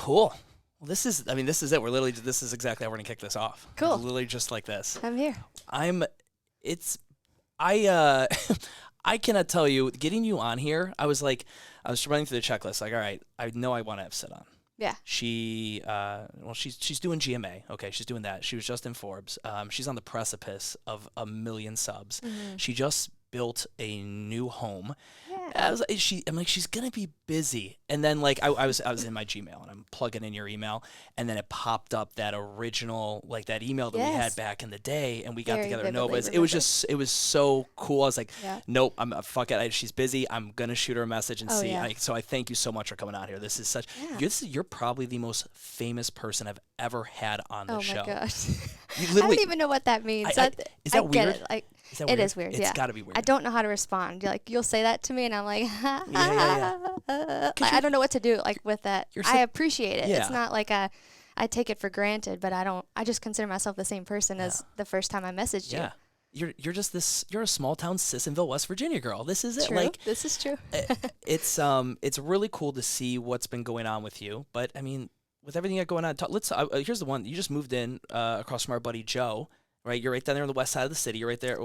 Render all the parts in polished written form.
Cool. Well, this is it. This is exactly how we're going to kick this off. Cool. It's literally just like this. I'm here. I cannot tell you, getting you on here, I was running through the checklist, like, all right, I know I want to have Sid on. Yeah. She's doing GMA. Okay, she's doing that. She was just in Forbes. She's on the precipice of 1 million subs. Mm-hmm. She just built a new home. Yeah. I'm like, she's gonna be busy. And then like I was in my Gmail and I'm plugging in your email, and then it popped up that original, like that email that we had back in the day, and we got together. No, but it was so cool. I was like, nope, fuck it. She's busy. I'm gonna shoot her a message and see. Yeah. So I thank you so much for coming out here. This is you're probably the most famous person I've ever had on the show. Oh my gosh. I don't even know what that means. Is that I weird? get it. Like, It is weird. It's got to be weird. I don't know how to respond. You'll say that to me, and I'm like, I don't know what to do. Like with that, I appreciate it. Yeah. It's not like I take it for granted, but I just consider myself the same person as the first time I messaged you. Yeah. You're a small town Sissonville, West Virginia girl. This is it. True. Like, this is true. It's really cool to see what's been going on with you. But I mean, with everything that's going on, here's the one. You just moved in across from our buddy Joe. Right, you're right down there on the west side of the city. You're right there,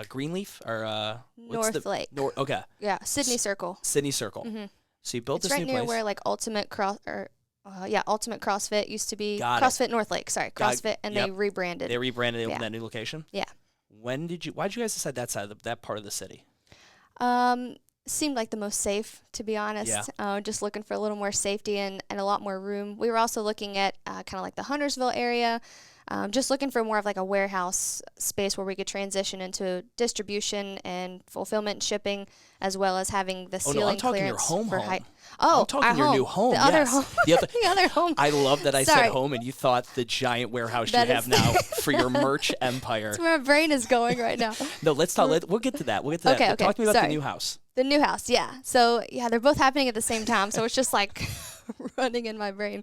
Greenleaf or North Lake. Okay. Yeah, Sydney Circle. Sydney Circle. Mm-hmm. So you built this right new near place. where like Ultimate CrossFit used to be. CrossFit North Lake. Sorry, CrossFit, and they rebranded. They rebranded. They opened that new location. Yeah. Why did you guys decide that side of that part of the city? Seemed like the most safe, to be honest. Yeah. Just looking for a little more safety and a lot more room. We were also looking at kind of like the Huntersville area. Just looking for more of like a warehouse space where we could transition into distribution and fulfillment and shipping, as well as having the ceiling clearance for height. Oh, I'm talking your new home. The other home. The other home. I love that I said home and you thought the giant warehouse you have now for your merch empire. That's where my brain is going right now. No, let's talk. We'll get to that. Okay. Talk to me about the new house. The new house, yeah. So, they're both happening at the same time. So it's just like running in my brain.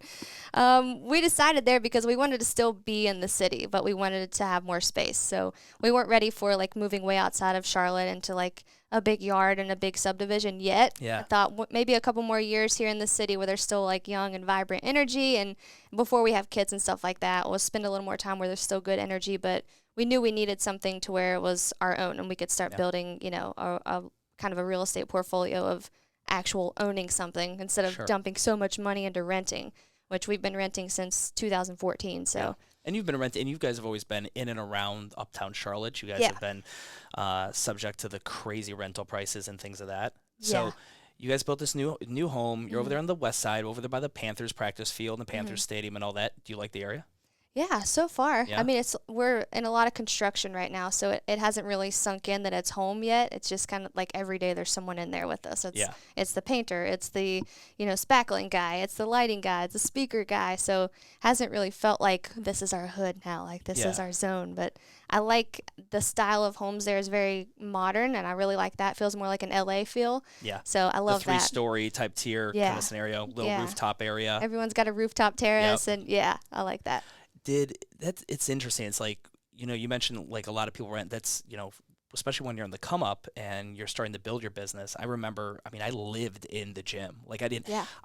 We decided there because we wanted to still be in the city, but we wanted to have more space. So we weren't ready for like moving way outside of Charlotte into like a big yard and a big subdivision yet. Yeah. I thought maybe a couple more years here in the city where there's still like young and vibrant energy, and before we have kids and stuff like that, we'll spend a little more time where there's still good energy, but we knew we needed something to where it was our own and we could start building, a kind of a real estate portfolio of actual owning something instead of dumping so much money into renting, which we've been renting since 2014. So. Yeah. And you've been renting, and you guys have always been in and around uptown Charlotte. You guys have been subject to the crazy rental prices and things of that. So you guys built this new home. You're over there on the west side, over there by the Panthers practice field and the Panthers stadium and all that. Do you like the area? Yeah, so far. Yeah. I mean, we're in a lot of construction right now, so it hasn't really sunk in that it's home yet. It's just kind of like every day there's someone in there with us. It's the painter, it's the, spackling guy, it's the lighting guy, it's the speaker guy. So hasn't really felt like this is our hood now, like this is our zone. But I like the style of homes there is very modern, and I really like that. It feels more like an LA feel. Yeah. So I love that. 3-story type tier kind of scenario, little rooftop area. Everyone's got a rooftop terrace, and I like that. It's interesting. It's like, you mentioned like a lot of people rent. That's, especially when you're in the come up and you're starting to build your business. I remember, I lived in the gym. Like I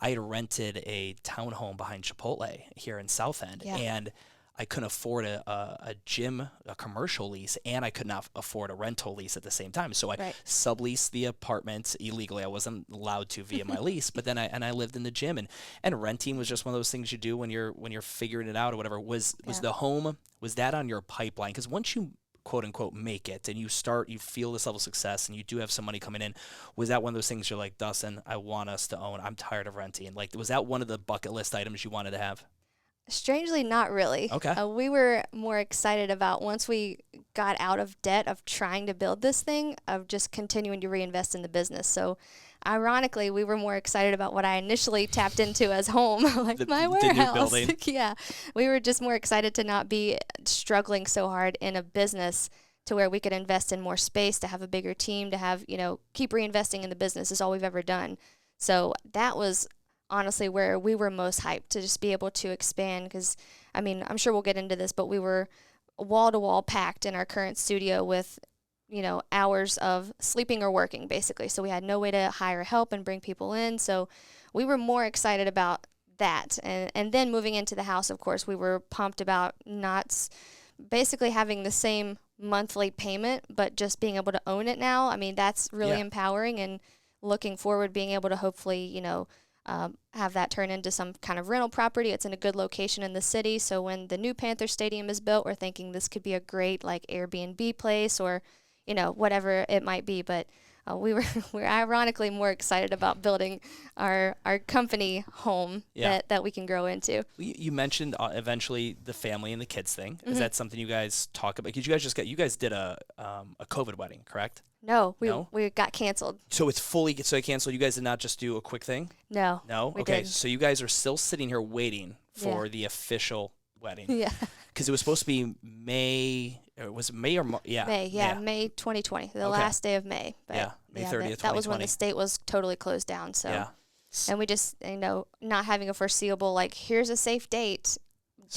had rented a townhome behind Chipotle here in South End, and I couldn't afford a gym, a commercial lease, and I could not afford a rental lease at the same time. So I subleased the apartment illegally. I wasn't allowed to via my lease, but then I lived in the gym, and renting was just one of those things you do when you're figuring it out or whatever. Was the home, was that on your pipeline? Because once you quote unquote make it and you feel this level of success and you do have some money coming in, was that one of those things you're like, Dustin, I want us to own, I'm tired of renting? Like, was that one of the bucket list items you wanted to have? Strangely, not really. Okay. We were more excited about once we got out of debt of trying to build this thing, of just continuing to reinvest in the business. So ironically, we were more excited about what I initially tapped into as home, like my warehouse. The new building. Yeah. We were just more excited to not be struggling so hard in a business to where we could invest in more space, to have a bigger team, to have, keep reinvesting in the business is all we've ever done. So that was honestly where we were most hyped, to just be able to expand, because I'm sure we'll get into this, but we were wall to wall packed in our current studio with hours of sleeping or working basically. So we had no way to hire help and bring people in. So we were more excited about that. And then moving into the house, of course, we were pumped about not basically having the same monthly payment, but just being able to own it now. I mean, that's really empowering, and looking forward being able to hopefully, have that turn into some kind of rental property. It's in a good location in the city. So when the new Panther Stadium is built, we're thinking this could be a great like Airbnb place or, whatever it might be. But we're ironically more excited about building our company home that we can grow into. You mentioned eventually the family and the kids thing. Is that something you guys talk about? Because you guys did a COVID wedding, correct? No, we got canceled. So it's fully canceled. You guys did not just do a quick thing? No. Okay, didn't. so you guys are still sitting here waiting for the official wedding. Yeah. Because it was supposed to be May. Was it May or May 2020, the last day of May. But May 30th. That was when the state was totally closed down. So, and we just not having a foreseeable here's a safe date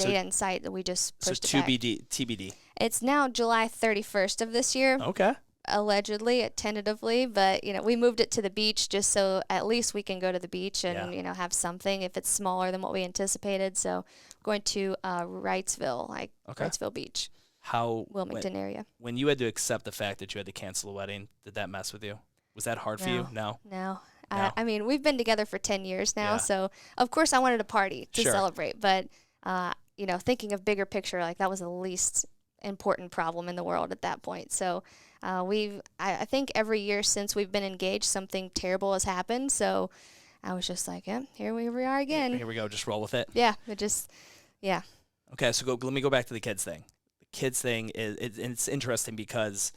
and site that we just pushed it back. TBD. It's now July 31st of this year. Okay. Allegedly, tentatively, but we moved it to the beach just so at least we can go to the beach and have something if it's smaller than what we anticipated. So going to Wrightsville, Wrightsville Beach. Wilmington area. When you had to accept the fact that you had to cancel the wedding, did that mess with you? Was that hard for you? No. I mean, we've been together for 10 years now, so of course I wanted a party to celebrate, but thinking of bigger picture, that was the least important problem in the world at that point. So I think every year since we've been engaged, something terrible has happened. So I was just like, here we are again. Here we go. Just roll with it. Yeah. Okay. So let me go back to the kids thing. The kids thing it's interesting because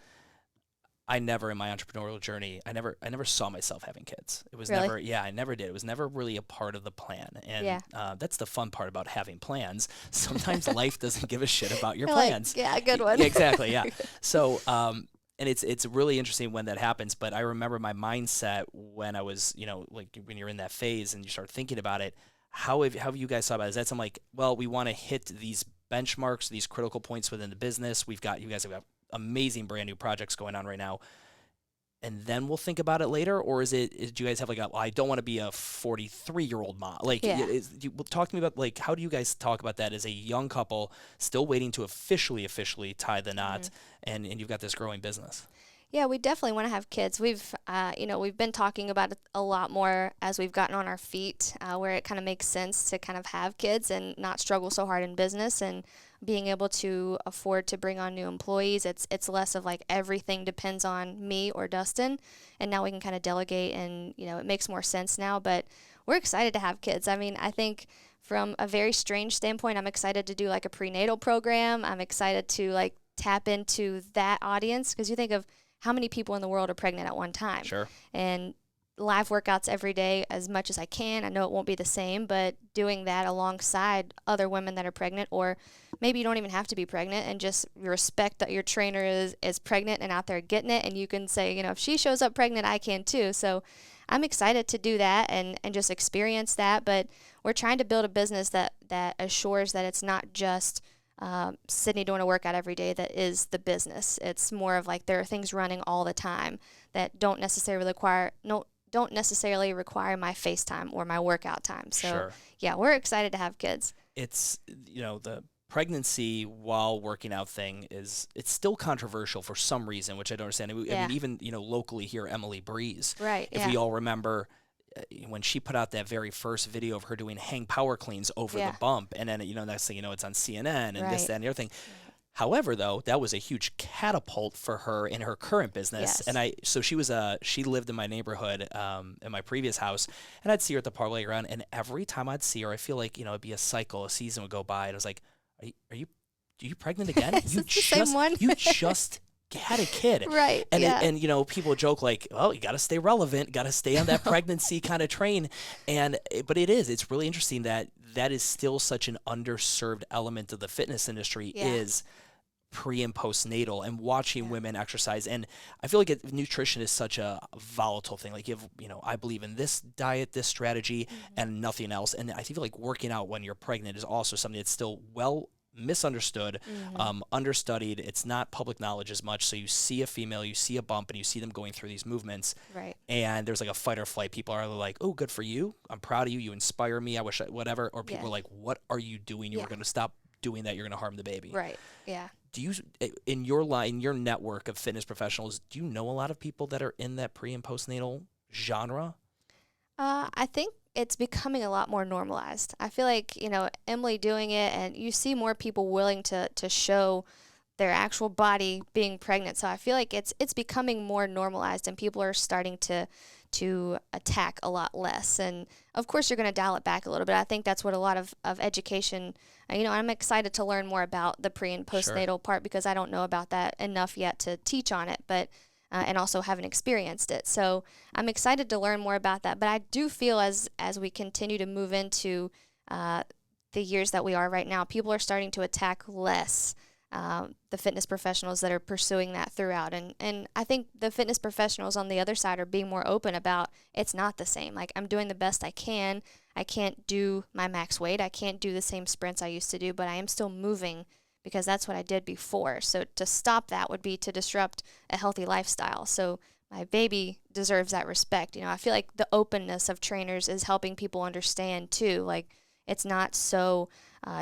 I never in my entrepreneurial journey, I never saw myself having kids. It was really? I never did. It was never really a part of the plan. And that's the fun part about having plans. Sometimes life doesn't give a shit about your plans. Good one. Exactly. Yeah. So, and it's really interesting when that happens. But I remember my mindset when I was, when you're in that phase and you start thinking about it, how have you guys thought about it? Is that something we want to hit these benchmarks, these critical points within the business? You guys have got amazing brand new projects going on right now, and then we'll think about it later? Or do you guys have I don't want to be a 43-year-old mom? Talk to me about how do you guys talk about that as a young couple still waiting to officially tie the knot, and you've got this growing business? Yeah, we definitely want to have kids. We've been talking about it a lot more as we've gotten on our feet, where it kind of makes sense to kind of have kids and not struggle so hard in business, and being able to afford to bring on new employees. It's less of everything depends on me or Dustin, and now we can kind of delegate, and it makes more sense now. But we're excited to have kids. I mean, I think from a very strange standpoint, I'm excited to do a prenatal program. I'm excited to tap into that audience, because you think of how many people in the world are pregnant at one time. Sure. And live workouts every day as much as I can. I know it won't be the same, but doing that alongside other women that are pregnant, or maybe you don't even have to be pregnant, and just respect that your trainer is pregnant and out there getting it. And you can say, if she shows up pregnant, I can too. So I'm excited to do that and just experience that. But we're trying to build a business that assures that it's not just Sydney doing a workout every day that is the business. It's more of there are things running all the time that don't necessarily require my FaceTime or my workout time. So we're excited to have kids. It's the pregnancy while working out thing it's still controversial for some reason, which I don't understand. I mean, even locally here, Emily Breeze. Right. If we all remember, when she put out that very first video of her doing hang power cleans over the bump, and then next thing you know, it's on CNN and this, that, and the other thing. However, though, that was a huge catapult for her in her current business. Yes. And she lived in my neighborhood in my previous house, and I'd see her at the parlay ground, and every time I'd see her, I feel like it'd be a season would go by, and I was like, are you pregnant again? You just the same one? You just had a kid. Right. And people joke well, you got to stay relevant, got to stay on that pregnancy kind of train. But it's really interesting that is still such an underserved element of the fitness industry is pre and postnatal, and watching women exercise. And I feel like nutrition is such a volatile thing. I believe in this diet, this strategy, and nothing else. And I feel like working out when you're pregnant is also something that's still well misunderstood, understudied. It's not public knowledge as much. So you see a female, you see a bump, and you see them going through these movements. Right. And there's like a fight or flight. People are like, oh, good for you. I'm proud of you. You inspire me. I wish whatever. Or people are like, what are you doing? You were going to stop doing that. You're going to harm the baby. Right. Yeah. Do you, in your network of fitness professionals, do you know a lot of people that are in that pre and postnatal genre? I think it's becoming a lot more normalized. I feel like, Emily doing it, and you see more people willing to show their actual body being pregnant. So I feel like it's becoming more normalized, and people are starting to attack a lot less. And of course, you're going to dial it back a little bit. I think that's what a lot of education, I'm excited to learn more about the pre and postnatal part, because I don't know about that enough yet to teach on it, but and also haven't experienced it. So I'm excited to learn more about that. But I do feel as we continue to move into the years that we are right now, people are starting to attack less the fitness professionals that are pursuing that throughout. And I think the fitness professionals on the other side are being more open about it's not the same. Like, I'm doing the best I can. I can't do my max weight. I can't do the same sprints I used to do, but I am still moving, because that's what I did before. So to stop that would be to disrupt a healthy lifestyle. So my baby deserves that respect. I feel like the openness of trainers is helping people understand too. Like, it's not so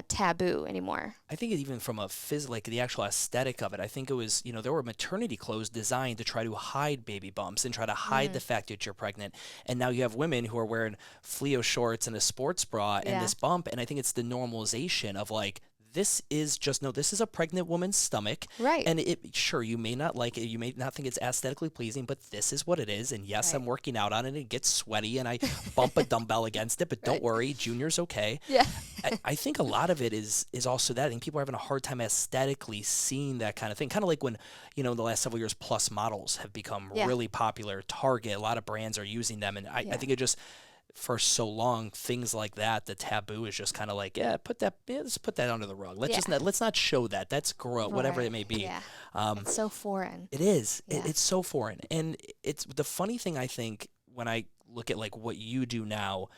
taboo anymore. I think even from a like the actual aesthetic of it, I think it was, there were maternity clothes designed to try to hide baby bumps and try to hide the fact that you're pregnant. And now you have women who are wearing Fleo shorts and a sports bra and this bump. And I think it's the normalization of like, this is a pregnant woman's stomach. Right. And you may not like it. You may not think it's aesthetically pleasing, but this is what it is. And yes, I'm working out on it. It gets sweaty and I bump a dumbbell against it, but don't worry, Junior's okay. Yeah. I think a lot of it is also that. I think people are having a hard time aesthetically seeing that kind of thing. Kind of like when, in the last several years, plus models have become really popular. Target, a lot of brands are using them. And I think it just, for so long, things like that, the taboo is just kind of like, let's put that under the rug. Let's not show that. That's gross, whatever it may be. Yeah. It's so foreign. It is. Yeah. It's so foreign. And it's the funny thing, I think, when I look at like what you do now,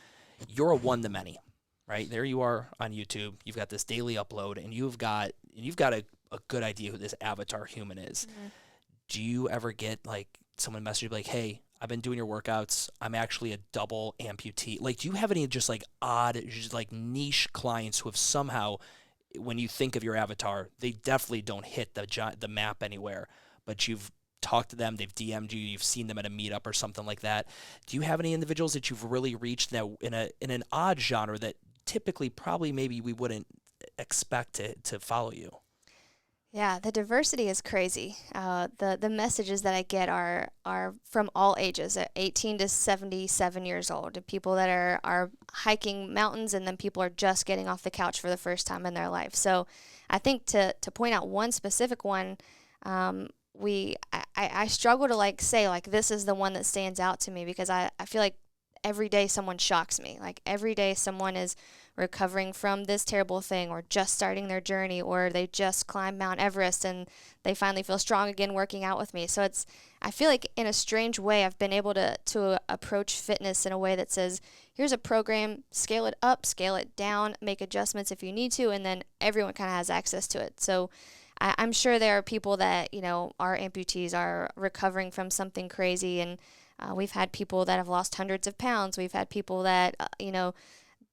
you're a one to many, right? There you are on YouTube. You've got this daily upload, and you've got a good idea who this avatar human is. Mm-hmm. Do you ever get like someone message you like, hey, I've been doing your workouts. I'm actually a double amputee. Like, do you have any just like odd, just like niche clients who have somehow, when you think of your avatar, they definitely don't hit the map anywhere, but you've talked to them, they've DM'd you, you've seen them at a meetup or something like that. Do you have any individuals that you've really reached now in an odd genre that typically probably maybe we wouldn't expect to follow you? Yeah, the diversity is crazy. The messages that I get are from all ages, 18 to 77 years old, people that are hiking mountains, and then people are just getting off the couch for the first time in their life. So I think to point out one specific one, I struggle to like say like this is the one that stands out to me, because I feel like every day someone shocks me. Like every day someone is recovering from this terrible thing, or just starting their journey, or they just climbed Mount Everest and they finally feel strong again working out with me. So I feel like in a strange way I've been able to approach fitness in a way that says, here's a program, scale it up, scale it down, make adjustments if you need to, and then everyone kind of has access to it. So I'm sure there are people that, are amputees, are recovering from something crazy, and we've had people that have lost hundreds of pounds. We've had people that,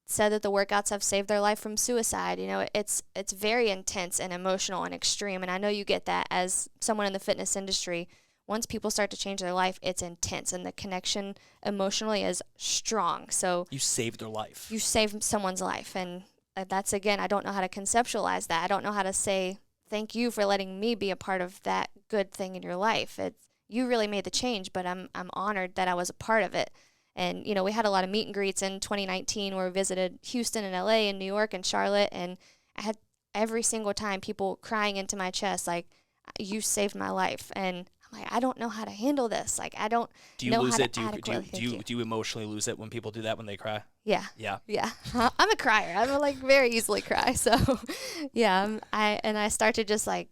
said that the workouts have saved their life from suicide. It's very intense and emotional and extreme. And I know you get that as someone in the fitness industry. Once people start to change their life, it's intense, and the connection emotionally is strong. So you saved their life. You saved someone's life. And that's, again, I don't know how to conceptualize that. I don't know how to say, thank you for letting me be a part of that good thing in your life. You really made the change, but I'm honored that I was a part of it. And, we had a lot of meet and greets in 2019 where we visited Houston and LA and New York and Charlotte. And I had every single time people crying into my chest, like, you saved my life. And I'm like, I don't know how to handle this. Like, I don't know how to adequately. Do you emotionally lose it when people do that, when they cry? Yeah. Yeah. Yeah. I'm a crier. I'm like very easily cry. So yeah, I start to just like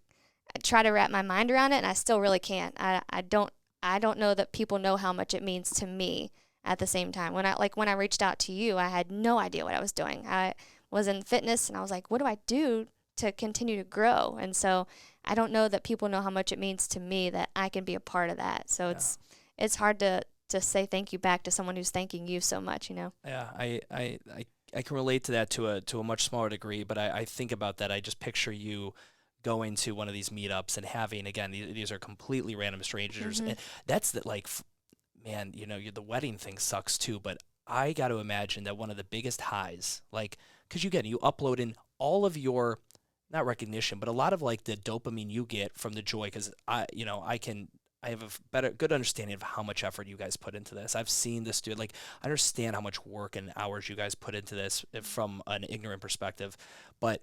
try to wrap my mind around it, and I still really can't. I don't know that people know how much it means to me at the same time. When I reached out to you, I had no idea what I was doing. I was in fitness, and I was like, what do I do to continue to grow. And so I don't know that people know how much it means to me that I can be a part of that. So it's hard to say thank you back to someone who's thanking you so much, you know? Yeah, I can relate to that to a much smaller degree, but I think about that. I just picture you going to one of these meetups and having, again, these are completely random strangers. And that's the, like, man, you know, the wedding thing sucks too, but I got to imagine that one of the biggest highs, like, because you upload in all of your, not recognition, but a lot of like the dopamine you get from the joy, because I have a good understanding of how much effort you guys put into this. I've seen this dude, like, I understand how much work and hours you guys put into this from an ignorant perspective, but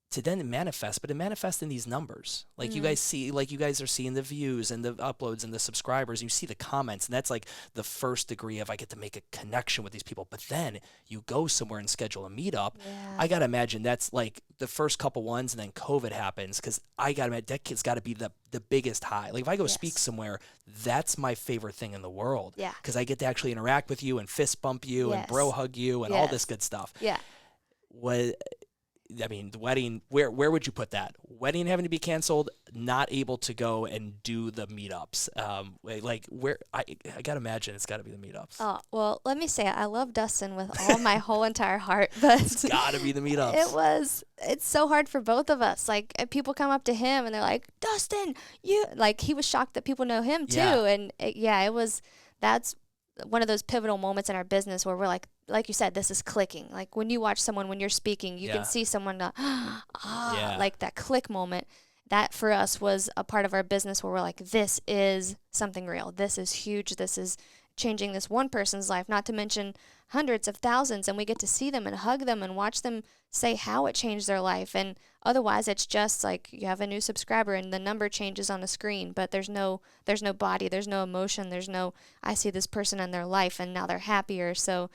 to then manifest, but it manifests in these numbers. Like you guys see, like you guys are seeing the views and the uploads and the subscribers, and you see the comments, and that's like the first degree of I get to make a connection with these people. But then you go somewhere and schedule a meetup. Yeah. I got to imagine that's like the first couple ones, and then COVID happens, because I got to imagine that kid's got to be the biggest high. Like if I go speak somewhere, that's my favorite thing in the world. Yeah. Because I get to actually interact with you and fist bump you and bro hug you and all this good stuff. Yeah. I mean, the wedding, where would you put that? Wedding having to be canceled, not able to go and do the meetups. Like, where, I got to imagine it's got to be the meetups. Oh, well, let me say, I love Dustin with all my whole entire heart, but it's got to be the meetups. It's so hard for both of us. Like, people come up to him and they're like, Dustin, he was shocked that people know him too. Yeah. And that's one of those pivotal moments in our business where we're like you said, this is clicking. Like when you watch someone, when you're speaking, you can see someone go, like that click moment. That for us was a part of our business where we're like, this is something real. This is huge. This is changing this one person's life, not to mention hundreds of thousands. And we get to see them and hug them and watch them say how it changed their life. And otherwise it's just like you have a new subscriber and the number changes on the screen, but there's no body, there's no emotion, I see this person in their life and now they're happier. So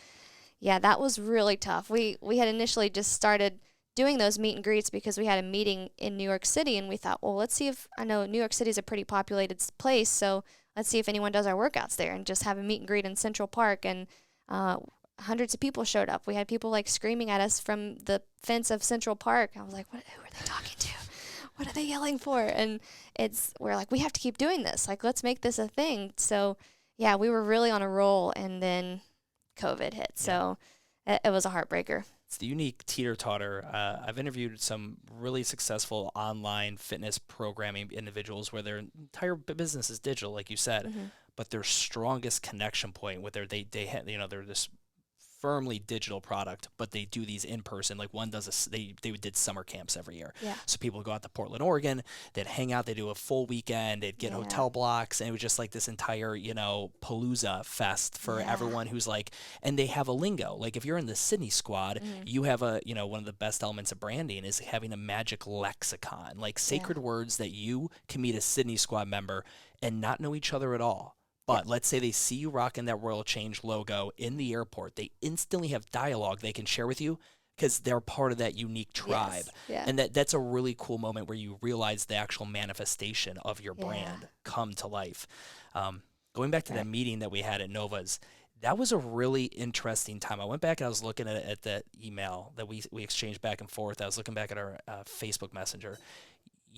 yeah, that was really tough. We had initially just started doing those meet and greets because we had a meeting in New York City, and we thought, well, let's see if, I know New York City is a pretty populated place, so let's see if anyone does our workouts there, and just have a meet and greet in Central Park. And hundreds of people showed up. We had people like screaming at us from the fence of Central Park. I was like, who are they talking to? What are they yelling for? And we're like, we have to keep doing this. Like, let's make this a thing. So yeah, we were really on a roll, and then COVID hit. So it was a heartbreaker. It's the unique teeter-totter. I've interviewed some really successful online fitness programming individuals where their entire business is digital, like you said, but their strongest connection point with they're this firmly digital product, but they do these in person. Like one does they did summer camps every year. Yeah. So people would go out to Portland, Oregon, they'd hang out, they'd do a full weekend, they'd get hotel blocks, and it was just like this entire, palooza fest for everyone who's like, and they have a lingo. Like if you're in the Sydney squad, you have one of the best elements of branding is having a magic lexicon, like sacred words that you can meet a Sydney squad member and not know each other at all. But let's say they see you rocking that Royal Change logo in the airport. They instantly have dialogue they can share with you because they're part of that unique tribe. Yes. Yeah. And that's a really cool moment where you realize the actual manifestation of your brand come to life. Going back to that meeting that we had at Nova's, that was a really interesting time. I went back and I was looking at that email that we exchanged back and forth. I was looking back at our Facebook Messenger.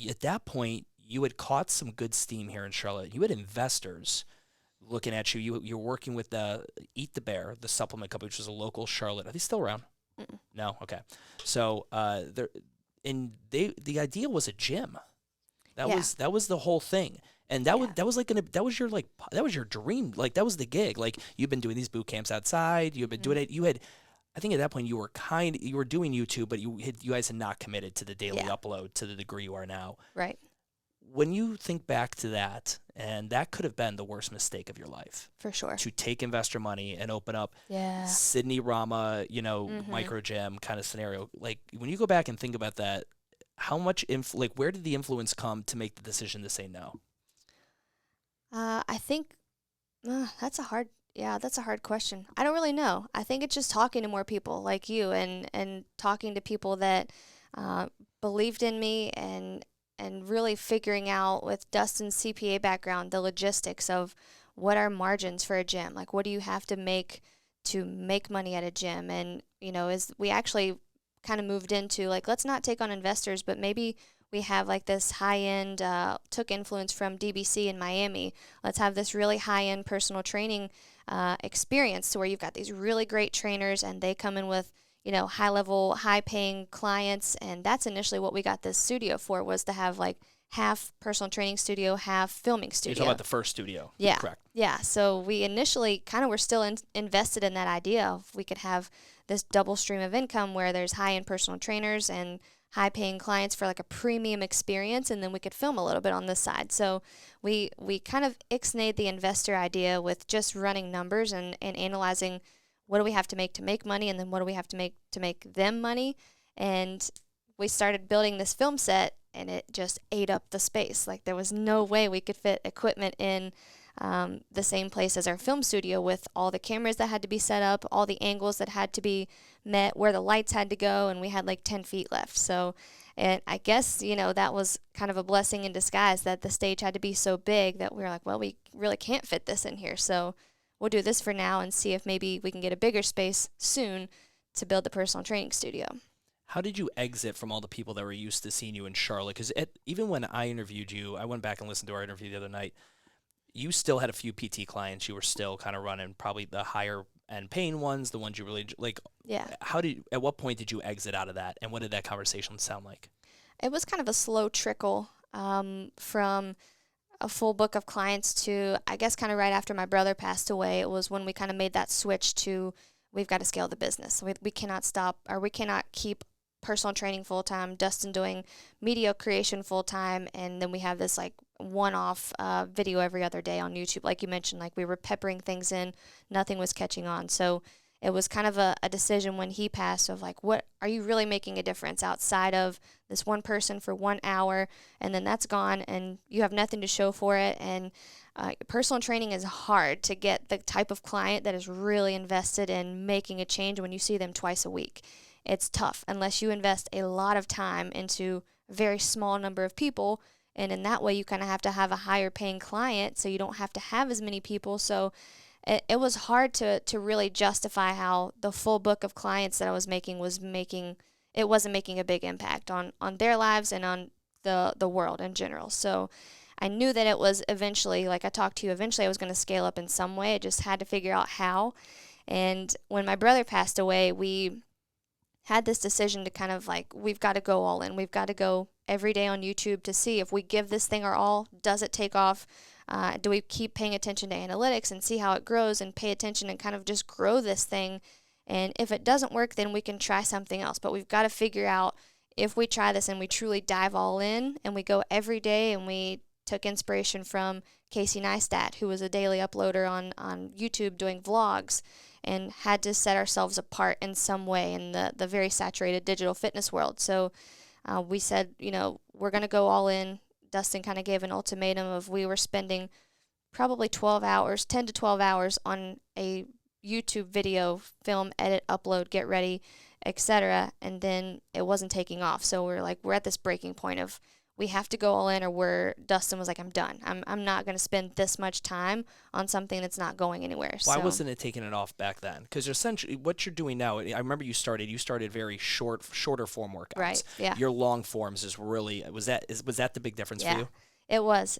At that point, you had caught some good steam here in Charlotte. You had investors looking at you. You're working with Eat the Bear, the supplement company, which is a local Charlotte. Are they still around? Mm-mm. No? Okay. So the idea was a gym. That was the whole thing. And that was your dream. Like that was the gig. Like you've been doing these boot camps outside. You've been doing it. I think at that point you were doing YouTube, but you guys had not committed to the daily upload to the degree you are now. Right. When you think back to that, and that could have been the worst mistake of your life. For sure. To take investor money and open up Sydney Rama, microgym kind of scenario. Like when you go back and think about that, how much where did the influence come to make the decision to say no? I think that's a hard question. I don't really know. I think it's just talking to more people like you and talking to people that believed in me and really figuring out with Dustin's CPA background, the logistics of what are margins for a gym? Like, what do you have to make money at a gym? And, we actually kind of moved into, like, let's not take on investors, but maybe we have like this high-end, took influence from DBC in Miami. Let's have this really high-end personal training experience to where you've got these really great trainers and they come in with, high-level, high-paying clients. And that's initially what we got this studio for, was to have like half personal training studio, half filming studio. You're talking about the first studio. Yeah. Correct. Yeah. So we initially kind of were still invested in that idea of we could have this double stream of income where there's high-end personal trainers and high-paying clients for like a premium experience, and then we could film a little bit on this side. So we kind of ixnayed the investor idea with just running numbers and analyzing what do we have to make money, and then what do we have to make them money. And we started building this film set, and it just ate up the space. Like, there was no way we could fit equipment in the same place as our film studio, with all the cameras that had to be set up, all the angles that had to be met, where the lights had to go, and we had like 10 feet left. So, and I guess, that was kind of a blessing in disguise, that the stage had to be so big that we were like, well, we really can't fit this in here. So we'll do this for now and see if maybe we can get a bigger space soon to build the personal training studio. How did you exit from all the people that were used to seeing you in Charlotte? Because even when I interviewed you, I went back and listened to our interview the other night, you still had a few PT clients. You were still kind of running probably the higher end paying ones, the ones you really like. Yeah. At what point did you exit out of that, and what did that conversation sound like? It was kind of a slow trickle from a full book of clients to, I guess, kind of right after my brother passed away. It was when we kind of made that switch to, we've got to scale the business. We cannot stop, or we cannot keep personal training full-time, Dustin doing media creation full-time, and then we have this like one-off video every other day on YouTube. Like you mentioned, like we were peppering things in, nothing was catching on. So it was kind of a decision when he passed of like, what are you really making a difference outside of this one person for 1 hour, and then that's gone and you have nothing to show for it. And personal training is hard to get the type of client that is really invested in making a change when you see them twice a week. It's tough unless you invest a lot of time into a very small number of people, and in that way you kind of have to have a higher paying client so you don't have to have as many people. So it was hard to really justify how the full book of clients that I was making wasn't making a big impact on their lives and on the world in general. So I knew that it was eventually, like I talked to you, eventually I was going to scale up in some way. I just had to figure out how. And when my brother passed away, we had this decision to kind of like, we've got to go all in. We've got to go every day on YouTube to see if we give this thing our all, does it take off? Do we keep paying attention to analytics and see how it grows and pay attention and kind of just grow this thing? And if it doesn't work, then we can try something else. But we've got to figure out, if we try this and we truly dive all in and we go every day, and we took inspiration from Casey Neistat, who was a daily uploader on YouTube doing vlogs, and had to set ourselves apart in some way in the very saturated digital fitness world. So we said, we're going to go all in. Dustin kind of gave an ultimatum of, we were spending probably 10 to 12 hours on a YouTube video, film, edit, upload, get ready, etc. And then it wasn't taking off. So we're at this breaking point of, we have to go all in, or Dustin was like, I'm done. I'm not going to spend this much time on something that's not going anywhere. Why wasn't it taking it off back then? Because essentially what you're doing now, I remember you started very shorter form workouts. Right, yeah. Your long forms is really, was that the big difference for you? It was.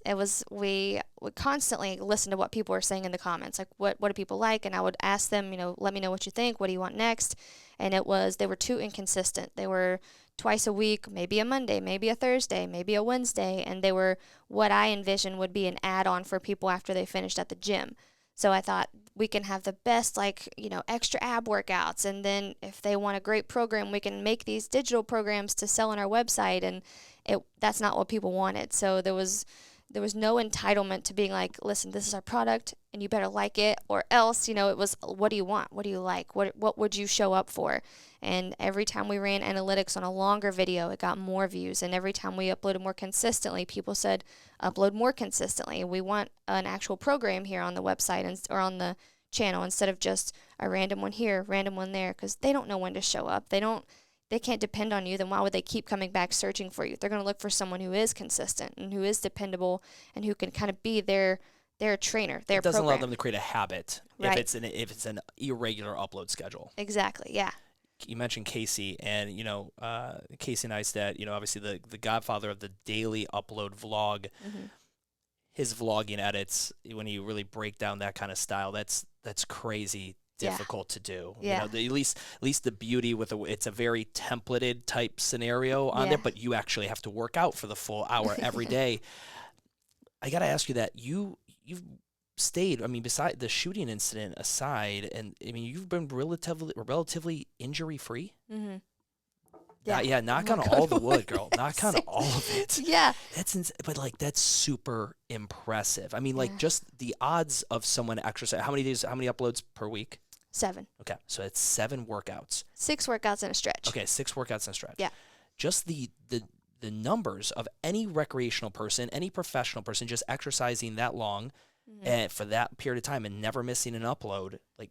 We would constantly listen to what people were saying in the comments. Like, what do people like? And I would ask them, let me know what you think. What do you want next? And they were too inconsistent. They were twice a week, maybe a Monday, maybe a Thursday, maybe a Wednesday. And they were what I envisioned would be an add-on for people after they finished at the gym. So I thought, we can have the best, extra ab workouts. And then if they want a great program, we can make these digital programs to sell on our website. And that's not what people wanted. So there was no entitlement to being like, listen, this is our product and you better like it, or else, it was, what do you want? What do you like? What would you show up for? And every time we ran analytics on a longer video, it got more views. And every time we uploaded more consistently, people said, upload more consistently. We want an actual program here on the website or on the channel, instead of just a random one here, random one there, because they don't know when to show up. They can't depend on you. Then why would they keep coming back searching for you? They're going to look for someone who is consistent and who is dependable and who can kind of be their trainer, their program. It doesn't allow them to create a habit, right, if it's an irregular upload schedule. Exactly, yeah. you mentioned Casey, and Casey Neistat, obviously the godfather of the daily upload vlog. Mm-hmm. His vlogging edits, when you really break down that kind of style, that's crazy difficult to do. Yeah. At least the beauty with it's a very templated type scenario on there, but you actually have to work out for the full hour every day. I got to ask you that you've stayed, I mean, beside the shooting incident aside, and I mean, you've been relatively injury free. Mm-hmm. Yeah, knock on all the wood, girl. Knock on all of it. Yeah. But like, that's super impressive. I mean, like, just the odds of someone exercise. How many uploads per week? 7. Okay, so it's 7 workouts. 6 workouts in a stretch. Okay, 6 workouts in a stretch. Yeah. Just the numbers of any recreational person, any professional person, just exercising that long, and for that period of time and never missing an upload, like,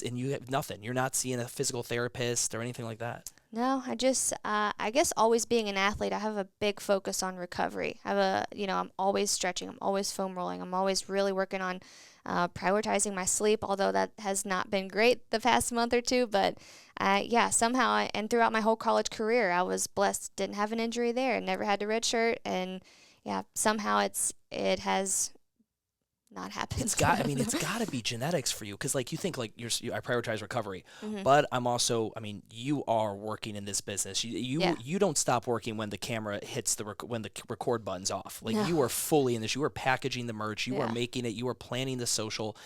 and you have nothing. You're not seeing a physical therapist or anything like that. No, I just, I guess always being an athlete, I have a big focus on recovery. I'm always stretching. I'm always foam rolling. I'm always really working on prioritizing my sleep, although that has not been great the past month or two. But somehow, and throughout my whole college career, I was blessed. Didn't have an injury there. Never had to redshirt. And somehow it has not happened. It's got to be genetics for you, because like, you think like I prioritize recovery, but I'm also, I mean, you are working in this business. You don't stop working when the camera hits when the record button's off. Like, you are fully in this. You are packaging the merch. You are making it. You are planning the social.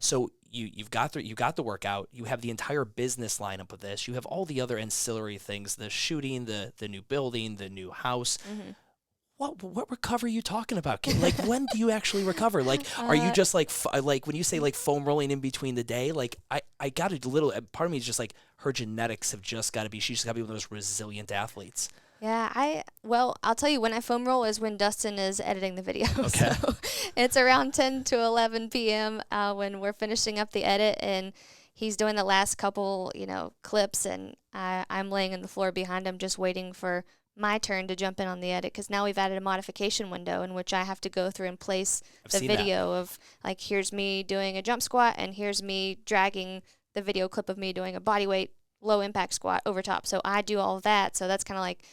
So you've got the workout. You have the entire business lineup of this. You have all the other ancillary things: the shooting, the new building, the new house. What recovery are you talking about? Like, when do you actually recover? Like, are you just like when you say like foam rolling in between the day? Like, I got a little part of me is just like, her genetics have just got to be. She's just got to be one of those resilient athletes. Yeah, I'll tell you, when I foam roll is when Dustin is editing the video. Okay. So it's around 10 to 11 p.m. When we're finishing up the edit, and he's doing the last couple, clips, and I'm laying on the floor behind him just waiting for my turn to jump in on the edit, because now we've added a modification window in which I have to go through and place the video of, like, here's me doing a jump squat, and here's me dragging the video clip of me doing a bodyweight low impact squat over top. So I do all of that. So that's kind of like,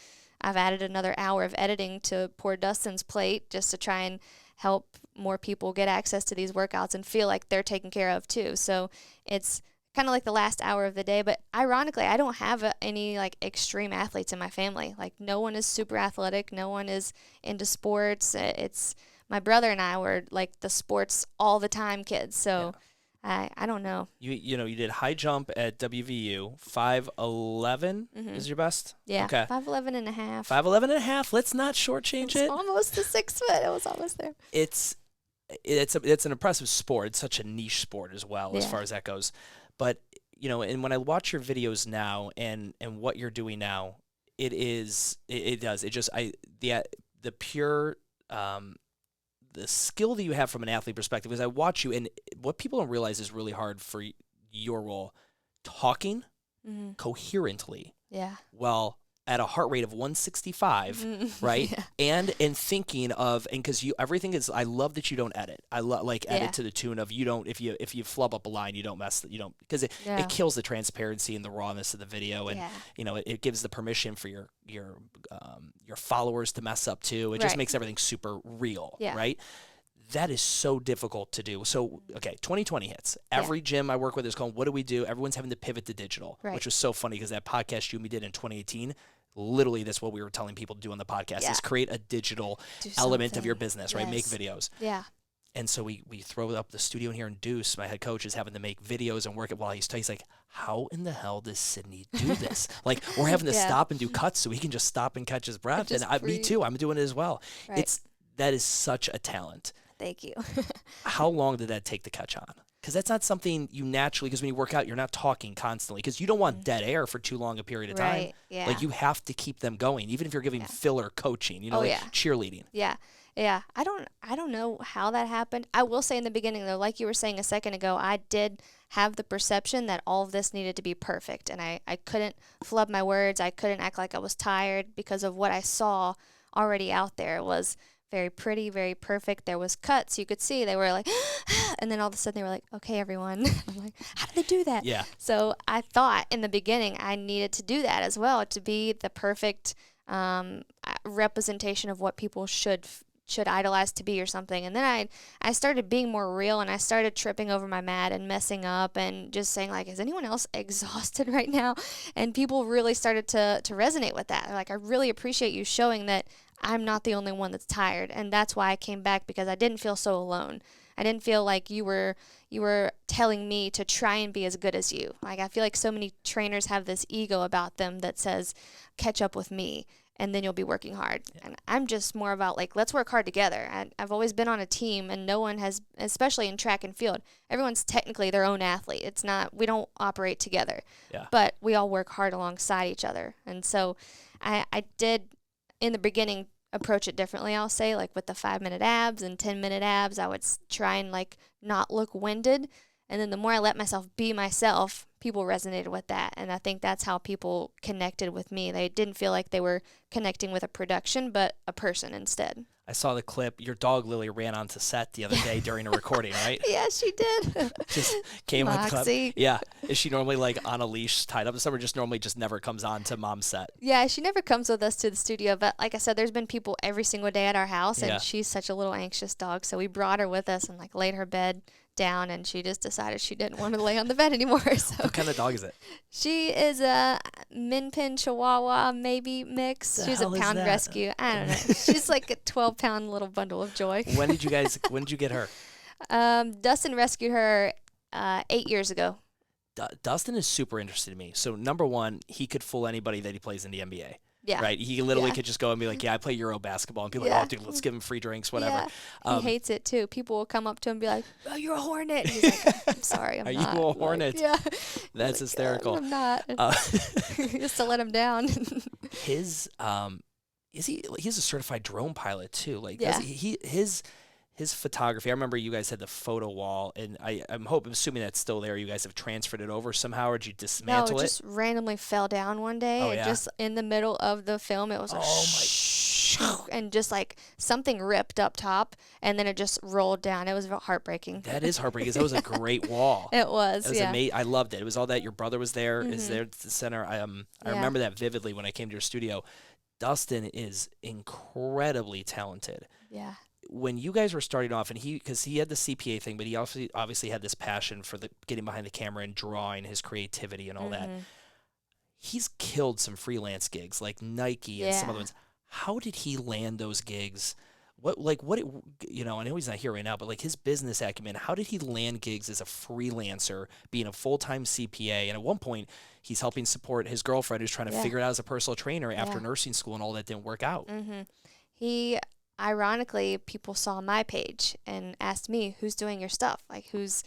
I've added another hour of editing to poor Dustin's plate just to try and help more people get access to these workouts and feel like they're taken care of too. So it's kind of like the last hour of the day. But ironically, I don't have any like extreme athletes in my family. Like, no one is super athletic. No one is into sports. It's my brother and I were like the sports all the time kids. So I don't know. You did high jump at WVU. 5'11" is your best? Yeah. Okay. 5'11 and a half. 5'11 and a half. Let's not shortchange it. Almost to 6 foot. It was almost there. It's an impressive sport. It's such a niche sport as well, as far as that goes. But, and when I watch your videos now and what you're doing now, the pure, the skill that you have from an athlete perspective, is I watch you, and what people don't realize is really hard for your role, talking coherently. Yeah. Well, at a heart rate of 165, right? Yeah. And thinking of, and because everything is, I love that you don't edit. I edit to the tune of, you don't, if you flub up a line, because it kills the transparency and the rawness of the video, and it gives the permission for your followers to mess up too. It just makes everything super real, right? That is so difficult to do. So, okay, 2020 hits. Every gym I work with is going, what do we do? Everyone's having to pivot to digital, which was so funny, because that podcast you and me did in 2018, literally that's what we were telling people to do on the podcast, is create a digital element of your business, right? Make videos. Yeah. And so we throw up the studio in here, and Deuce, my head coach, is having to make videos and work it while he's like, how in the hell does Sydney do this? Like, we're having to stop and do cuts so he can just stop and catch his breath. And me too, I'm doing it as well. Right. That is such a talent. Thank you. How long did that take to catch on? Because that's not something you naturally, because when you work out, you're not talking constantly, because you don't want dead air for too long a period of time. Right, yeah. Like, you have to keep them going, even if you're giving filler coaching, cheerleading. Yeah. Yeah. I don't know how that happened. I will say in the beginning, though, like you were saying a second ago, I did have the perception that all of this needed to be perfect, and I couldn't flub my words. I couldn't act like I was tired, because of what I saw already out there was very pretty, very perfect. There was cuts. You could see they were like, and then all of a sudden they were like, okay, everyone. I'm like, how did they do that? Yeah. So I thought in the beginning I needed to do that as well, to be the perfect representation of what people should idolize to be or something. And then I started being more real, and I started tripping over my mat and messing up and just saying, like, is anyone else exhausted right now? And people really started to resonate with that. They're like, I really appreciate you showing that I'm not the only one that's tired. And that's why I came back, because I didn't feel so alone. I didn't feel like you were telling me to try and be as good as you. Like, I feel like so many trainers have this ego about them that says, catch up with me, and then you'll be working hard. Yeah. And I'm just more about, like, let's work hard together. I've always been on a team, and no one has, especially in track and field, everyone's technically their own athlete. It's not, we don't operate together, but we all work hard alongside each other. And so I did, in the beginning, approach it differently, I'll say, like with the 5-minute abs and 10-minute abs, I would try and like not look winded. And then the more I let myself be myself, people resonated with that. And I think that's how people connected with me. They didn't feel like they were connecting with a production, but a person instead. I saw the clip. Your dog Lily ran onto set the other day during a recording, right? Yeah, she did. Just came on the clip. Yeah. Is she normally like on a leash tied up to somewhere, just normally just never comes on to mom's set? Yeah, she never comes with us to the studio. But like I said, there's been people every single day at our house, and she's such a little anxious dog. So we brought her with us and like laid her bed down, and she just decided she didn't want to lay on the bed anymore. So what kind of dog is it? She is a Min Pin Chihuahua maybe mix. She's a pound rescue. I don't know. She's like a 12-pound little bundle of joy. When did you get her? Dustin rescued her 8 years ago. Dustin is super interested in me. So number one, he could fool anybody that he plays in the NBA. Yeah. Right. He literally could just go and be like, yeah, I play Euro basketball. And people are like, oh, dude, let's give him free drinks, whatever. Yeah. He hates it, too. People will come up to him and be like, oh, you're a hornet. And he's like, I'm sorry, I'm not. Are you a hornet? Like, yeah. That's hysterical. I'm not. Just to let him down. He's a certified drone pilot, too. Like, his photography, I remember you guys had the photo wall, and I'm assuming that's still there. You guys have transferred it over somehow, or did you dismantle it? No, it just randomly fell down one day. Oh, yeah? Just in the middle of the film, it was and just like something ripped up top, and then it just rolled down. It was heartbreaking. That is heartbreaking. That was a great wall. It was, amazing. I loved it. It was all that. Your brother was there. Is there at the center. I remember that vividly when I came to your studio. Dustin is incredibly talented. Yeah. When you guys were starting off, and because he had the CPA thing, but he also obviously had this passion for getting behind the camera and drawing, his creativity and all that. He's killed some freelance gigs like Nike and some other ones. How did he land those gigs? I know he's not here right now, but like his business acumen, how did he land gigs as a freelancer, being a full-time CPA? And at one point, he's helping support his girlfriend who's trying to figure it out as a personal trainer after nursing school, and all that didn't work out. Ironically, people saw my page and asked me, who's doing your stuff? Like, who's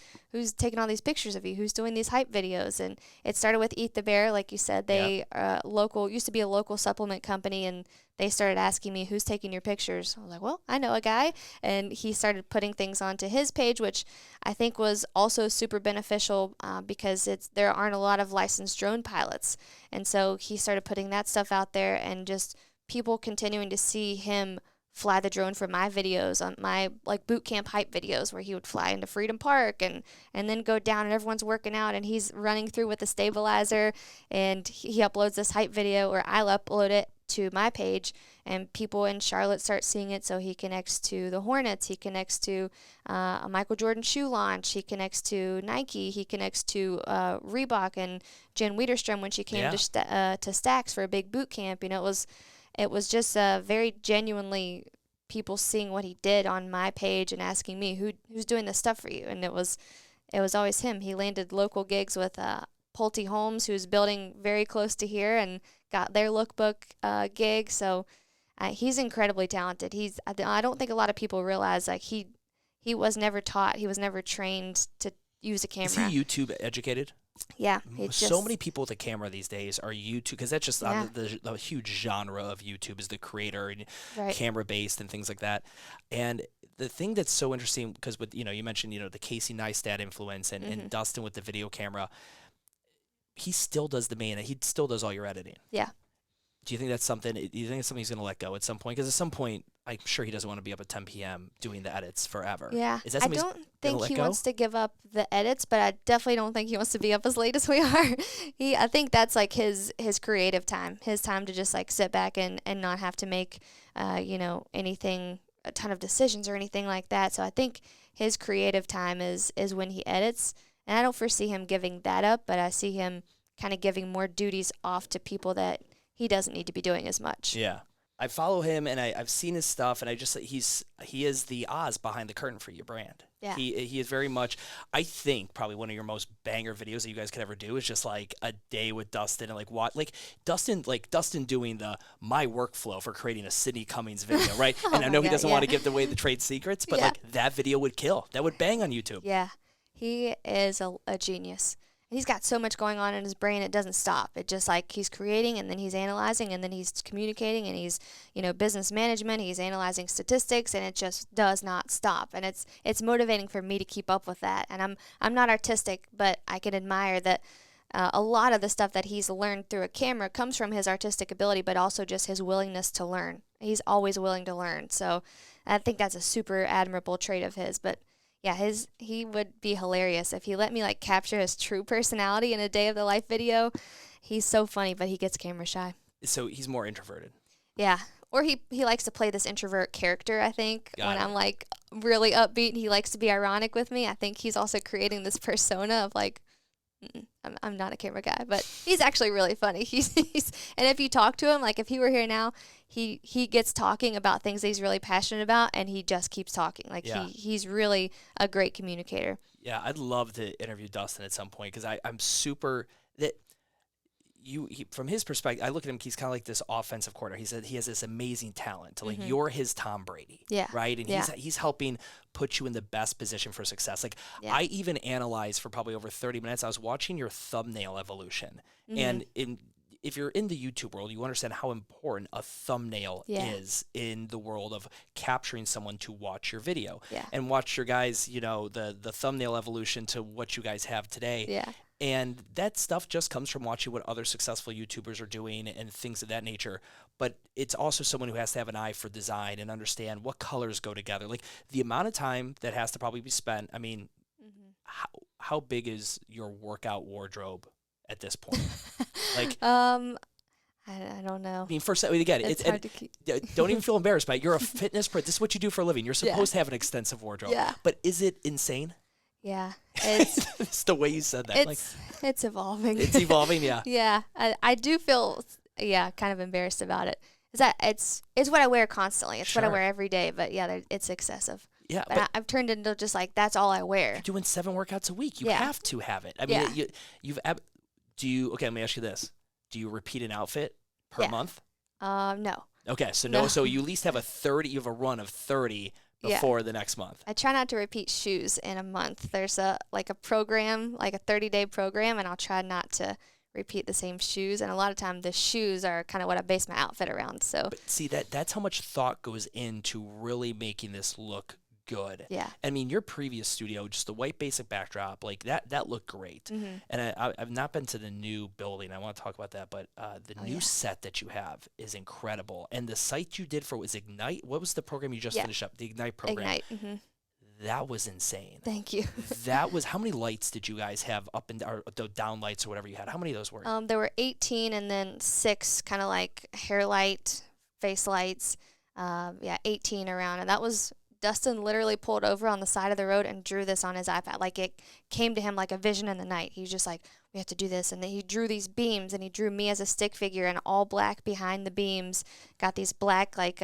taking all these pictures of you? Who's doing these hype videos? And it started with Eat the Bear, like you said. They used to be a local supplement company, and they started asking me, who's taking your pictures? I was like, well, I know a guy. And he started putting things onto his page, which I think was also super beneficial because there aren't a lot of licensed drone pilots. And so he started putting that stuff out there, and just people continuing to see him fly the drone for my videos, on my like boot camp hype videos, where he would fly into Freedom Park and then go down, and everyone's working out and he's running through with the stabilizer, and he uploads this hype video, or I'll upload it to my page, and people in Charlotte start seeing it. So he connects to the Hornets, he connects to a Michael Jordan shoe launch, he connects to Nike, he connects to Reebok and Jen Wiederstrom when she came to Stax for a big boot camp. It was just very genuinely people seeing what he did on my page and asking me, who's doing this stuff for you? And it was always him. He landed local gigs with Pulte Holmes, who's building very close to here, and got their lookbook gig. So he's incredibly talented. I don't think a lot of people realize, like, he was never taught, he was never trained to use a camera. Is he YouTube educated? Yeah. So many people with a camera these days are YouTube, because that's just the huge genre of YouTube is the creator and camera-based and things like that. And the thing that's so interesting, because with you mentioned the Casey Neistat influence and Dustin with the video camera, he still does he still does all your editing. Yeah. Do you think that's something? Do you think it's something he's going to let go at some point? Because at some point, I'm sure he doesn't want to be up at 10 p.m. doing the edits forever. Yeah. Is that I don't think he wants to give up the edits, but I definitely don't think he wants to be up as late as we are. I think that's like his creative time, his time to just like sit back and not have to make, anything, a ton of decisions or anything like that. So I think his creative time is when he edits. And I don't foresee him giving that up, but I see him kind of giving more duties off to people that he doesn't need to be doing as much. Yeah. I follow him and I've seen his stuff, and he is the Oz behind the curtain for your brand. Yeah. He is very much, I think, probably one of your most banger videos that you guys could ever do is just like a day with Dustin and like Dustin doing my workflow for creating a Sydney Cummings video, right? And I know he doesn't want to give away the trade secrets, but like that video would kill. That would bang on YouTube. Yeah. He is a genius. He's got so much going on in his brain, it doesn't stop. It just like he's creating and then he's analyzing and then he's communicating and he's, business management, he's analyzing statistics, and it just does not stop. And it's motivating for me to keep up with that. And I'm not artistic, but I can admire that a lot of the stuff that he's learned through a camera comes from his artistic ability, but also just his willingness to learn. He's always willing to learn. So I think that's a super admirable trait of his. But yeah, he would be hilarious if he let me like capture his true personality in a day of the life video. He's so funny, but he gets camera shy. So he's more introverted. Yeah. Or he likes to play this introvert character, I think. I'm like really upbeat, he likes to be ironic with me. I think he's also creating this persona of like, I'm not a camera guy, but he's actually really funny. He's and if you talk to him, like if he were here now, he gets talking about things that he's really passionate about, and he just keeps talking. Like he's really a great communicator. Yeah, I'd love to interview Dustin at some point, because I'm super that. From his perspective, I look at him, he's kind of like this offensive coordinator. He has this amazing talent to like, you're his Tom Brady, right? And he's helping put you in the best position for success. Like I even analyzed for probably over 30 minutes. I was watching your thumbnail evolution. And if you're in the YouTube world, you understand how important a thumbnail is in the world of capturing someone to watch your video and watch your guys, the thumbnail evolution to what you guys have today. Yeah. And that stuff just comes from watching what other successful YouTubers are doing and things of that nature. But it's also someone who has to have an eye for design and understand what colors go together. Like the amount of time that has to probably be spent. I mean, how big is your workout wardrobe at this point? Like, I don't know. I mean, first, again, it's hard to keep. Don't even feel embarrassed by it. You're a fitness pro. This is what you do for a living. You're supposed to have an extensive wardrobe. Yeah. But is it insane? Yeah, it's the way you said that. It's evolving. It's evolving, yeah. Yeah, I do feel kind of embarrassed about it. Is that it's what I wear constantly. It's what I wear every day. But yeah, it's excessive. Yeah, but I've turned into just like that's all I wear. You're doing 7 workouts a week. You have to have it. I mean, do you? Okay, let me ask you this: do you repeat an outfit per month? No. Okay, so no. So you at least have you have a run of 30. Before the next month. I try not to repeat shoes in a month. There's a program, like a 30-day program, and I'll try not to repeat the same shoes. And a lot of time the shoes are kind of what I base my outfit around. So, but see that's how much thought goes into really making this look good. Yeah. I mean, your previous studio, just the white basic backdrop, like that looked great. Mm-hmm. And I've not been to the new building. I want to talk about that, but the new set that you have is incredible. And the site you did for was Ignite. What was the program you just finished up? The Ignite program. Ignite. Mm-hmm. That was insane. Thank you. That was, how many lights did you guys have up and or the down lights or whatever you had? How many of those were? There were 18 and then 6 kind of like hair light, face lights. 18 around, and that was. Dustin literally pulled over on the side of the road and drew this on his iPad. Like it came to him like a vision in the night. He was just like, we have to do this. And then he drew these beams and he drew me as a stick figure and all black behind the beams. Got these black like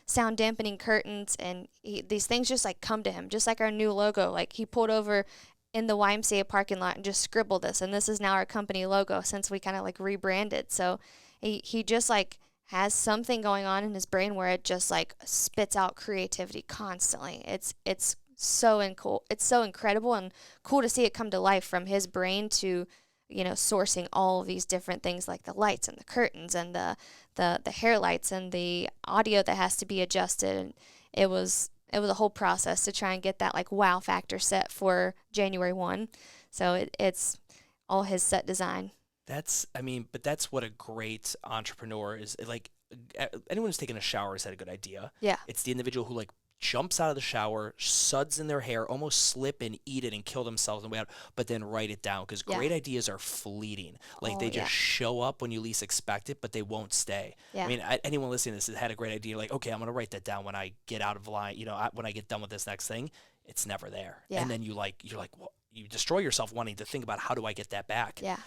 sound dampening curtains, and these things just like come to him, just like our new logo. Like he pulled over in the YMCA parking lot and just scribbled this. And this is now our company logo since we kind of like rebranded. So he just like has something going on in his brain where it just like spits out creativity constantly. It's so cool. It's so incredible and cool to see it come to life from his brain to, sourcing all of these different things like the lights and the curtains and the hair lights and the audio that has to be adjusted. And it was a whole process to try and get that like wow factor set for January 1. So it's all his set design. But that's what a great entrepreneur is like. anyone who's taken a shower has had a good idea. Yeah. It's the individual who like jumps out of the shower, suds in their hair, almost slip and eat it and kill themselves on the way out, but then write it down, because great ideas are fleeting. Like they just show up when you least expect it, but they won't stay. Yeah. I mean, anyone listening to this has had a great idea, like, okay, I'm going to write that down when I get out of line, when I get done with this next thing. It's never there. Yeah. And then you're like, well, you destroy yourself wanting to think about, how do I get that back? Yeah.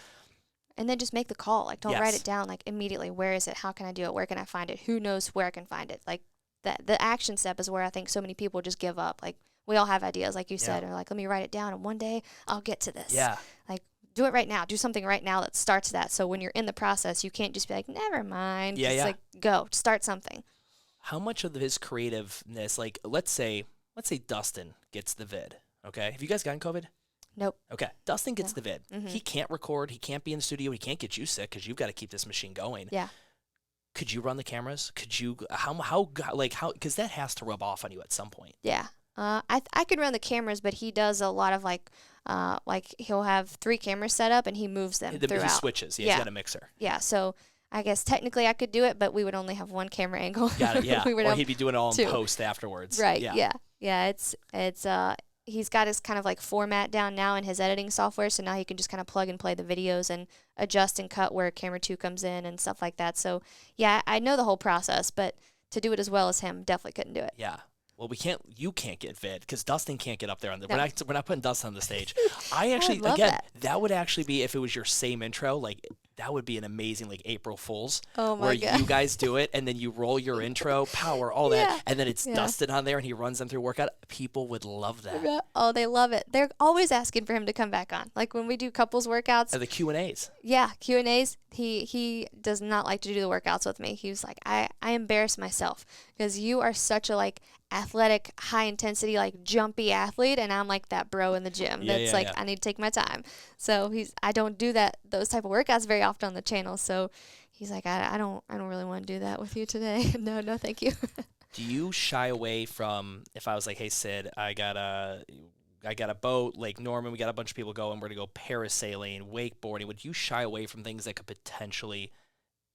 And then just make the call. Like, don't write it down like immediately. Where is it? How can I do it? Where can I find it? Who knows where I can find it? Like, the action step is where I think so many people just give up. Like, we all have ideas, like you said, or like, let me write it down, and one day I'll get to this. Yeah. Like, do it right now. Do something right now that starts that. So when you're in the process, you can't just be like, never mind. Yeah, just like, go. Start something. How much of his creativeness, like, let's say Dustin gets the vid, okay? Have you guys gotten COVID? Nope. Okay. Dustin gets the vid. Mm-hmm. He can't record. He can't be in the studio. He can't get you sick because you've got to keep this machine going. Yeah. Could you run the cameras? Could you, because that has to rub off on you at some point. Yeah. I could run the cameras, but he does a lot of like he'll have 3 cameras set up and he moves them throughout. He switches. He's got a mixer. Yeah. So I guess technically I could do it, but we would only have 1 camera angle. Got it. Yeah. Or he'd be doing it all in post afterwards. Right. Yeah. Yeah. It's he's got his kind of like format down now in his editing software, so now he can just kind of plug and play the videos and adjust and cut where camera 2 comes in and stuff like that. So yeah, I know the whole process, but to do it as well as him, definitely couldn't do it. Yeah. Well, you can't get vid because Dustin can't get up there on the. No. We're not putting Dustin on the stage. I actually that would actually be, if it was your same intro, like that would be an amazing like April Fool's. Oh my where God. You guys do it and then you roll your intro, power, all that, and then it's Dustin on there and he runs them through workout. People would love that. Oh, they love it. They're always asking for him to come back on. Like when we do couples workouts. The Q&As. Yeah, Q&As. He does not like to do the workouts with me. He was like, I embarrass myself because you are such a like athletic, high intensity, like jumpy athlete, and I'm like that bro in the gym that's I need to take my time. So I don't do those type of workouts very often on the channel. So he's like, I don't really want to do that with you today. No, thank you. Do you shy away from, if I was like, hey Sid, I got a boat, Lake Norman, we got a bunch of people going, we're gonna go parasailing, wakeboarding, would you shy away from things that could potentially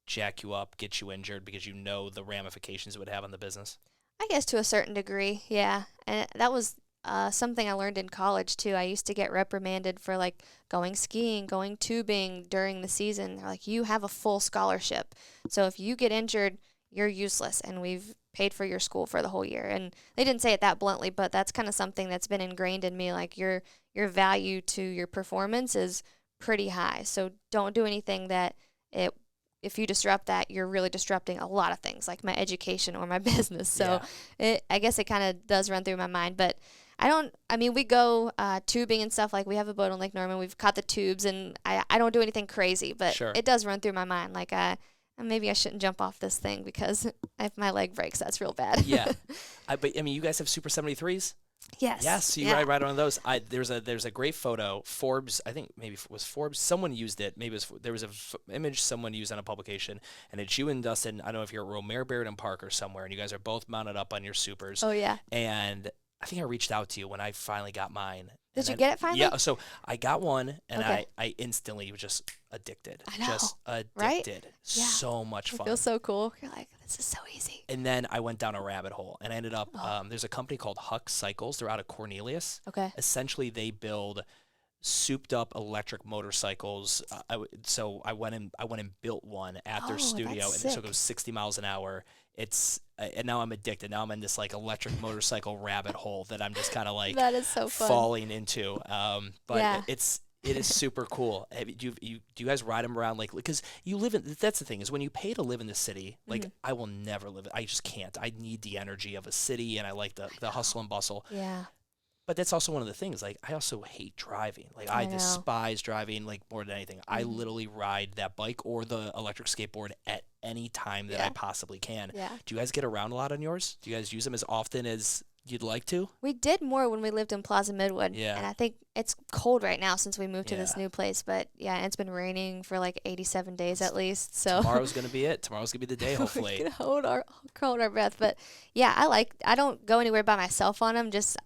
jack you up, get you injured, because you know the ramifications it would have on the business? I guess to a certain degree, yeah. And that was something I learned in college too. I used to get reprimanded for like going skiing, going tubing during the season. They're like, you have a full scholarship, so if you get injured, you're useless, and we've paid for your school for the whole year. And they didn't say it that bluntly, but that's kind of something that's been ingrained in me. Like your value to your performance is pretty high, so don't do anything that if you disrupt that, you're really disrupting a lot of things, like my education or my business. So I guess it kind of does run through my mind. But we go tubing and stuff. Like we have a boat on Lake Norman. We've caught the tubes, and I don't do anything crazy. But it does run through my mind. Like maybe I shouldn't jump off this thing because if my leg breaks, that's real bad. Yeah. But you guys have Super 73s? Yes. Yes, you ride one of those. There's a great photo. Forbes, I think maybe it was Forbes. Someone used it. Maybe there was image someone used on a publication, and it's you and Dustin. I don't know if you're at Romare Barrington Park or somewhere, and you guys are both mounted up on your supers. Oh yeah. And I think I reached out to you when I finally got mine. Did you get it finally? Yeah. So I got one, and I instantly was just addicted. I know. Just addicted. Right? Yeah. So much fun. It feels so cool. You're like, this is so easy. And then I went down a rabbit hole, and I ended up, there's a company called Huck Cycles. They're out of Cornelius. Okay. Essentially, they build souped up electric motorcycles. So I went and built one at their studio, and so it goes 60 miles an hour. And now I'm addicted. Now I'm in this like electric motorcycle rabbit hole that I'm just kind of like that is so fun. Falling into. But it is super cool. Do you guys ride them around because you live in? That's the thing is when you pay to live in the city. Like I will never live. I just can't. I need the energy of a city, and I like the hustle and bustle. Yeah. But that's also one of the things. Like I also hate driving. Like I despise driving like more than anything. I literally ride that bike or the electric skateboard at any time that I possibly can. Yeah. Do you guys get around a lot on yours? Do you guys use them as often as you'd like to? We did more when we lived in Plaza Midwood. Yeah. And I think it's cold right now since we moved to this new place. But yeah, it's been raining for like 87 days at least. So tomorrow's gonna be it. Tomorrow's gonna be the day. Hopefully. We can hold our breath. But yeah, I don't go anywhere by myself on them. Just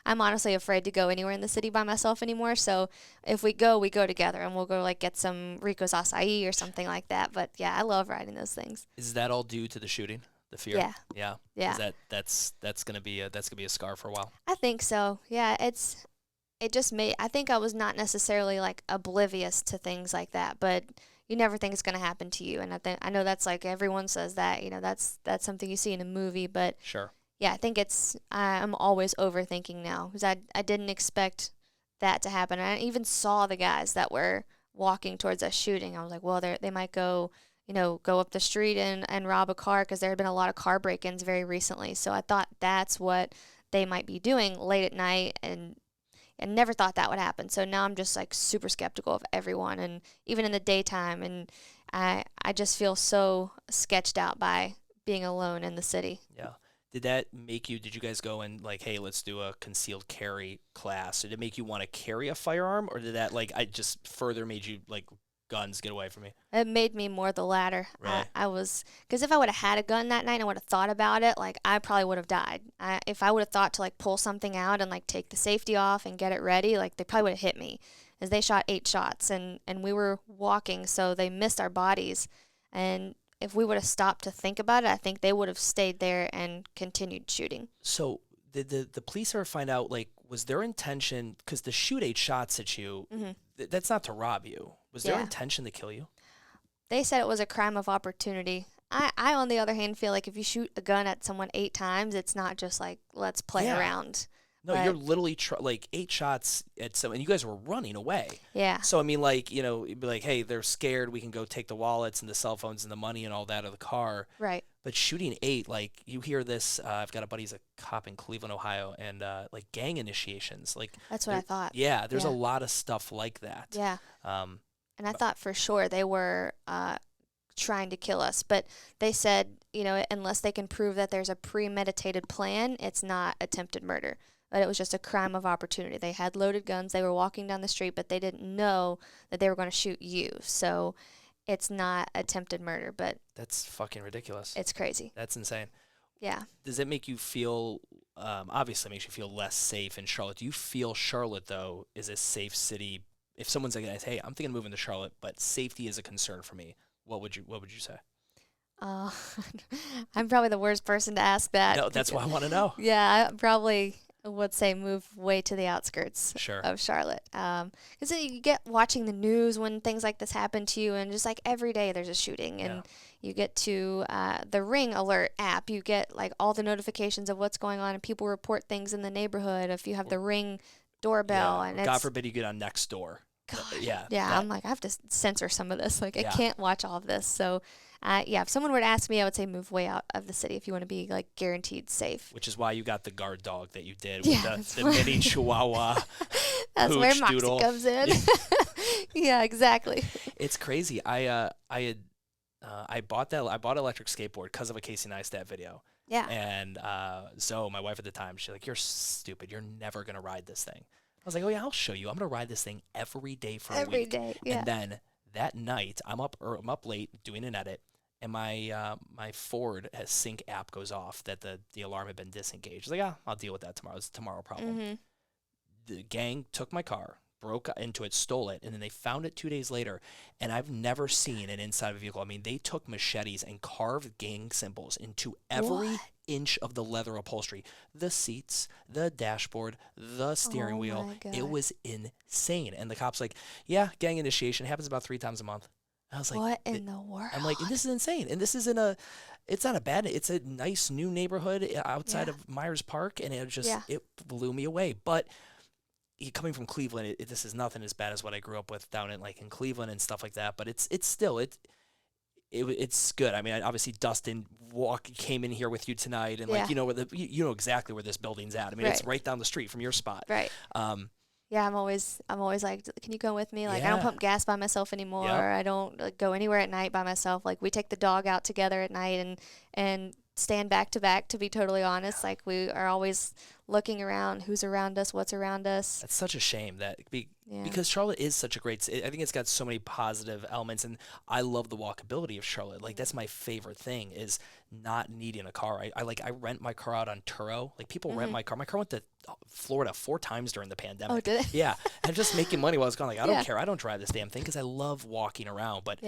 I'm honestly afraid to go anywhere in the city by myself anymore. So if we go together, and we'll go like get some Rico's acai or something like that. But yeah, I love riding those things. Is that all due to the shooting? The fear? Yeah. Yeah. Yeah. That's gonna be a scar for a while. I think so. Yeah, it just made, I think I was not necessarily like oblivious to things like that, but you never think it's going to happen to you. And I know that's like everyone says that, that's something you see in a movie, but sure. Yeah, I think I'm always overthinking now, because I didn't expect that to happen. And I even saw the guys that were walking towards us shooting. I was like, well, they might go up the street and rob a car, because there had been a lot of car break-ins very recently. So I thought that's what they might be doing late at night, and never thought that would happen. So now I'm just like super skeptical of everyone, and even in the daytime. And I just feel so sketched out by being alone in the city. Yeah. Did you guys go and like, hey, let's do a concealed carry class? Did it make you want to carry a firearm, or did that I just further made you like, guns, get away from me? It made me more the latter. Right. Because if I would have had a gun that night and I would have thought about it, like I probably would have died. If I would have thought to like pull something out and like take the safety off and get it ready, like they probably would have hit me, as they shot 8 shots, and we were walking, so they missed our bodies. And if we would have stopped to think about it, I think they would have stayed there and continued shooting. So did the police ever find out, like, was their intention, because to shoot 8 shots at you, that's not to rob you. Was their intention to kill you? They said it was a crime of opportunity. I, on the other hand, feel like if you shoot a gun at someone 8 times, it's not just like, let's play around. No, you're literally like 8 shots at someone, and you guys were running away. Yeah. So I mean, like, it'd be like, hey, they're scared. We can go take the wallets and the cell phones and the money and all that out of the car. Right. But shooting 8, like, you hear this. I've got a buddy who's a cop in Cleveland, Ohio, and like gang initiations. Like, that's what I thought. Yeah, there's a lot of stuff like that. Yeah. And I thought for sure they were trying to kill us, but they said, unless they can prove that there's a premeditated plan, it's not attempted murder. But it was just a crime of opportunity. They had loaded guns. They were walking down the street, but they didn't know that they were going to shoot you. So it's not attempted murder, but that's fucking ridiculous. It's crazy. That's insane. Yeah. Does it make you feel, obviously it makes you feel less safe in Charlotte. Do you feel Charlotte, though, is a safe city? If someone's like, hey, I'm thinking of moving to Charlotte, but safety is a concern for me, what would you say? I'm probably the worst person to ask that. No, that's why I want to know. Yeah, I probably would say move way to the outskirts of Charlotte. Because you get watching the news when things like this happen to you, and just like every day there's a shooting, and you get to the Ring Alert app. You get like all the notifications of what's going on, and people report things in the neighborhood if you have the Ring doorbell. And God forbid you get on Nextdoor. God. I'm like, I have to censor some of this. Like, I can't watch all of this. So, if someone were to ask me, I would say move way out of the city if you want to be, like, guaranteed safe. Which is why you got the guard dog that you did with the mini Chihuahua. That's where Moxie comes in. Yeah, exactly. It's crazy. I bought electric skateboard because of a Casey Neistat video. Yeah. And Zoe, my wife at the time, she's like, "You're stupid. You're never gonna ride this thing." I was like, "Oh yeah, I'll show you. I'm gonna ride this thing every day for a week." Every day, yeah. And then that night, I'm up late doing an edit, and my Ford sync app goes off that the alarm had been disengaged. I was like, I'll deal with that tomorrow. It's a tomorrow problem. Mm-hmm. The gang took my car, broke into it, stole it, and then they found it 2 days later. And I've never seen an inside of a vehicle. I mean, they took machetes and carved gang symbols into every inch of the leather upholstery, the seats, the dashboard, the steering wheel. It was insane. And the cop's like, "Yeah, gang initiation happens about 3 times a month." I was like, "What in the world?" I'm like, "This is insane." And this isn't it's not a bad, it's a nice new neighborhood outside of Myers Park, and it blew me away. But coming from Cleveland, this is nothing as bad as what I grew up with down in Cleveland and stuff like that. But it's still it's good. I mean, obviously Dustin came in here with you tonight, and you know exactly where this building's at. I mean, it's right down the street from your spot. Right. Yeah, I'm always like, "Can you go with me?" Like, I don't pump gas by myself anymore. Yep. I don't go anywhere at night by myself. Like, we take the dog out together at night, and stand back to back, to be totally honest. Like, we are always looking around, who's around us, what's around us. That's such a shame because Charlotte is such a great I think it's got so many positive elements, and I love the walkability of Charlotte. Like, that's my favorite thing, is not needing a car. I rent my car out on Turo. Like, people rent my car. My car went to Florida 4 times during the pandemic. Oh, did it? Yeah. I'm just making money while I was gone. Like, I don't care. I don't drive this damn thing because I love walking around. But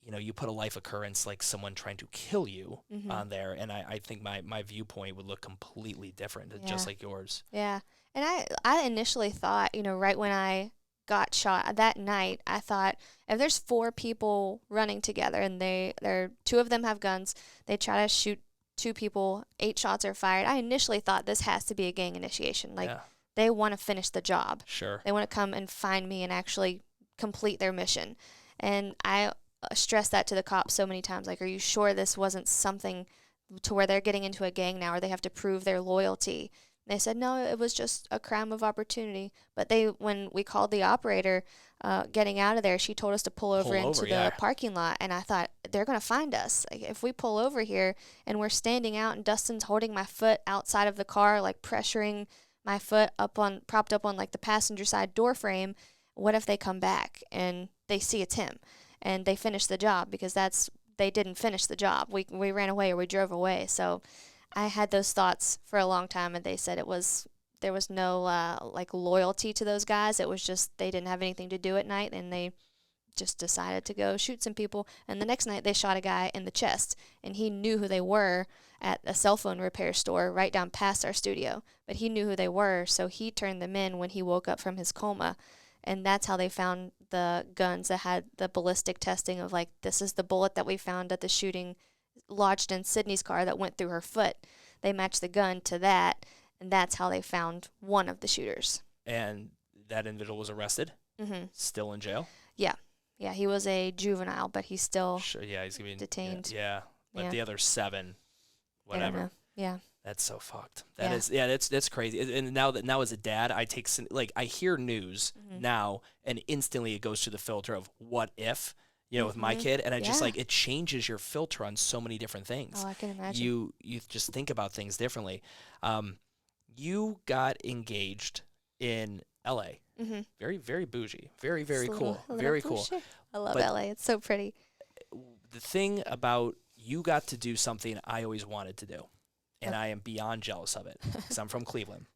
you put a life occurrence like someone trying to kill you on there, and I think my viewpoint would look completely different, just like yours. Yeah. And I initially thought, right when I got shot that night, I thought, if there's 4 people running together and 2 of them have guns, they try to shoot 2 people, 8 shots are fired. I initially thought this has to be a gang initiation. Like, they want to finish the job. Sure. They want to come and find me and actually complete their mission. And I stressed that to the cops so many times. Like, are you sure this wasn't something to where they're getting into a gang now, or they have to prove their loyalty? And they said, no, it was just a crime of opportunity. But when we called the operator, getting out of there, she told us to pull over into the parking lot. And I thought, they're going to find us. Like, if we pull over here and we're standing out and Dustin's holding my foot outside of the car, like pressuring my foot propped up on like the passenger side door frame, what if they come back and they see it's him? And they finished the job, because they didn't finish the job. We ran away, or we drove away. So I had those thoughts for a long time, and they said there was no like loyalty to those guys. It was just they didn't have anything to do at night, and they just decided to go shoot some people. And the next night they shot a guy in the chest, and he knew who they were at a cell phone repair store right down past our studio. But he knew who they were, so he turned them in when he woke up from his coma. And that's how they found the guns that had the ballistic testing of, like, this is the bullet that we found at the shooting lodged in Sydney's car that went through her foot. They matched the gun to that, and that's how they found one of the shooters. And that individual was arrested? Mm-hmm. Still in jail? Yeah. Yeah, he was a juvenile, but he's still he's gonna be detained. Yeah, but the other 7, whatever. I don't know. Yeah. That's so fucked. That's crazy. And now as a dad, I hear news now, and instantly it goes to the filter of what if, with my kid, and I just it changes your filter on so many different things. Oh, I can imagine. You just think about things differently. You got engaged in LA. Mm-hmm. Very, very bougie. Very, very cool. Very cool. I love LA. It's so pretty. The thing about you got to do something I always wanted to do. And I am beyond jealous of it, because I'm from Cleveland.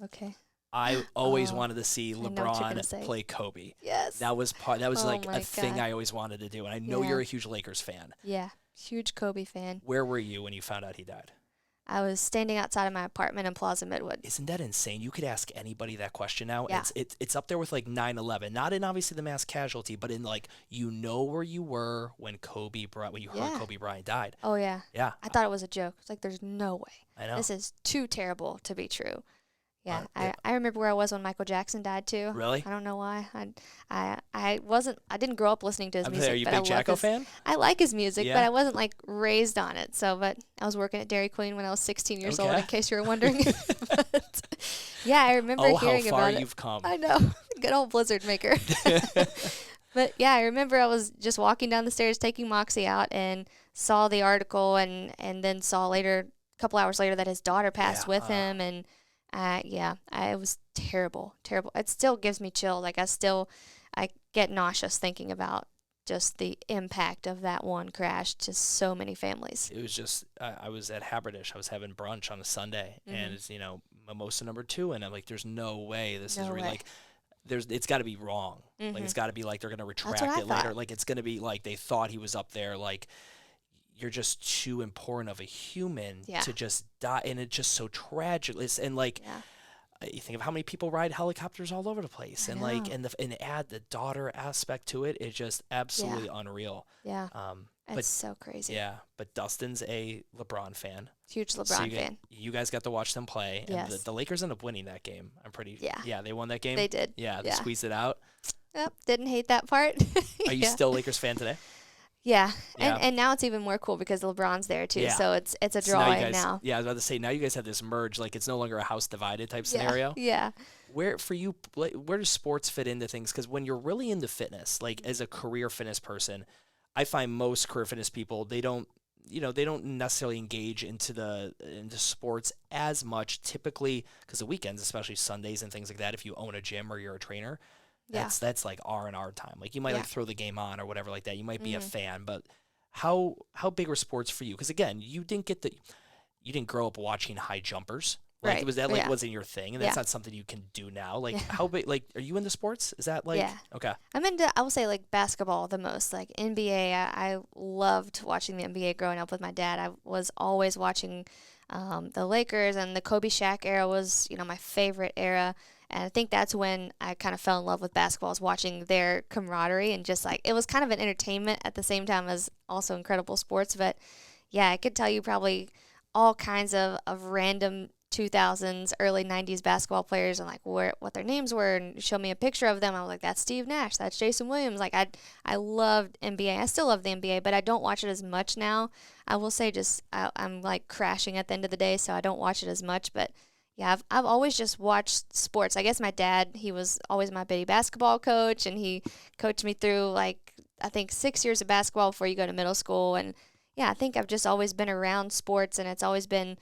Okay. I always wanted to see LeBron play Kobe. Yes. That was a thing I always wanted to do. And I know you're a huge Lakers fan. Yeah, huge Kobe fan. Where were you when you found out he died? I was standing outside of my apartment in Plaza Midwood. Isn't that insane? You could ask anybody that question now. Yeah. It's up there with like 9/11, not in obviously the mass casualty, but in like where you were when when you heard Kobe Bryant died. Oh yeah. Yeah. I thought it was a joke. It's like, there's no way. I know. This is too terrible to be true. Yeah, I remember where I was when Michael Jackson died too. Really? I don't know why. I didn't grow up listening to his music. Are you a big Jacko fan? I like his music, but I wasn't like raised on it. So, but I was working at Dairy Queen when I was 16 years old, in case you were wondering. Yeah, I remember hearing about it. how far you've come. I know. Good old Blizzard maker. But yeah, I remember I was just walking down the stairs taking Moxie out and saw the article, and then saw a couple hours later, that his daughter passed with him, and it was terrible. It still gives me chills. Like, I get nauseous thinking about just the impact of that one crash to so many families. It was just, I was at Haberdish. I was having brunch on a Sunday, and it's, mimosa number 2, and I'm like, there's no way this is real. Like, it's got to be wrong. Like, it's got to be like they're going to retract it later. Like, it's going to be like they thought he was up there. Like, you're just too important of a human to just die, and it's just so tragic. And like, you think of how many people ride helicopters all over the place, and like, and add the daughter aspect to it. It's just absolutely unreal. Yeah. It's so crazy. Yeah, but Dustin's a LeBron fan. Huge LeBron fan. You guys got to watch them play. And yes. The Lakers ended up winning that game. Yeah, they won that game. They did. Yeah, they squeezed it out. Yep, didn't hate that part. Are you still a Lakers fan today? Yeah. And now it's even more cool because LeBron's there too. Yeah. So it's a draw now. Yeah, I was about to say, now you guys have this merge. Like, it's no longer a house divided type scenario. Yeah. Where does sports fit into things? Because when you're really into fitness, like as a career fitness person, I find most career fitness people, they don't they don't necessarily engage into sports as much typically because the weekends, especially Sundays and things like that. If you own a gym or you're a trainer, that's like R&R time. Like you might like throw the game on or whatever like that. You might be a fan, but how big were sports for you? Because again, you didn't grow up watching high jumpers. Like, was that wasn't your thing, and that's not something you can do now. Like, how big? Like, are you into sports? Is that like okay? I'm into, I will say, like basketball the most. Like NBA, I loved watching the NBA growing up with my dad. I was always watching the Lakers, and the Kobe Shaq era was my favorite era. And I think that's when I kind of fell in love with basketball, was watching their camaraderie, and just like it was kind of an entertainment at the same time as also incredible sports. But yeah, I could tell you probably all kinds of random 2000s, early 90s basketball players, and like what their names were, and show me a picture of them. I was like, that's Steve Nash, that's Jason Williams. Like I loved NBA. I still love the NBA, but I don't watch it as much now. I will say I'm like crashing at the end of the day, so I don't watch it as much. But yeah, I've always just watched sports. I guess my dad, he was always my bitty basketball coach, and he coached me through like I think 6 years of basketball before you go to middle school. And yeah, I think I've just always been around sports, and it's always been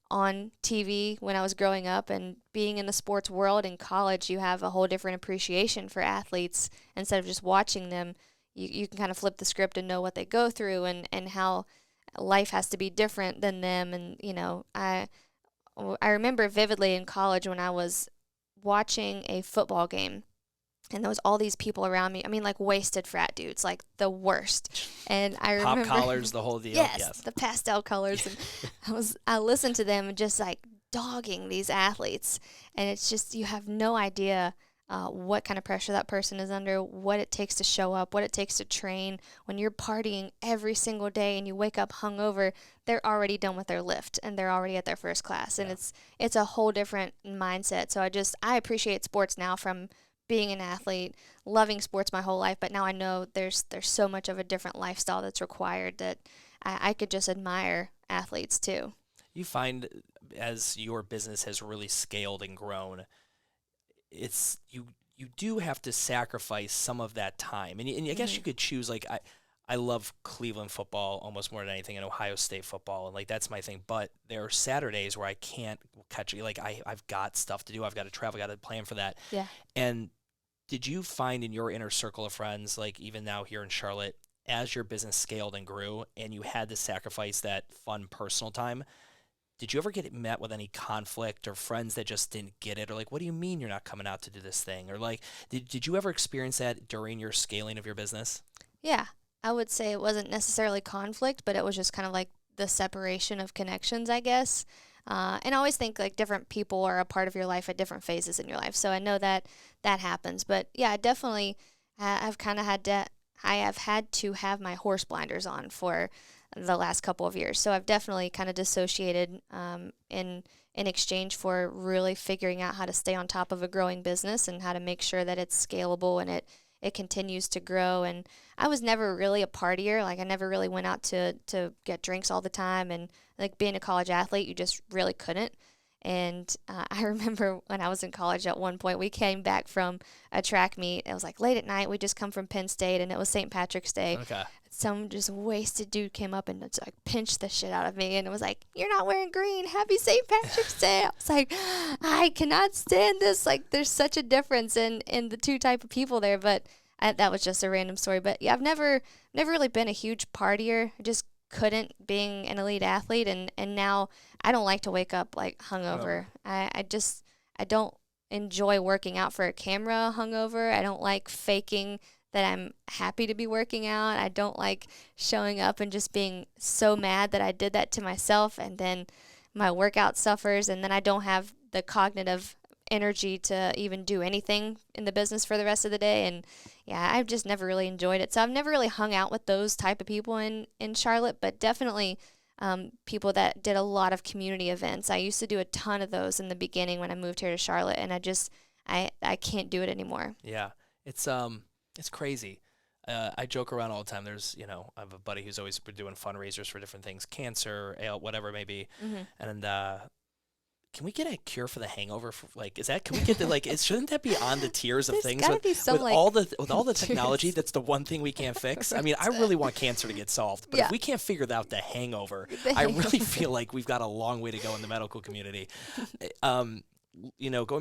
on TV when I was growing up. And being in the sports world in college, you have a whole different appreciation for athletes. Instead of just watching them, you can kind of flip the script and know what they go through, and how life has to be different than them. And I remember vividly in college when I was watching a football game, and there was all these people around me. I mean, like wasted frat dudes, like the worst. And I remember pop collars, the whole deal. Yes, the pastel colors. And I listened to them just like dogging these athletes, and it's just you have no idea what kind of pressure that person is under, what it takes to show up, what it takes to train. When you're partying every single day and you wake up hungover, they're already done with their lift and they're already at their first class, and it's a whole different mindset. So I appreciate sports now from being an athlete, loving sports my whole life, but now I know there's so much of a different lifestyle that's required that I could just admire athletes too. You find as your business has really scaled and grown, it's you do have to sacrifice some of that time, and I guess you could choose. Like I love Cleveland football almost more than anything, and Ohio State football, and like that's my thing. But there are Saturdays where I can't catch it. Like I've got stuff to do. I've got to travel. Got to plan for that. Yeah. And did you find in your inner circle of friends, like even now here in Charlotte, as your business scaled and grew, and you had to sacrifice that fun personal time? Did you ever get met with any conflict or friends that just didn't get it? Or like, what do you mean you're not coming out to do this thing? Or like, did you ever experience that during your scaling of your business? Yeah, I would say it wasn't necessarily conflict, but it was just kind of like the separation of connections, I guess. And I always think like different people are a part of your life at different phases in your life. So I know that happens. But yeah, definitely I've kind of I have had to have my horse blinders on for the last couple of years. So I've definitely kind of dissociated in exchange for really figuring out how to stay on top of a growing business and how to make sure that it's scalable and it continues to grow. And I was never really a partier. Like I never really went out to get drinks all the time. And like being a college athlete, you just really couldn't. And I remember when I was in college at one point, we came back from a track meet. It was like late at night. We just come from Penn State, and it was St. Patrick's Day. Okay. Some just wasted dude came up and just like pinched the shit out of me, and it was like, "You're not wearing green. Happy St. Patrick's Day." I was like, I cannot stand this. Like, there's such a difference in the two type of people there. But that was just a random story. But yeah, I've never really been a huge partier. I just couldn't, being an elite athlete, and now I don't like to wake up like hungover. I don't enjoy working out for a camera hungover. I don't like faking that I'm happy to be working out. I don't like showing up and just being so mad that I did that to myself, and then my workout suffers, and then I don't have the cognitive energy to even do anything in the business for the rest of the day. And yeah, I've just never really enjoyed it. So I've never really hung out with those type of people in Charlotte, but definitely people that did a lot of community events. I used to do a ton of those in the beginning when I moved here to Charlotte, and I can't do it anymore. Yeah, it's crazy. I joke around all the time. There's, I have a buddy who's always been doing fundraisers for different things, cancer, whatever it may be. Mm-hmm. And can we get a cure for the hangover? Can we get shouldn't that be on the tiers of things with all the technology? That's the one thing we can't fix. I mean, I really want cancer to get solved, but if we can't figure out the hangover, I really feel like we've got a long way to go in the medical community. Going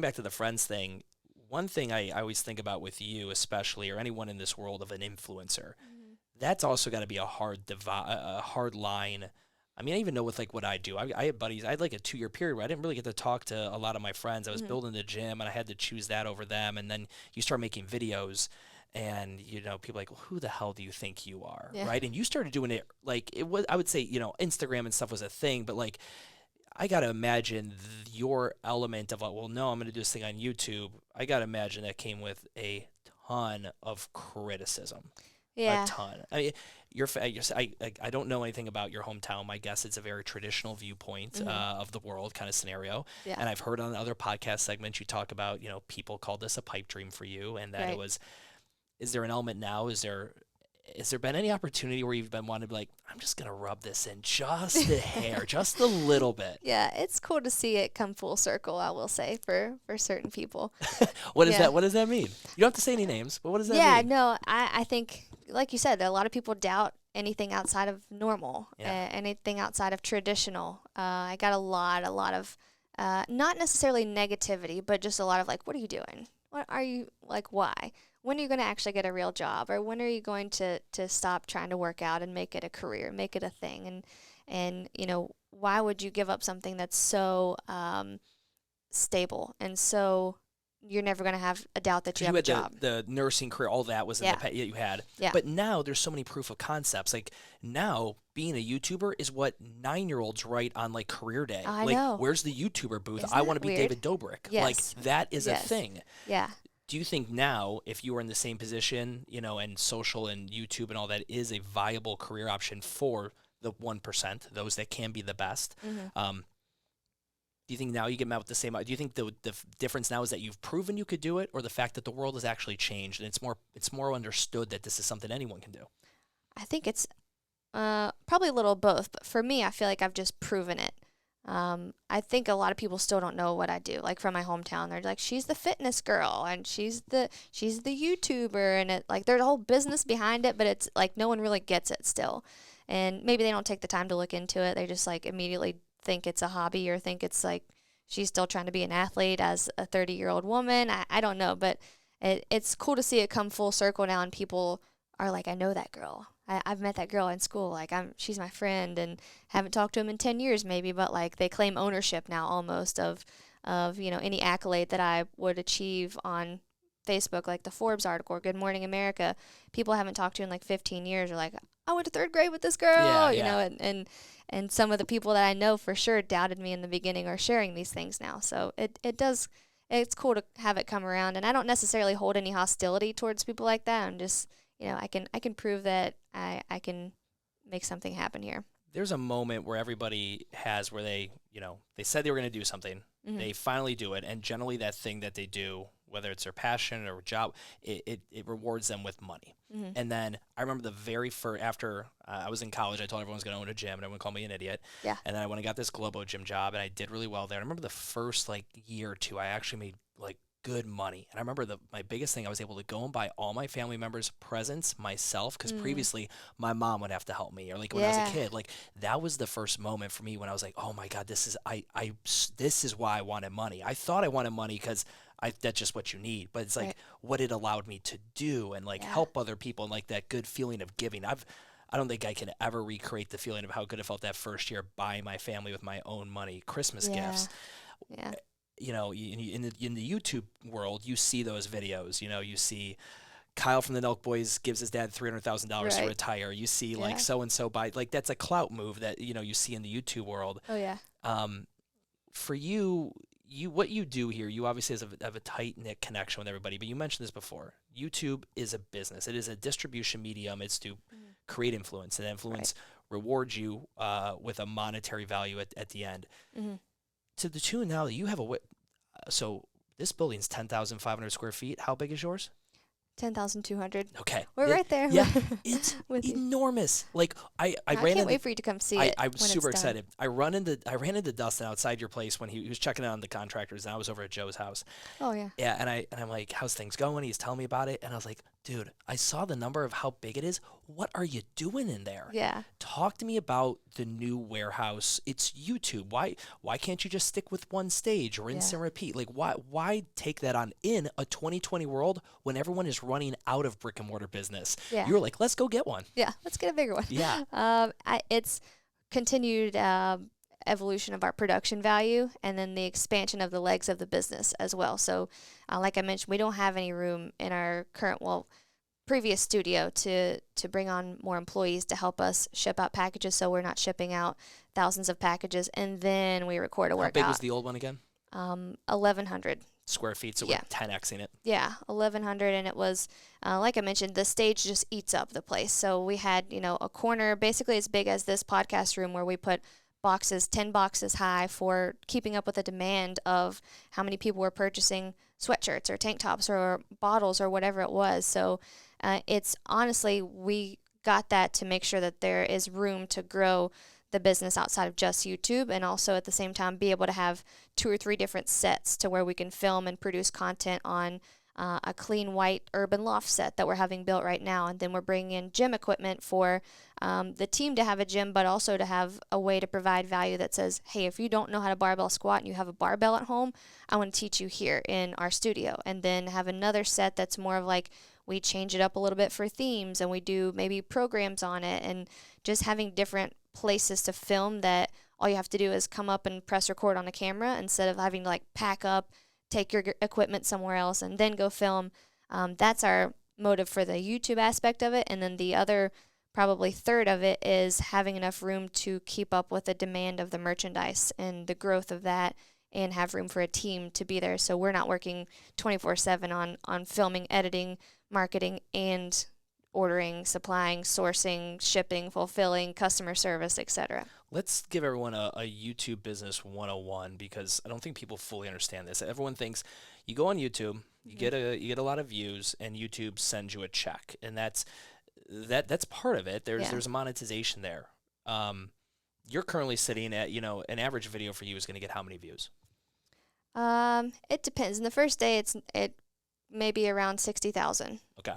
back to the friends thing, one thing I always think about with you, especially, or anyone in this world of an influencer, that's also got to be a hard line. I mean, I even know with what I do. I had buddies. I had a 2-year period where I didn't really get to talk to a lot of my friends. I was building the gym, and I had to choose that over them. And then you start making videos, and people are like, well, who the hell do you think you are, right? And you started doing it it was. I would say Instagram and stuff was a thing, but I gotta imagine your element of well, no, I'm gonna do this thing on YouTube. I gotta imagine that came with a ton of criticism. Yeah. A ton. I mean, I don't know anything about your hometown. My guess it's a very traditional viewpoint of the world kind of scenario. Yeah. And I've heard on other podcast segments you talk about, people called this a pipe dream for you, and that it was. Is there an element now? Has there been any opportunity where you've been wanting to be like, I'm just gonna rub this in just a hair, just a little bit? Yeah, it's cool to see it come full circle, I will say, for certain people. What is that? What does that mean? You don't have to say any names, but what does that mean? Yeah, no, I think, like you said, that a lot of people doubt anything outside of normal, anything outside of traditional. I got a lot of, not necessarily negativity, but just a lot of what are you doing? What are you, why? When are you going to actually get a real job? Or when are you going to stop trying to work out and make it a career, make it a thing? And why would you give up something that's so stable and so you're never going to have a doubt that you have a job? The nursing career, all that was in the you had. Yeah. But now there's so many proof of concepts. Now being a YouTuber is what 9-year-olds write on career day. I know. Where's the YouTuber booth? Isn't I want to be weird? David Dobrik. Yes. That is a thing. Yeah. Do you think now, if you were in the same position, and social and YouTube and all that is a viable career option for the 1%, those that can be the best? Do you think now you get met with the same? Do you think the difference now is that you've proven you could do it, or the fact that the world has actually changed and it's more understood that this is something anyone can do? I think it's probably a little of both, but for me, I feel like I've just proven it. I think a lot of people still don't know what I do. From my hometown, they're like, she's the fitness girl and she's the YouTuber, and there's a whole business behind it, but it's no one really gets it still. And maybe they don't take the time to look into it. They just immediately think it's a hobby, or think it's she's still trying to be an athlete as a 30-year-old woman. I don't know, but it's cool to see it come full circle now, and people are like, I know that girl. I've met that girl in school. She's my friend, and haven't talked to him in 10 years maybe, but they claim ownership now almost of any accolade that I would achieve on Facebook, the Forbes article or Good Morning America. People I haven't talked to in 15 years are like, I went to 3rd grade with this girl, and some of the people that I know for sure doubted me in the beginning are sharing these things now. So it's cool to have it come around, and I don't necessarily hold any hostility towards people like that. I'm just, I can prove that I can make something happen here. There's a moment where everybody has where they said they were going to do something. Mm-hmm. They finally do it. And generally that thing that they do, whether it's their passion or job, it rewards them with money. Mm-hmm. And then I remember the very first, after I was in college, I told everyone I was going to own a gym, and everyone called me an idiot. Yeah. And then I went and got this Globo gym job, and I did really well there. I remember the first year or two, I actually made good money. And I remember my biggest thing, I was able to go and buy all my family members presents myself, because previously my mom would have to help me, or when I was a kid, that was the first moment for me when I was like, oh my God, this is why I wanted money. I thought I wanted money because that's just what you need, but it's what it allowed me to do and help other people, and that good feeling of giving. I don't think I can ever recreate the feeling of how good it felt that first year buying my family with my own money Christmas gifts. Yeah. In the YouTube world, you see those videos. You see Kyle from the Nelk Boys gives his dad $300,000 to retire. You see so and so buy that's a clout move that you see in the YouTube world. Oh yeah. For you what you do here, you obviously have a tight knit connection with everybody. But you mentioned this before. YouTube is a business. It is a distribution medium. It's to create influence, and influence rewards you with a monetary value at the end. Mm-hmm. To the tune now that you have so this building's 10,500 square feet. How big is yours? 10,200. Okay. We're right there. Yeah, it's enormous. Like I can't wait for you to come see it. I'm super excited. I ran into Dustin outside your place when he was checking on the contractors, and I was over at Joe's house. Oh yeah. Yeah, and I'm like, how's things going? He's telling me about it, and I was like, dude, I saw the number of how big it is. What are you doing in there? Yeah. Talk to me about the new warehouse. It's YouTube. Why can't you just stick with one stage or rinse and repeat? Like why take that on in a 2020 world when everyone is running out of brick and mortar business? Yeah. You were like, let's go get one. Yeah, let's get a bigger one. Yeah. It's continued evolution of our production value, and then the expansion of the legs of the business as well. So, like I mentioned, we don't have any room in our previous studio to bring on more employees to help us ship out packages, so we're not shipping out thousands of packages and then we record a workout. How big was the old one again? 1,100 square feet, so we're 10xing it. Yeah, 1,100, and it was, like I mentioned, the stage just eats up the place. So we had, a corner basically as big as this podcast room where we put 10 boxes high for keeping up with the demand of how many people were purchasing sweatshirts or tank tops or bottles or whatever it was. So it's honestly, we got that to make sure that there is room to grow the business outside of just YouTube, and also at the same time be able to have 2 or 3 different sets to where we can film and produce content on a clean white urban loft set that we're having built right now. And then we're bringing in gym equipment for the team to have a gym, but also to have a way to provide value that says, hey, if you don't know how to barbell squat and you have a barbell at home, I want to teach you here in our studio. And then have another set that's more of like, we change it up a little bit for themes and we do maybe programs on it, and just having different places to film that all you have to do is come up and press record on a camera instead of having to like pack up, take your equipment somewhere else, and then go film. That's our motive for the YouTube aspect of it. And then the other probably third of it is having enough room to keep up with the demand of the merchandise and the growth of that, and have room for a team to be there. So we're not working 24/7 on filming, editing, marketing, and ordering, supplying, sourcing, shipping, fulfilling, customer service, etc. Let's give everyone a YouTube business 101, because I don't think people fully understand this. Everyone thinks you go on YouTube, you get a lot of views, and YouTube sends you a check, and that's part of it. There's a monetization there. You're currently sitting at, an average video for you is going to get how many views? It depends. In the first day, it may be around 60,000. Okay.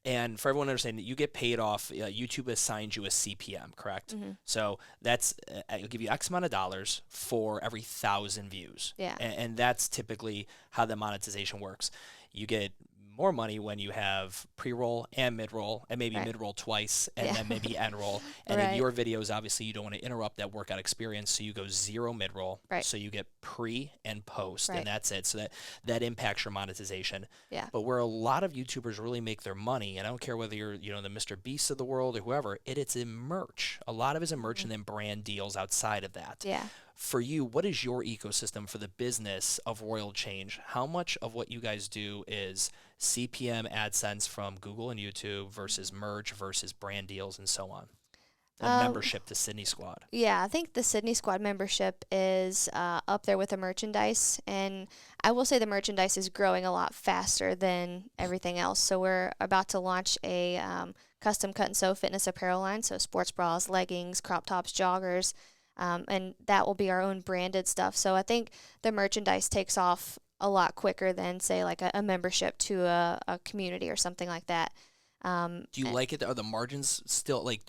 And for everyone to understand, you get paid off. YouTube assigns you a CPM, correct? Mm-hmm. So that's it'll give you X amount of dollars for every 1,000 views. Yeah. And that's typically how the monetization works. You get more money when you have pre-roll and mid-roll, and maybe mid-roll twice, and then maybe end-roll. And in your videos, obviously, you don't want to interrupt that workout experience, so you go 0 mid-roll. Right. So you get pre and post, and that's it. So that impacts your monetization. Yeah. But where a lot of YouTubers really make their money, and I don't care whether you're the Mr. Beast of the world or whoever, it's in merch. A lot of it is in merch, and then brand deals outside of that. Yeah. For you, what is your ecosystem for the business of Royal Change? How much of what you guys do is CPM AdSense from Google and YouTube versus merch versus brand deals and so on? And membership to Sydney Squad. Yeah, I think the Sydney Squad membership is up there with the merchandise. And I will say the merchandise is growing a lot faster than everything else. So we're about to launch a custom cut and sew fitness apparel line. So sports bras, leggings, crop tops, joggers. And that will be our own branded stuff. So I think the merchandise takes off a lot quicker than, say, like a membership to a community or something like that. Do you like it? Are the margins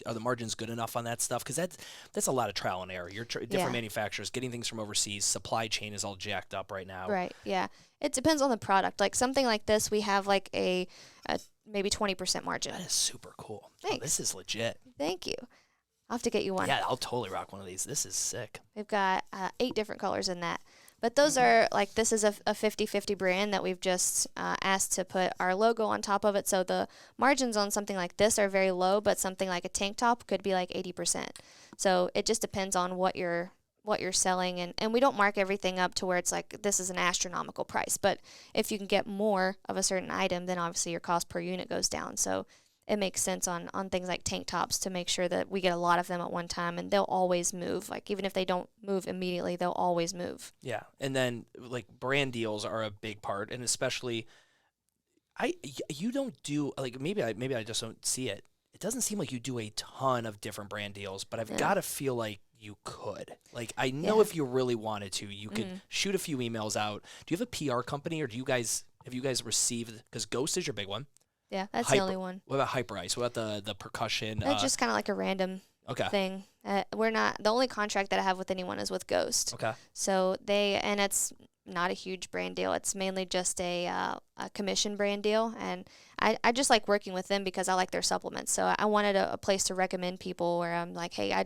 are the margins good enough on that stuff? Because that's a lot of trial and error. You're different manufacturers getting things from overseas. Supply chain is all jacked up right now. Right. Yeah. It depends on the product. Like something like this, we have like a maybe 20% margin. That is super cool. Thanks. Oh, this is legit. Thank you. I'll have to get you one. Yeah, I'll totally rock one of these. This is sick. We've got 8 different colors in that. But those are, like, this is a 50-50 brand that we've just asked to put our logo on top of it. So the margins on something like this are very low, but something like a tank top could be like 80%. So it just depends on what you're selling. And we don't mark everything up to where it's like this is an astronomical price. But if you can get more of a certain item, then obviously your cost per unit goes down. So it makes sense on things like tank tops to make sure that we get a lot of them at one time, and they'll always move. Like even if they don't move immediately, they'll always move. Yeah. And then like brand deals are a big part, and especially You don't do, like, maybe I just don't see it. It doesn't seem like you do a ton of different brand deals, but I've got to feel like you could. Like, I know if you really wanted to, you could shoot a few emails out. Do you have a PR company, or have you guys received, because Ghost is your big one. Yeah, that's the only one. What about Hyper Ice? What about the percussion? That's just kind of like a random thing. We're not, the only contract that I have with anyone is with Ghost. Okay. So and it's not a huge brand deal. It's mainly just a commission brand deal. And I just like working with them because I like their supplements. So I wanted a place to recommend people where I'm like, hey,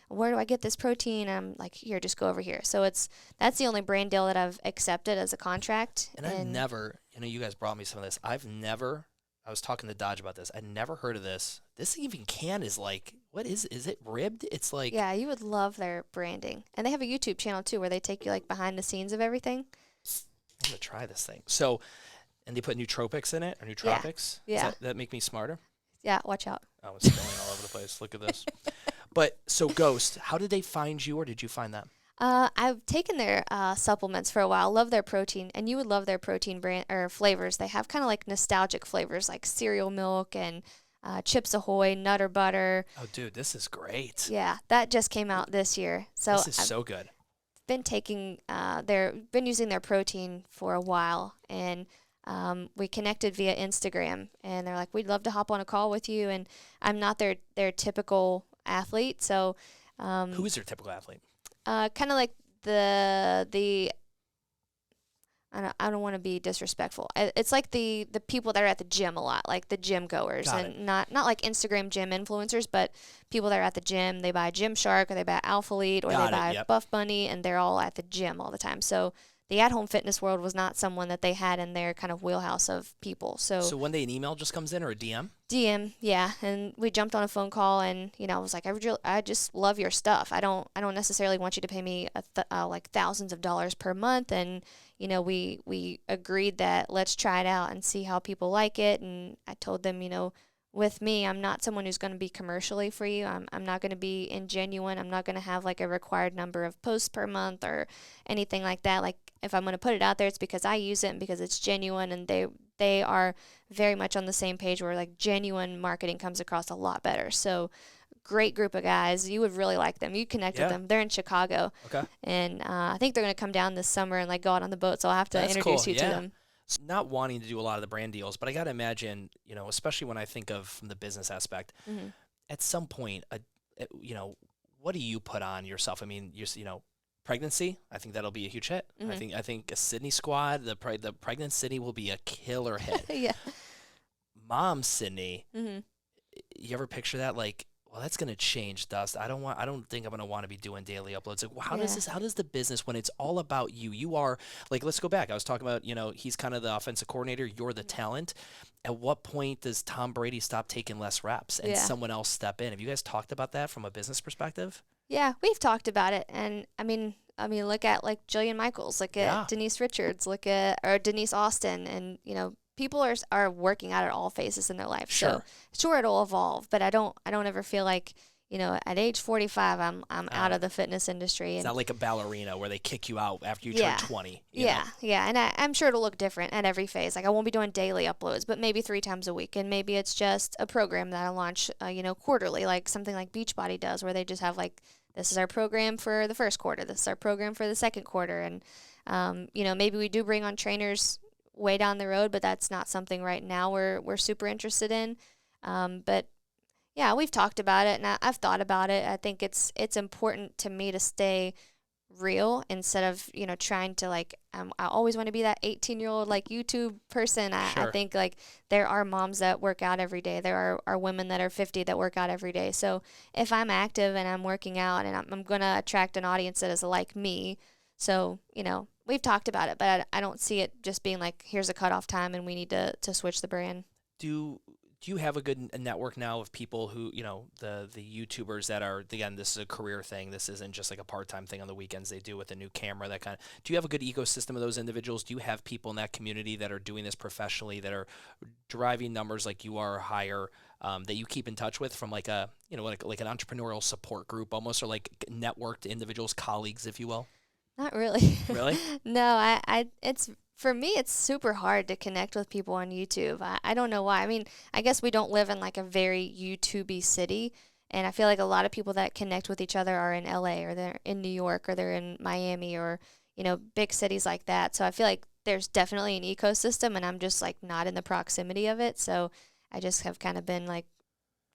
where do I get this protein? And I'm like, here, just go over here. So that's the only brand deal that I've accepted as a contract. And I've never, you guys brought me some of this. I was talking to Dodge about this. I'd never heard of this. This even can is like, what is it ribbed? It's like... Yeah, you would love their branding. And they have a YouTube channel, too, where they take you, like, behind the scenes of everything. I'm going to try this thing. So, and they put nootropics in it, or nootropics? Yeah. Does that make me smarter? Yeah, watch out. Oh, it's spilling all over the place. Look at this. But, so Ghost, how did they find you, or did you find them? I've taken their supplements for a while. Love their protein, and you would love their protein brand or flavors. They have kind of like nostalgic flavors, like cereal milk and Chips Ahoy, Nutter Butter. Oh, dude, this is great. Yeah, that just came out this year. So this is so good. Been taking been using their protein for a while, and we connected via Instagram, and they're like, we'd love to hop on a call with you. And I'm not their typical athlete, so who is their typical athlete? Kind of like the I don't want to be disrespectful. It's like the people that are at the gym a lot, like the gym goers, not like Instagram gym influencers, but people that are at the gym. They buy Gymshark, or they buy Alpha Elite, or they buy Buff Bunny, and they're all at the gym all the time. So the at-home fitness world was not someone that they had in their kind of wheelhouse of people. So one day an email just comes in, or a DM? DM, yeah. And we jumped on a phone call, and I was like, I just love your stuff. I don't necessarily want you to pay me like thousands of dollars per month. And we agreed that let's try it out and see how people like it. And I told them, with me, I'm not someone who's going to be commercially for you. I'm not going to be ingenuine. I'm not going to have like a required number of posts per month or anything like that. Like, if I'm going to put it out there, it's because I use it and because it's genuine, and they are very much on the same page where like genuine marketing comes across a lot better. So great group of guys. You would really like them. You connect with them. They're in Chicago. Okay. And I think they're going to come down this summer and like go out on the boat. So I'll have to introduce you to them. Not wanting to do a lot of the brand deals, but I got to imagine, especially when I think of from the business aspect, at some point, what do you put on yourself? I mean, pregnancy, I think that'll be a huge hit. I think a Sydney squad, the pregnant Sydney will be a killer hit. Yeah. Mom Sydney, you ever picture that? Like, well, that's going to change, Dust. I don't think I'm going to want to be doing daily uploads. Like, how does the business, when it's all about you, you are, like, let's go back. I was talking about, he's kind of the offensive coordinator. You're the talent. At what point does Tom Brady stop taking less reps and someone else step in? Have you guys talked about that from a business perspective? Yeah, we've talked about it. And I mean, look at like Jillian Michaels, look at Denise Richards, or Denise Austin, and, people are working out at all phases in their life. Sure. So sure, it'll evolve, but I don't ever feel like, at age 45, I'm out of the fitness industry. It's not like a ballerina where they kick you out after you turn 20. Yeah. And I'm sure it'll look different at every phase. Like, I won't be doing daily uploads, but maybe 3 times a week. And maybe it's just a program that I launch, quarterly, like something like Beachbody does, where they just have like, this is our program for the first quarter. This is our program for the second quarter. And, maybe we do bring on trainers way down the road, but that's not something right now we're super interested in. But yeah, we've talked about it, and I've thought about it. I think it's important to me to stay real instead of trying to like I always want to be that 18-year-old like YouTube person. I think like there are moms that work out every day. There are women that are 50 that work out every day. So if I'm active and I'm working out, and I'm gonna attract an audience that is like me. So we've talked about it, but I don't see it just being like, here's a cutoff time and we need to switch the brand. Do you have a good network now of people who, the YouTubers that are, again, this is a career thing. This isn't just like a part-time thing on the weekends they do with a new camera, that kind of, do you have a good ecosystem of those individuals? Do you have people in that community that are doing this professionally, that are driving numbers like you are higher, that you keep in touch with from like a, like an entrepreneurial support group almost, or like networked individuals, colleagues, if you will? Not really. Really? No, it's For me, it's super hard to connect with people on YouTube. I don't know why. I mean, I guess we don't live in like a very YouTube-y city. And I feel like a lot of people that connect with each other are in LA or they're in New York or they're in Miami or, big cities like that. So I feel like there's definitely an ecosystem and I'm just like not in the proximity of it. So I just have kind of been like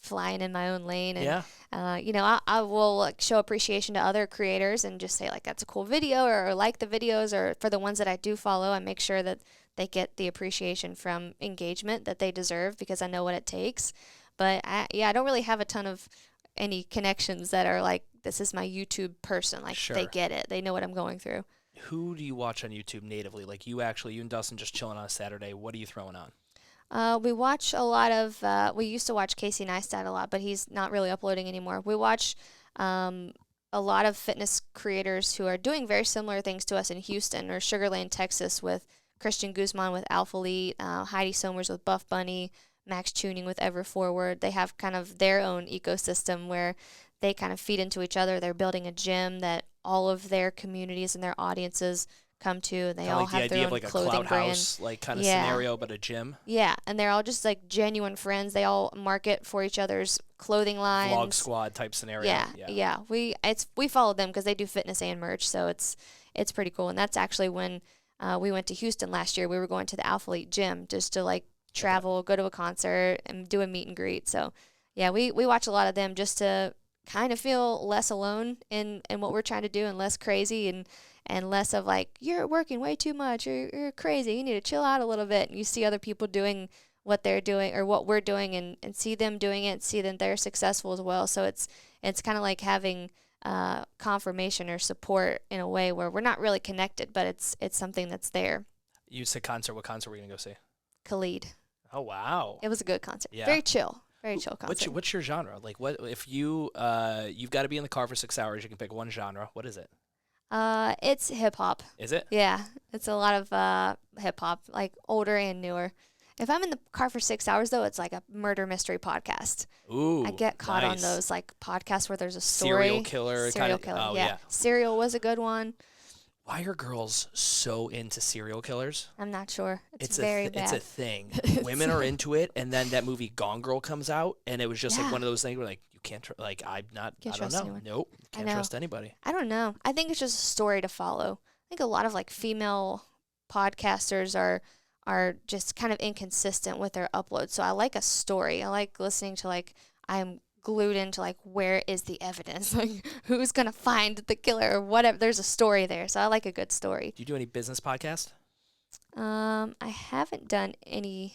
flying in my own lane and I will like show appreciation to other creators and just say like that's a cool video or like the videos, or for the ones that I do follow, I make sure that they get the appreciation from engagement that they deserve because I know what it takes. But I don't really have a ton of any connections that are like this is my YouTube person, like They get it, they know what I'm going through. Who do you watch on YouTube natively? Like you and Dustin just chilling on a Saturday, what are you throwing on? We watch a lot of, we used to watch Casey Neistat a lot, but he's not really uploading anymore. We watch a lot of fitness creators who are doing very similar things to us in Houston or Sugar Land, Texas with Christian Guzman with Alpha Elite, Heidi Somers with Buff Bunny, Max Tuning with Ever Forward. They have kind of their own ecosystem where they kind of feed into each other. They're building a gym that all of their communities and their audiences come to. They all have their own clothing brand, like kind of scenario, but a gym. Yeah, and they're all just like genuine friends. They all market for each other's clothing lines. Vlog squad type scenario. Yeah. We followed them because they do fitness and merch, so it's pretty cool. And that's actually when we went to Houston last year. We were going to the Alpha Elite gym just to like travel, go to a concert, and do a meet and greet. So yeah, we watch a lot of them just to kind of feel less alone in what we're trying to do and less crazy and less of like, you're working way too much, or you're crazy, you need to chill out a little bit. And you see other people doing what they're doing or what we're doing and see them doing it, see that they're successful as well. So it's kind of like having confirmation or support in a way where we're not really connected, but it's something that's there. You said concert. What concert were you going to go see? Khalid. Oh, wow. It was a good concert. Yeah. Very chill. Very chill concert. What's your genre? Like, what if you've got to be in the car for 6 hours, you can pick one genre. What is it? It's hip hop. Is it? Yeah, it's a lot of hip hop, like older and newer. If I'm in the car for 6 hours, though, it's like a murder mystery podcast. Ooh, I get caught on those like podcasts where there's a story. Serial killer. Oh, yeah. Serial was a good one. Why are girls so into serial killers? I'm not sure. It's very bad. It's a thing. Women are into it, and then that movie Gone Girl comes out, and it was just like one of those things where like you can't I don't know. Anyone. Nope, can't trust anybody. I don't know. I think it's just a story to follow. I think a lot of like female podcasters are just kind of inconsistent with their uploads. So I like a story. I like listening to like I'm glued into like where is the evidence, like who's gonna find the killer or whatever. There's a story there, so I like a good story. Do you do any business podcasts? I haven't done any.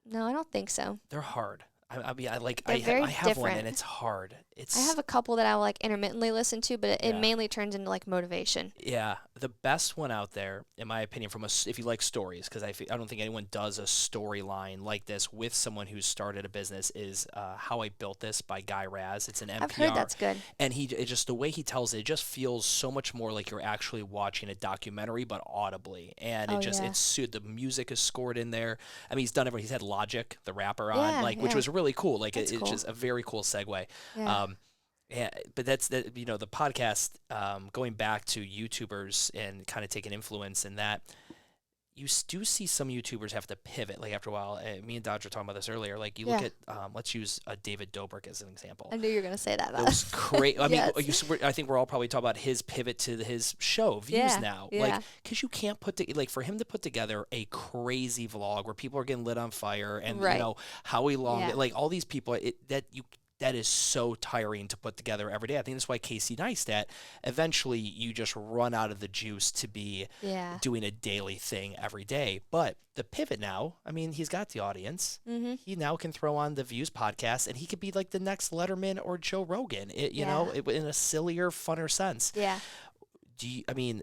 No, I don't think so. They're hard. I have different. one and it's hard. I have a couple that I will like intermittently listen to, but it mainly turns into like motivation. Yeah, the best one out there, in my opinion, if you like stories, because I don't think anyone does a storyline like this with someone who's started a business, is How I Built This by Guy Raz. It's an NPR. I've heard that's good. And it just the way he tells it just feels so much more like you're actually watching a documentary, but audibly. And it's the music is scored in there. I mean, he's done everything. He's had Logic, the rapper, on, which was really cool. Like it's cool. Just a very cool segue. Yeah. But that's the podcast, going back to YouTubers and kind of taking influence in that, you do see some YouTubers have to pivot like after a while. Me and Dodge were talking about this earlier. Like you look at, let's use David Dobrik as an example. I knew you were going to say that. It was crazy. I mean, I think we're all probably talking about his pivot to his show views now. Yeah. Like, because you can't for him to put together a crazy vlog where people are getting lit on fire and Howie Long, like all these people that is so tiring to put together every day. I think that's why Casey Neistat, eventually you just run out of the juice to be doing a daily thing every day. But the pivot now, I mean, he's got the audience. Mm-hmm. He now can throw on the Views podcast, and he could be like the next Letterman or Joe Rogan, in a sillier, funner sense. Yeah.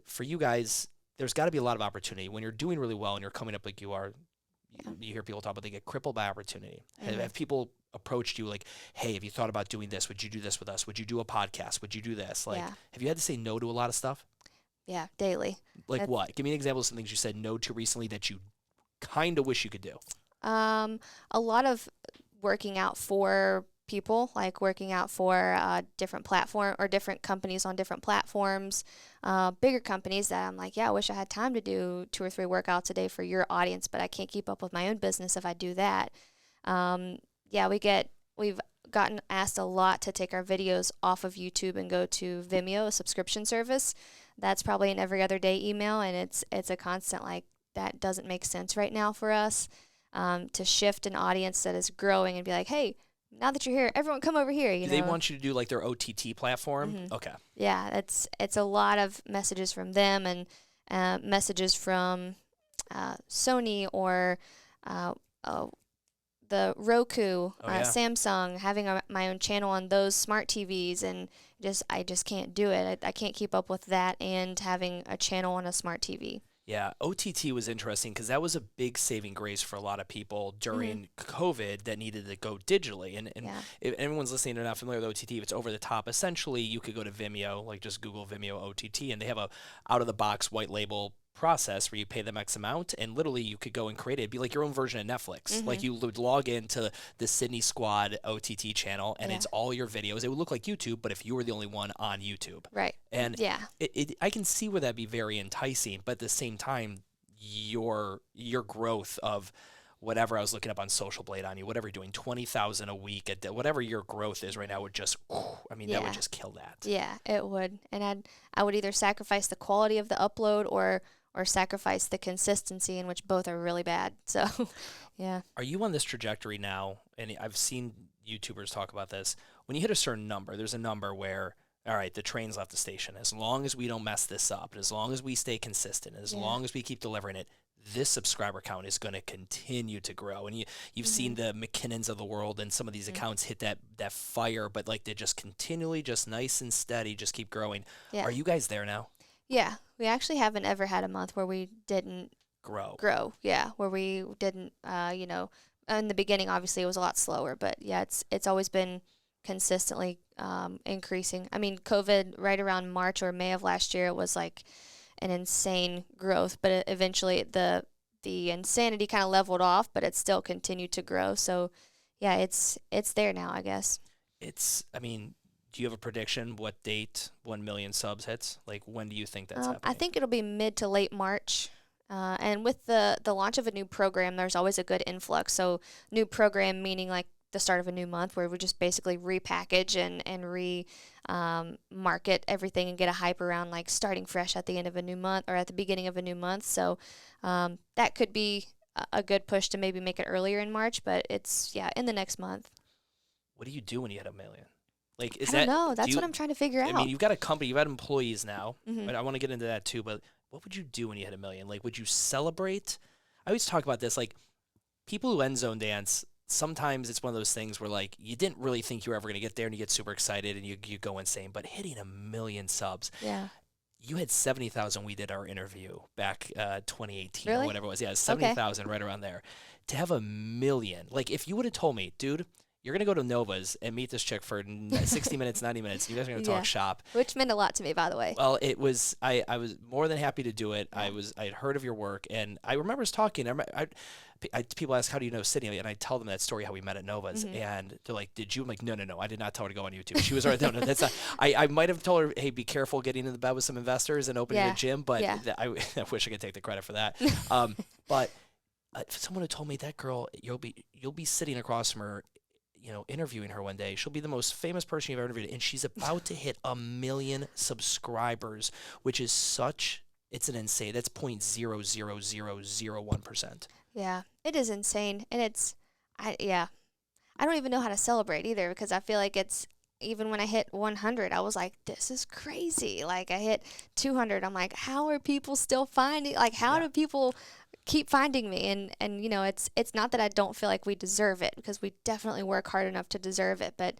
For you guys, there's got to be a lot of opportunity. When you're doing really well and you're coming up like you are, you hear people talk about they get crippled by opportunity. Mm-hmm. Have people approached you like, hey, have you thought about doing this? Would you do this with us? Would you do a podcast? Would you do this? Like, have you had to say no to a lot of stuff? Yeah, daily. Like what? Give me an example of some things you said no to recently that you kind of wish you could do. A lot of working out for people, like working out for different platform or different companies on different platforms, bigger companies that I'm like, yeah, I wish I had time to do 2 or 3 workouts a day for your audience, but I can't keep up with my own business if I do that. Yeah, we've gotten asked a lot to take our videos off of YouTube and go to Vimeo, a subscription service. That's probably an every other day email, and it's a constant, like, that doesn't make sense right now for us, to shift an audience that is growing and be like, hey, now that you're here, everyone come over here. Do they want you to do like their OTT platform? Mm-hmm. Okay. Yeah, it's a lot of messages from them and messages from Sony or the Roku, Samsung, having my own channel on those smart TVs, and I just can't do it. I can't keep up with that and having a channel on a smart TV. Yeah, OTT was interesting because that was a big saving grace for a lot of people during COVID that needed to go digitally. And if anyone's listening and not familiar with OTT, if it's over the top, essentially you could go to Vimeo, like just Google Vimeo OTT, and they have a out-of-the-box white label process where you pay them X amount, and literally you could go and create it. It'd be like your own version of Netflix. Like you would log into the Sydney Squad OTT channel, and it's all your videos. It would look like YouTube, but if you were the only one on YouTube. Right. And I can see where that'd be very enticing, but at the same time, your growth of whatever I was looking up on Social Blade on you, whatever you're doing, 20,000 a week, whatever your growth is right now would just, that would just kill that. Yeah, it would. And I would either sacrifice the quality of the upload or sacrifice the consistency, in which both are really bad. So, yeah. Are you on this trajectory now? And I've seen YouTubers talk about this. When you hit a certain number, there's a number where, all right, the train's left the station. As long as we don't mess this up, and as long as we stay consistent, and as long as we keep delivering it, this subscriber count is going to continue to grow. And you've seen the McKinnons of the world and some of these accounts hit that fire, but like they just continually, just nice and steady, just keep growing. Yeah. Are you guys there now? Yeah, we actually haven't ever had a month where we didn't grow. Yeah, where we didn't, in the beginning, obviously it was a lot slower, but yeah, it's always been consistently increasing. I mean, COVID right around March or May of last year, it was like an insane growth, but eventually the insanity kind of leveled off, but it still continued to grow. So yeah, it's there now, I guess. Do you have a prediction what date 1 million subs hits? Like, when do you think that's happening? I think it'll be mid to late March. And with the launch of a new program, there's always a good influx. So new program meaning like the start of a new month, where we just basically repackage and market everything and get a hype around like starting fresh at the end of a new month or at the beginning of a new month. So that could be a good push to maybe make it earlier in March, but it's in the next month. What do you do when you hit 1 million? Like, I don't know. That's what I'm trying to figure out. I mean, you've got a company, you've got employees now. But I want to get into that too. But what would you do when you hit 1 million? Like, would you celebrate? I always talk about this. Like, people who end zone dance, sometimes it's one of those things where like you didn't really think you were ever going to get there, and you get super excited and you go insane. But hitting 1 million subs, you had 70,000. We did our interview back 2018 or whatever it was. Yeah, 70,000 right around there. To have 1 million, like if you would have told me, dude, you're going to go to Nova's and meet this chick for 60 minutes, 90 minutes. You guys are going to talk shop. Which meant a lot to me, by the way. Well, it was, I was more than happy to do it. I had heard of your work, and I remember us talking. People ask, how do you know Sydney? And I tell them that story, how we met at Nova's. And they're like, did you? I'm like, no. I did not tell her to go on YouTube. She was right there. No, that's not, I might have told her, hey, be careful getting in the bed with some investors and opening a gym. But I wish I could take the credit for that. But someone had told me, that girl, you'll be sitting across from her, interviewing her one day. She'll be the most famous person you've ever interviewed, and she's about to hit 1 million subscribers, which is it's an insane. That's 0.00001%. Yeah, it is insane, and I don't even know how to celebrate either, because I feel like even when I hit 100, I was like, this is crazy. Like I hit 200, I'm like, how are people still finding? Like, how do people keep finding me? And it's not that I don't feel like we deserve it, because we definitely work hard enough to deserve it, but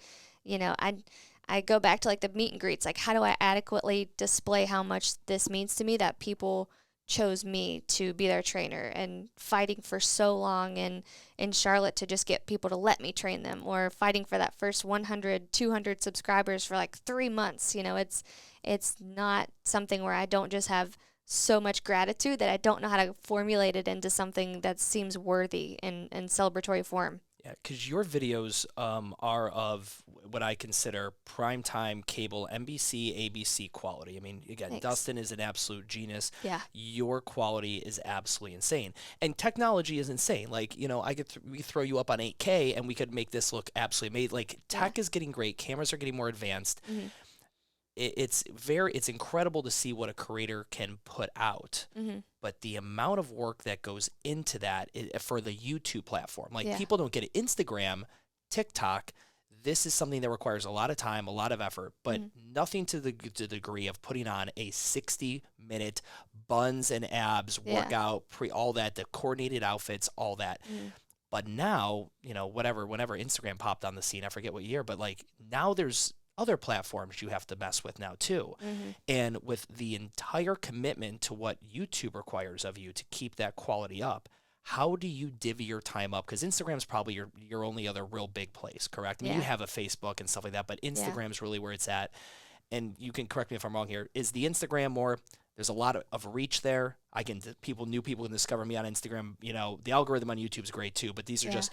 I go back to like the meet and greets, like how do I adequately display how much this means to me, that people chose me to be their trainer, and fighting for so long in Charlotte to just get people to let me train them, or fighting for that first 100, 200 subscribers for like 3 months. It's not something where I don't just have so much gratitude that I don't know how to formulate it into something that seems worthy in celebratory form. Yeah, because your videos are of what I consider primetime cable NBC, ABC quality. I mean, again, Thanks. Dustin is an absolute genius. Yeah. Your quality is absolutely insane. And technology is insane. Like, you know, we could throw you up on 8K and we could make this look absolutely amazing. Like, tech is getting great. Cameras are getting more advanced. Mm-hmm. It's incredible to see what a creator can put out. Mm-hmm. But the amount of work that goes into that for the YouTube platform, like Yeah. people don't get it. Instagram, TikTok, this is something that requires a lot of time, a lot of effort, but nothing to the degree of putting on a 60-minute buns and abs workout, all that, the coordinated outfits, all that. But now, you know, whenever Instagram popped on the scene, I forget what year, but like now there's other platforms you have to mess with now too. And with the entire commitment to what YouTube requires of you to keep that quality up, how do you divvy your time up? Because Instagram's probably your only other real big place, correct? I mean, you have a Facebook and stuff like that, but Instagram's really where it's at. And you can correct me if I'm wrong here. Is the Instagram more, there's a lot of reach there. New people can discover me on Instagram. You know, the algorithm on YouTube is great too, but these are just,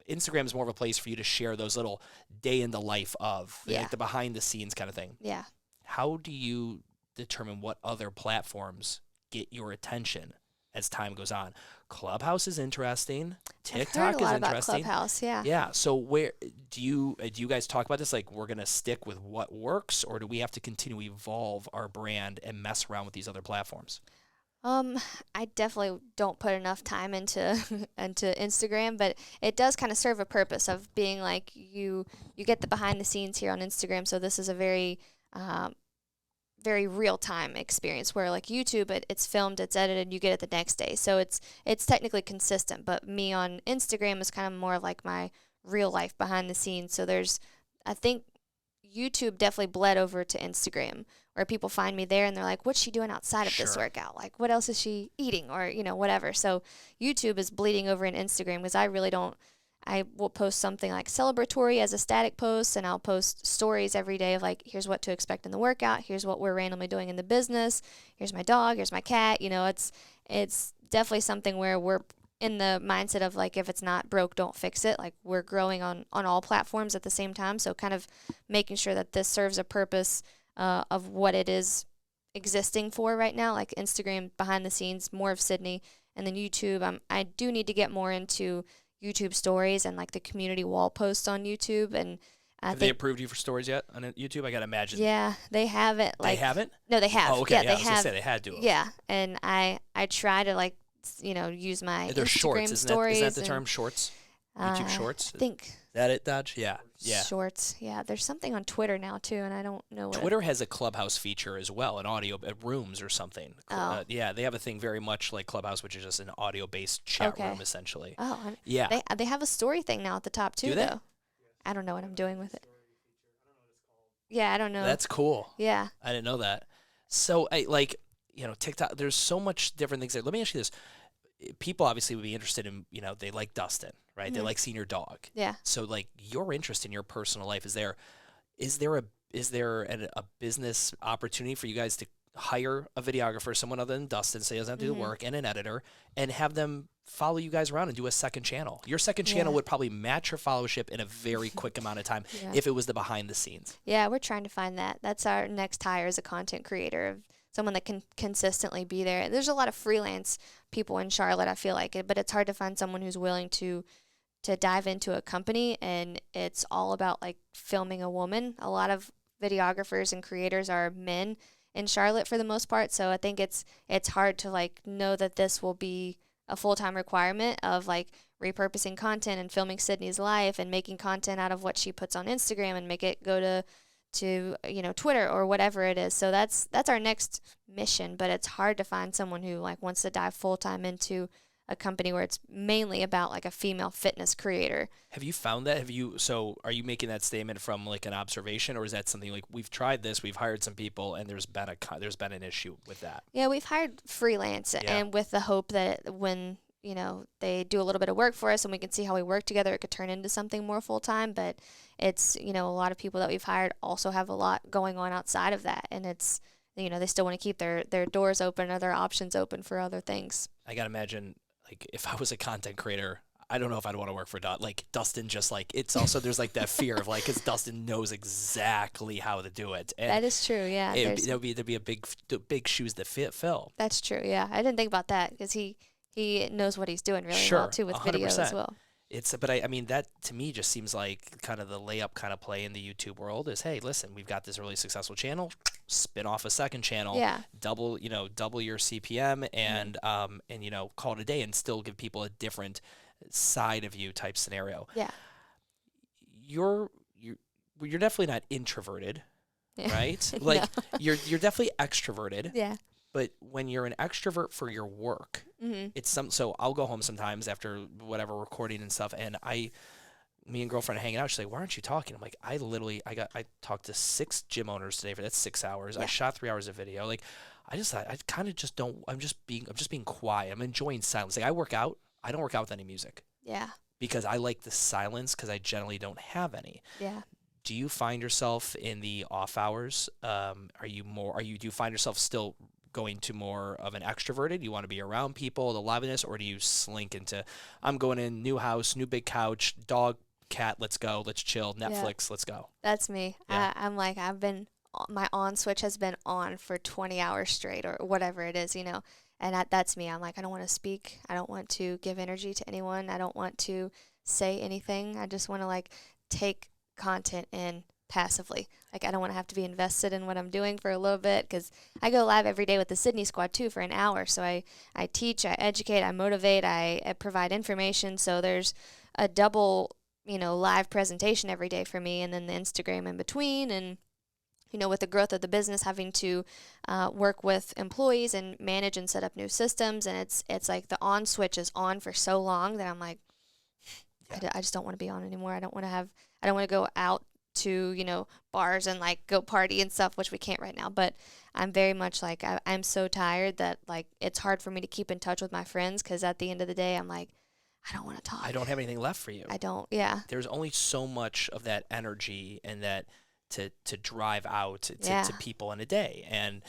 Instagram is more of a place for you to share those little day in the life of, like the behind the scenes kind of thing. Yeah. How do you determine what other platforms get your attention as time goes on? Clubhouse is interesting. TikTok I've heard a lot is interesting. about Clubhouse, yeah. Yeah. So where do you guys talk about this? Like, we're gonna stick with what works, or do we have to continue to evolve our brand and mess around with these other platforms? I definitely don't put enough time into into Instagram, but it does kind of serve a purpose of being like you get the behind the scenes here on Instagram. So this is a very very real time experience where like YouTube, it's filmed, it's edited, you get it the next day. So it's technically consistent, but me on Instagram is kind of more like my real life behind the scenes. So I think YouTube definitely bled over to Instagram, where people find me there and they're like, what's she doing outside of this workout? Like, what else is she eating, or, you know, whatever. So YouTube is bleeding over in Instagram because I will post something like celebratory as a static post, and I'll post stories every day of like, here's what to expect in the workout, here's what we're randomly doing in the business, here's my dog, here's my cat. You know, it's definitely something where we're in the mindset of like, if it's not broke, don't fix it. Like, we're growing on all platforms at the same time. So kind of making sure that this serves a purpose of what it is existing for right now. Like Instagram behind the scenes, more of Sydney, and then YouTube. I do need to get more into YouTube stories and like the community wall posts on YouTube. And have they approved you for stories yet on YouTube? I gotta imagine. Yeah, they haven't. Like, they haven't? No, they have. Oh, okay. Yeah, I was gonna say they had to. Yeah, and I try to like, you know, use my They're Instagram shorts. stories. Is that the term, shorts? YouTube shorts? I think. Is that it, Dodge? Yeah. Shorts. Yeah, there's something on Twitter now too, and I don't know what. Twitter has a Clubhouse feature as well, an audio rooms or something. Oh. Yeah, they have a thing very much like Clubhouse, which is just an audio-based chat room essentially. Oh. Yeah. They have a story thing now at the top too, Do they? though. I don't know what I'm doing with it. Yeah, I don't know. That's cool. Yeah. I didn't know that. So, TikTok, there's so much different things there. Let me ask you this. People obviously would be interested in, they like Dustin, right? They like seeing your dog. Yeah. So, like, your interest in your personal life, is there a business opportunity for you guys to hire a videographer, someone other than Dustin, so he doesn't have to do the work, and an editor, and have them follow you guys around and do a second channel? Your second channel would probably match your followership in a very quick amount of time if it was the behind the scenes. Yeah, we're trying to find that. That's our next hire as a content creator, someone that can consistently be there. There's a lot of freelance people in Charlotte, I feel like it, but it's hard to find someone who's willing to dive into a company, and it's all about like filming a woman. A lot of videographers and creators are men in Charlotte for the most part, so I think it's hard to like know that this will be a full-time requirement of like repurposing content and filming Sydney's life and making content out of what she puts on Instagram and make it go to Twitter or whatever it is. So that's our next mission, but it's hard to find someone who like wants to dive full-time into a company where it's mainly about like a female fitness creator. Have you found that? So are you making that statement from like an observation, or is that something like we've tried this, we've hired some people, and there's been an issue with that? Yeah, we've hired freelance and with the hope that when, they do a little bit of work for us and we can see how we work together, it could turn into something more full-time. But it's, a lot of people that we've hired also have a lot going on outside of that. And it's, they still want to keep their doors open or their options open for other things. I got to imagine, like, if I was a content creator, I don't know if I'd want to work for Dustin. Just like it's also there's like that fear of like because Dustin knows exactly how to do it. And that is true. Yeah, there'd be a big shoes to fill. That's true. Yeah, I didn't think about that because he knows what he's doing really well too with 100%. video as well. But I mean that to me just seems like kind of the layup kind of play in the YouTube world is, hey, listen, we've got this really successful channel, spin off a second channel, double your CPM and call it a day and still give people a different side of you type scenario. Yeah. You're definitely not introverted, right? Like you're definitely extroverted. Yeah. But when you're an extrovert for your work, it's so I'll go home sometimes after whatever recording and stuff, and me and girlfriend are hanging out. She's like, "Why aren't you talking?" I'm like, I talked to 6 gym owners today that's 6 hours. Yeah. I shot 3 hours of video. Like, I kind of just don't. I'm just being quiet. I'm enjoying silence. Like I work out. I don't work out with any music. Yeah. Because I like the silence because I generally don't have any. Yeah. Do you find yourself in the off hours? Do you find yourself still going to more of an extroverted? You want to be around people, the liveliness, or do you slink into, I'm going in, new house, new big couch, dog, cat, let's go, let's chill, Netflix, let's go. That's me. Yeah. I'm like, my on switch has been on for 20 hours straight or whatever it is, and that's me. I'm like, I don't want to speak. I don't want to give energy to anyone. I don't want to say anything. I just want to like take content in passively. Like I don't want to have to be invested in what I'm doing for a little bit because I go live every day with the Sydney squad too for an hour. So I teach, I educate, I motivate, I provide information. So there's a double, live presentation every day for me, and then the Instagram in between. And with the growth of the business, having to work with employees and manage and set up new systems, and it's like the on switch is on for so long that I'm like, I just don't want to be on anymore. I don't want to go out to, bars and like go party and stuff, which we can't right now. But I'm very much like, I'm so tired that like it's hard for me to keep in touch with my friends because at the end of the day, I'm like, I don't want to talk. I don't have anything left for you. I don't, yeah. There's only so much of that energy and that to drive out to people in a day. And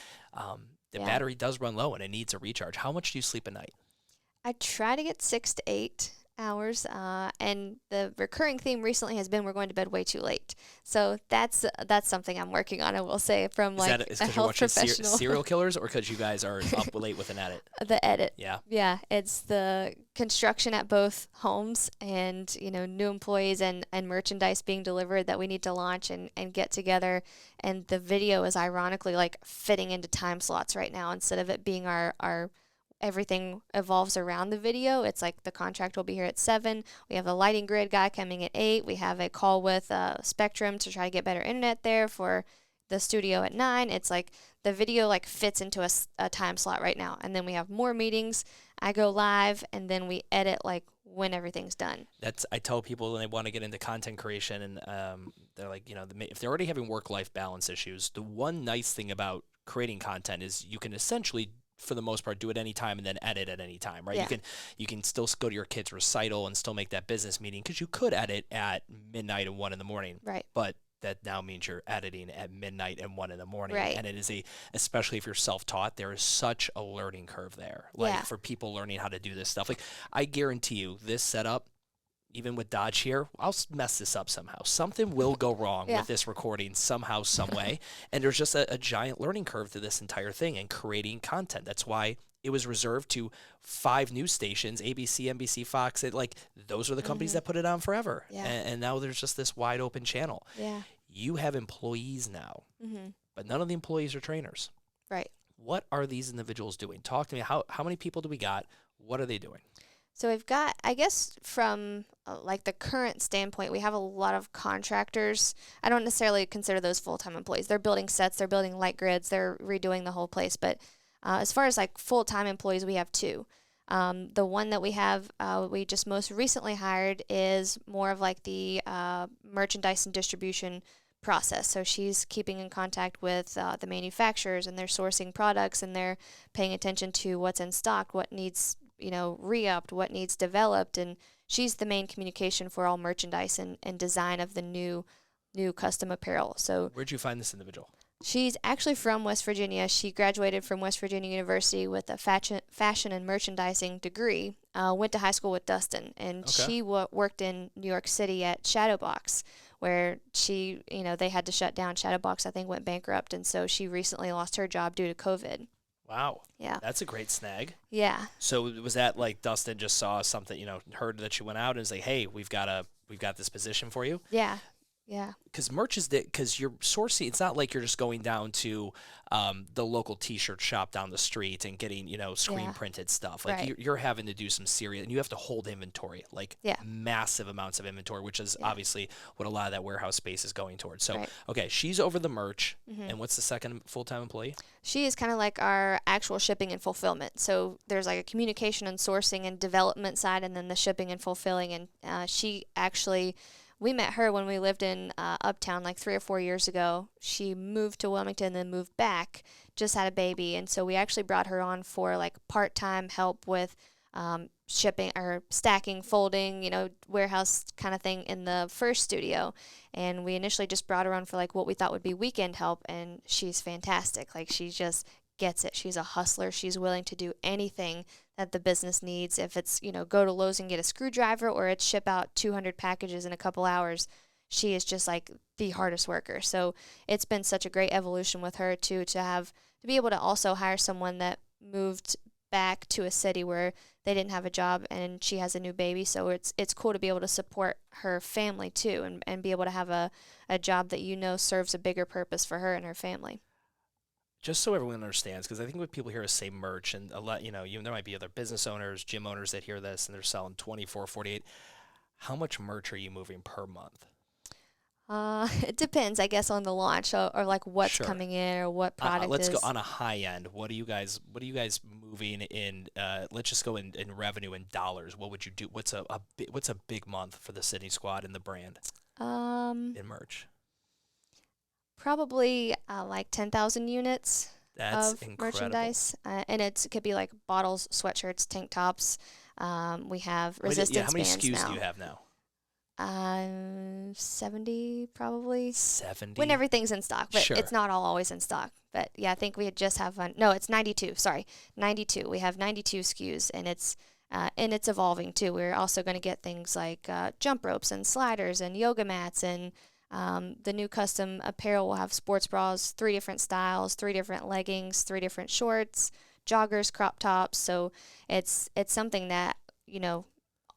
the battery does run low and it needs a recharge. How much do you sleep a night? I try to get 6 to 8 hours, and the recurring theme recently has been we're going to bed way too late. So that's something I'm working on, I will say, from like a health professional. Serial killers, or because you guys are up late with an edit? The edit. Yeah. Yeah, it's the construction at both homes and, new employees and merchandise being delivered that we need to launch and get together. And the video is ironically like fitting into time slots right now instead of it being our everything evolves around the video. It's like the contract will be here at 7. We have a lighting grid guy coming at 8. We have a call with Spectrum to try to get better internet there for the studio at 9. It's like the video like fits into a time slot right now. And then we have more meetings. I go live and then we edit like when everything's done. I tell people when they want to get into content creation and they're like, if they're already having work-life balance issues, the one nice thing about creating content is you can essentially, for the most part, do it anytime and then edit at any time, right? Yeah. You can still go to your kid's recital and still make that business meeting because you could edit at midnight and 1 a.m. Right. But that now means you're editing at midnight and 1 a.m. Right. And it is especially if you're self-taught, there is such a learning curve there. For people learning how to do this stuff. Like I guarantee you this setup, even with Dodge here, I'll mess this up somehow. Something will go wrong with this recording somehow, some way. And there's just a giant learning curve to this entire thing and creating content. That's why it was reserved to 5 news stations, ABC, NBC, Fox. Those are the companies that put it on forever. Yeah. And now there's just this wide open channel. Yeah. You have employees now, but none of the employees are trainers. Right. What are these individuals doing? Talk to me. How many people do we got? What are they doing? So we've got, I guess, from like the current standpoint, we have a lot of contractors. I don't necessarily consider those full-time employees. They're building sets, they're building light grids, they're redoing the whole place. But as far as like full-time employees, we have 2. The one that we have, we just most recently hired is more of like the merchandise and distribution process. So she's keeping in contact with the manufacturers, and they're sourcing products, and they're paying attention to what's in stock, what needs re-upped, what needs developed, and she's the main communication for all merchandise and design of the new custom apparel. So where'd you find this individual? She's actually from West Virginia. She graduated from West Virginia University with a fashion and merchandising degree. Went to high school with Dustin, and she worked in New York City at Shadowbox, where they had to shut down. Shadowbox, I think, went bankrupt, and so she recently lost her job due to COVID. Wow. Yeah. That's a great snag. Yeah. So was that like Dustin just saw something, heard that she went out and was like, hey, we've got this position for you? Yeah. Yeah. Because merch is because you're sourcing. It's not like you're just going down to the local T-shirt shop down the street and getting screen printed stuff. Like you're having to do some serious, and you have to hold inventory, like massive amounts of inventory, which is obviously what a lot of that warehouse space is going towards. So okay, she's over the merch, and what's the second full-time employee? She is kind of like our actual shipping and fulfillment. So there's like a communication and sourcing and development side, and then the shipping and fulfilling. And she actually. We met her when we lived in Uptown like 3 or 4 years ago. She moved to Wilmington, then moved back, just had a baby. And so we actually brought her on for like part-time help with shipping or stacking, folding, warehouse kind of thing in the first studio. And we initially just brought her on for like what we thought would be weekend help. And she's fantastic. Like she just gets it. She's a hustler. She's willing to do anything that the business needs. If it's, go to Lowe's and get a screwdriver, or it's ship out 200 packages in a couple hours, she is just like the hardest worker. So it's been such a great evolution with her too, to be able to also hire someone that moved back to a city where they didn't have a job, and she has a new baby. So it's cool to be able to support her family too, and be able to have a job that serves a bigger purpose for her and her family. Just so everyone understands, because I think when people hear us say merch, and a lot, there might be other business owners, gym owners that hear this, and they're selling 24, 48. How much merch are you moving per month? It depends, I guess, on the launch or like what's coming in or what product let's go on a high end. What are you guys moving in? Let's just go in revenue in dollars. What would you do? What's a big month for the Sydney squad and the brand in merch? Probably like 10,000 units of incredible. Merchandise. And it could be like bottles, sweatshirts, tank tops. We have resistance bands now. How many SKUs do you have now? 70 probably. 70? When everything's in stock, but it's not all always in stock. But yeah, I think we just have one. No, it's 92. Sorry, 92. We have 92 SKUs, and it's evolving too. We're also going to get things like jump ropes and sliders and yoga mats, and the new custom apparel will have sports bras, 3 different styles, 3 different leggings, 3 different shorts, joggers, crop tops. So it's something that,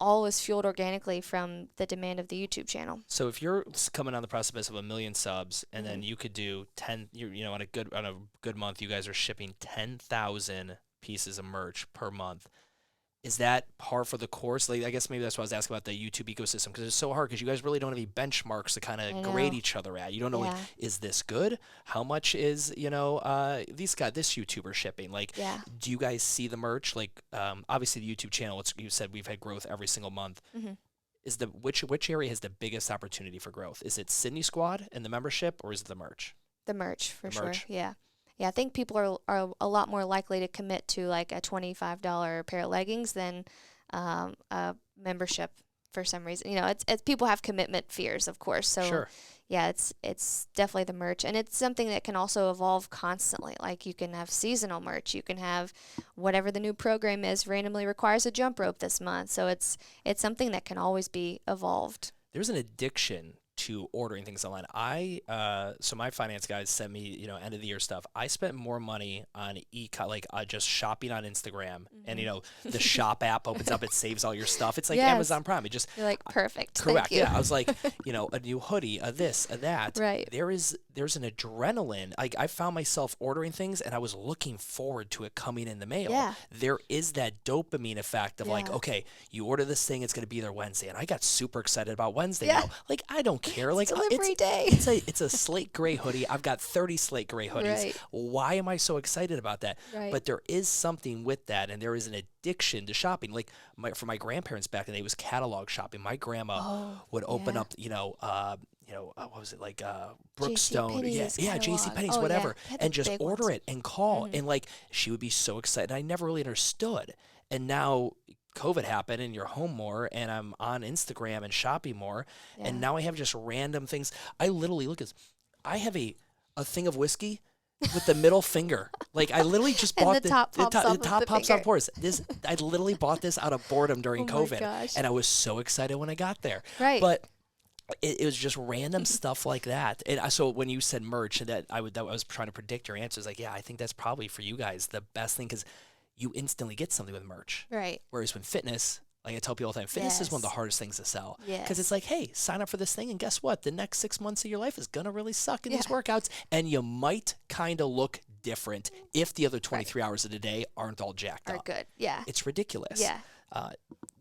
all is fueled organically from the demand of the YouTube channel. So if you're coming on the precipice of 1 million subs, and then you could do 10, on a good month, you guys are shipping 10,000 pieces of merch per month. Is that par for the course? Like, I guess maybe that's why I was asking about the YouTube ecosystem, because it's so hard, because you guys really don't have any benchmarks to kind of grade each other at. You don't know, like, is this good? How much is, this YouTuber shipping? Like, do you guys see the merch? Like, obviously the YouTube channel, you said we've had growth every single month. Mm-hmm. Is which area has the biggest opportunity for growth? Is it Sydney Squad and the membership, or is it the merch? The merch, for sure. Yeah. Yeah, I think people are a lot more likely to commit to like a $25 pair of leggings than a membership for some reason. It's people have commitment fears, of course. So yeah, it's definitely the merch, and it's something that can also evolve constantly. Like you can have seasonal merch, you can have whatever the new program is randomly requires a jump rope this month. So it's something that can always be evolved. There's an addiction to ordering things online. So my finance guys sent me, end of the year stuff. I spent more money on just shopping on Instagram, and the shop app opens up, it saves all your stuff. It's like Amazon Prime. You're like, perfect. Correct. Thank you. Yeah. I was like, a new hoodie, a this, a that. Right. There's an adrenaline. Like I found myself ordering things, and I was looking forward to it coming in the mail. Yeah. There is that dopamine effect of like, okay, you order this thing, it's going to be there Wednesday, and I got super excited about Wednesday now. Like I don't care. Like delivery day. It's a slate gray hoodie. I've got 30 slate gray hoodies. Right. Why am I so excited about that? Right. But there is something with that, and there is an addiction to shopping. Like for my grandparents back in the day, it was catalog shopping. My grandma would open up, what was it, like Brookstone, JCPenney's, whatever, and just order it and call, and like she would be so excited. I never really understood, and now COVID happened and you're home more, and I'm on Instagram and shopping more, and now I have just random things. I literally I have a a thing of whiskey with the middle finger. Like I literally just bought the top pops off course. I literally bought this out of bordom during COVID, gosh. and I was so excited when I got there. Right. But it was just random stuff like that. And so when you said merch, that I was trying to predict your answers. Like, yeah, I think that's probably for you guys the best thing because you instantly get something with merch. Right. Whereas when fitness, like I tell people all the time, fitness is one of the hardest things to sell. Yes. Because it's like, hey, sign up for this thing, and guess what? The next 6 months of your life is going to really suck in these workouts, and you might kind of look different if the other 23 hours of the day aren't all jacked up. Good. Yeah. It's ridiculous. Yeah.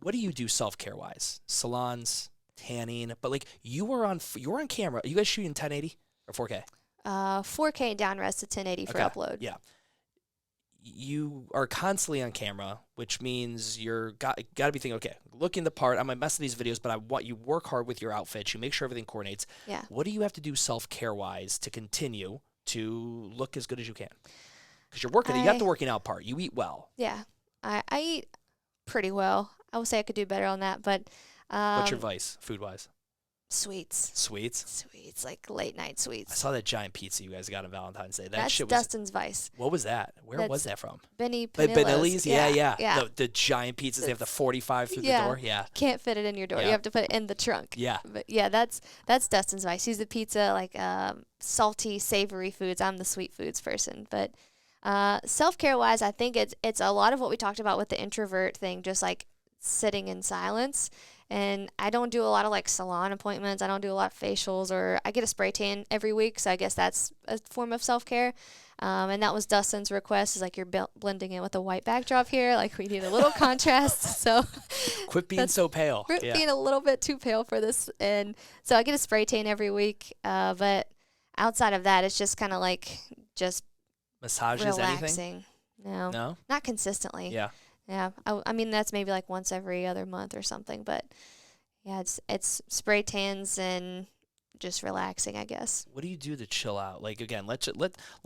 What do you do self-care-wise? Salons, tanning, but like you were on camera. Are you guys shooting 1080 or 4K? 4K down res to 1080 for upload. Yeah. You are constantly on camera, which means you're got to be thinking, okay, looking the part. I'm gonna mess with these videos, but I want you work hard with your outfits. You make sure everything coordinates. Yeah. What do you have to do self-care wise to continue to look as good as you can? Because you're working, you got the working out part. You eat well. Yeah, I eat pretty well. I would say I could do better on that, but what's your vice, food wise? Sweets, like late night sweets. I saw that giant pizza you guys got on Valentine's Day. That's Dustin's vice. What was that? Where was that from? Benilli's. Yeah. The giant pizzas, they have the 45 through the door. Yeah. Can't fit it in your door. You have to put it in the trunk. Yeah. But yeah, that's Dustin's vice. He's the pizza, like salty, savory foods. I'm the sweet foods person. But self-care wise, I think it's a lot of what we talked about with the introvert thing, just like sitting in silence. And I don't do a lot of like salon appointments. I don't do a lot of facials, or I get a spray tan every week. So I guess that's a form of self-care. And that was Dustin's request, is like you're blending in with a white backdrop here. Like we need a little contrast. So quit being so pale. Quit being a little bit too pale for this. And so I get a spray tan every week. But outside of that, it's just kind of like just massages, relaxing. Anything? No, not consistently. Yeah. Yeah, I mean that's maybe like once every other month or something, but yeah, it's spray tans and just relaxing, I guess. What do you do to chill out? Like again, let's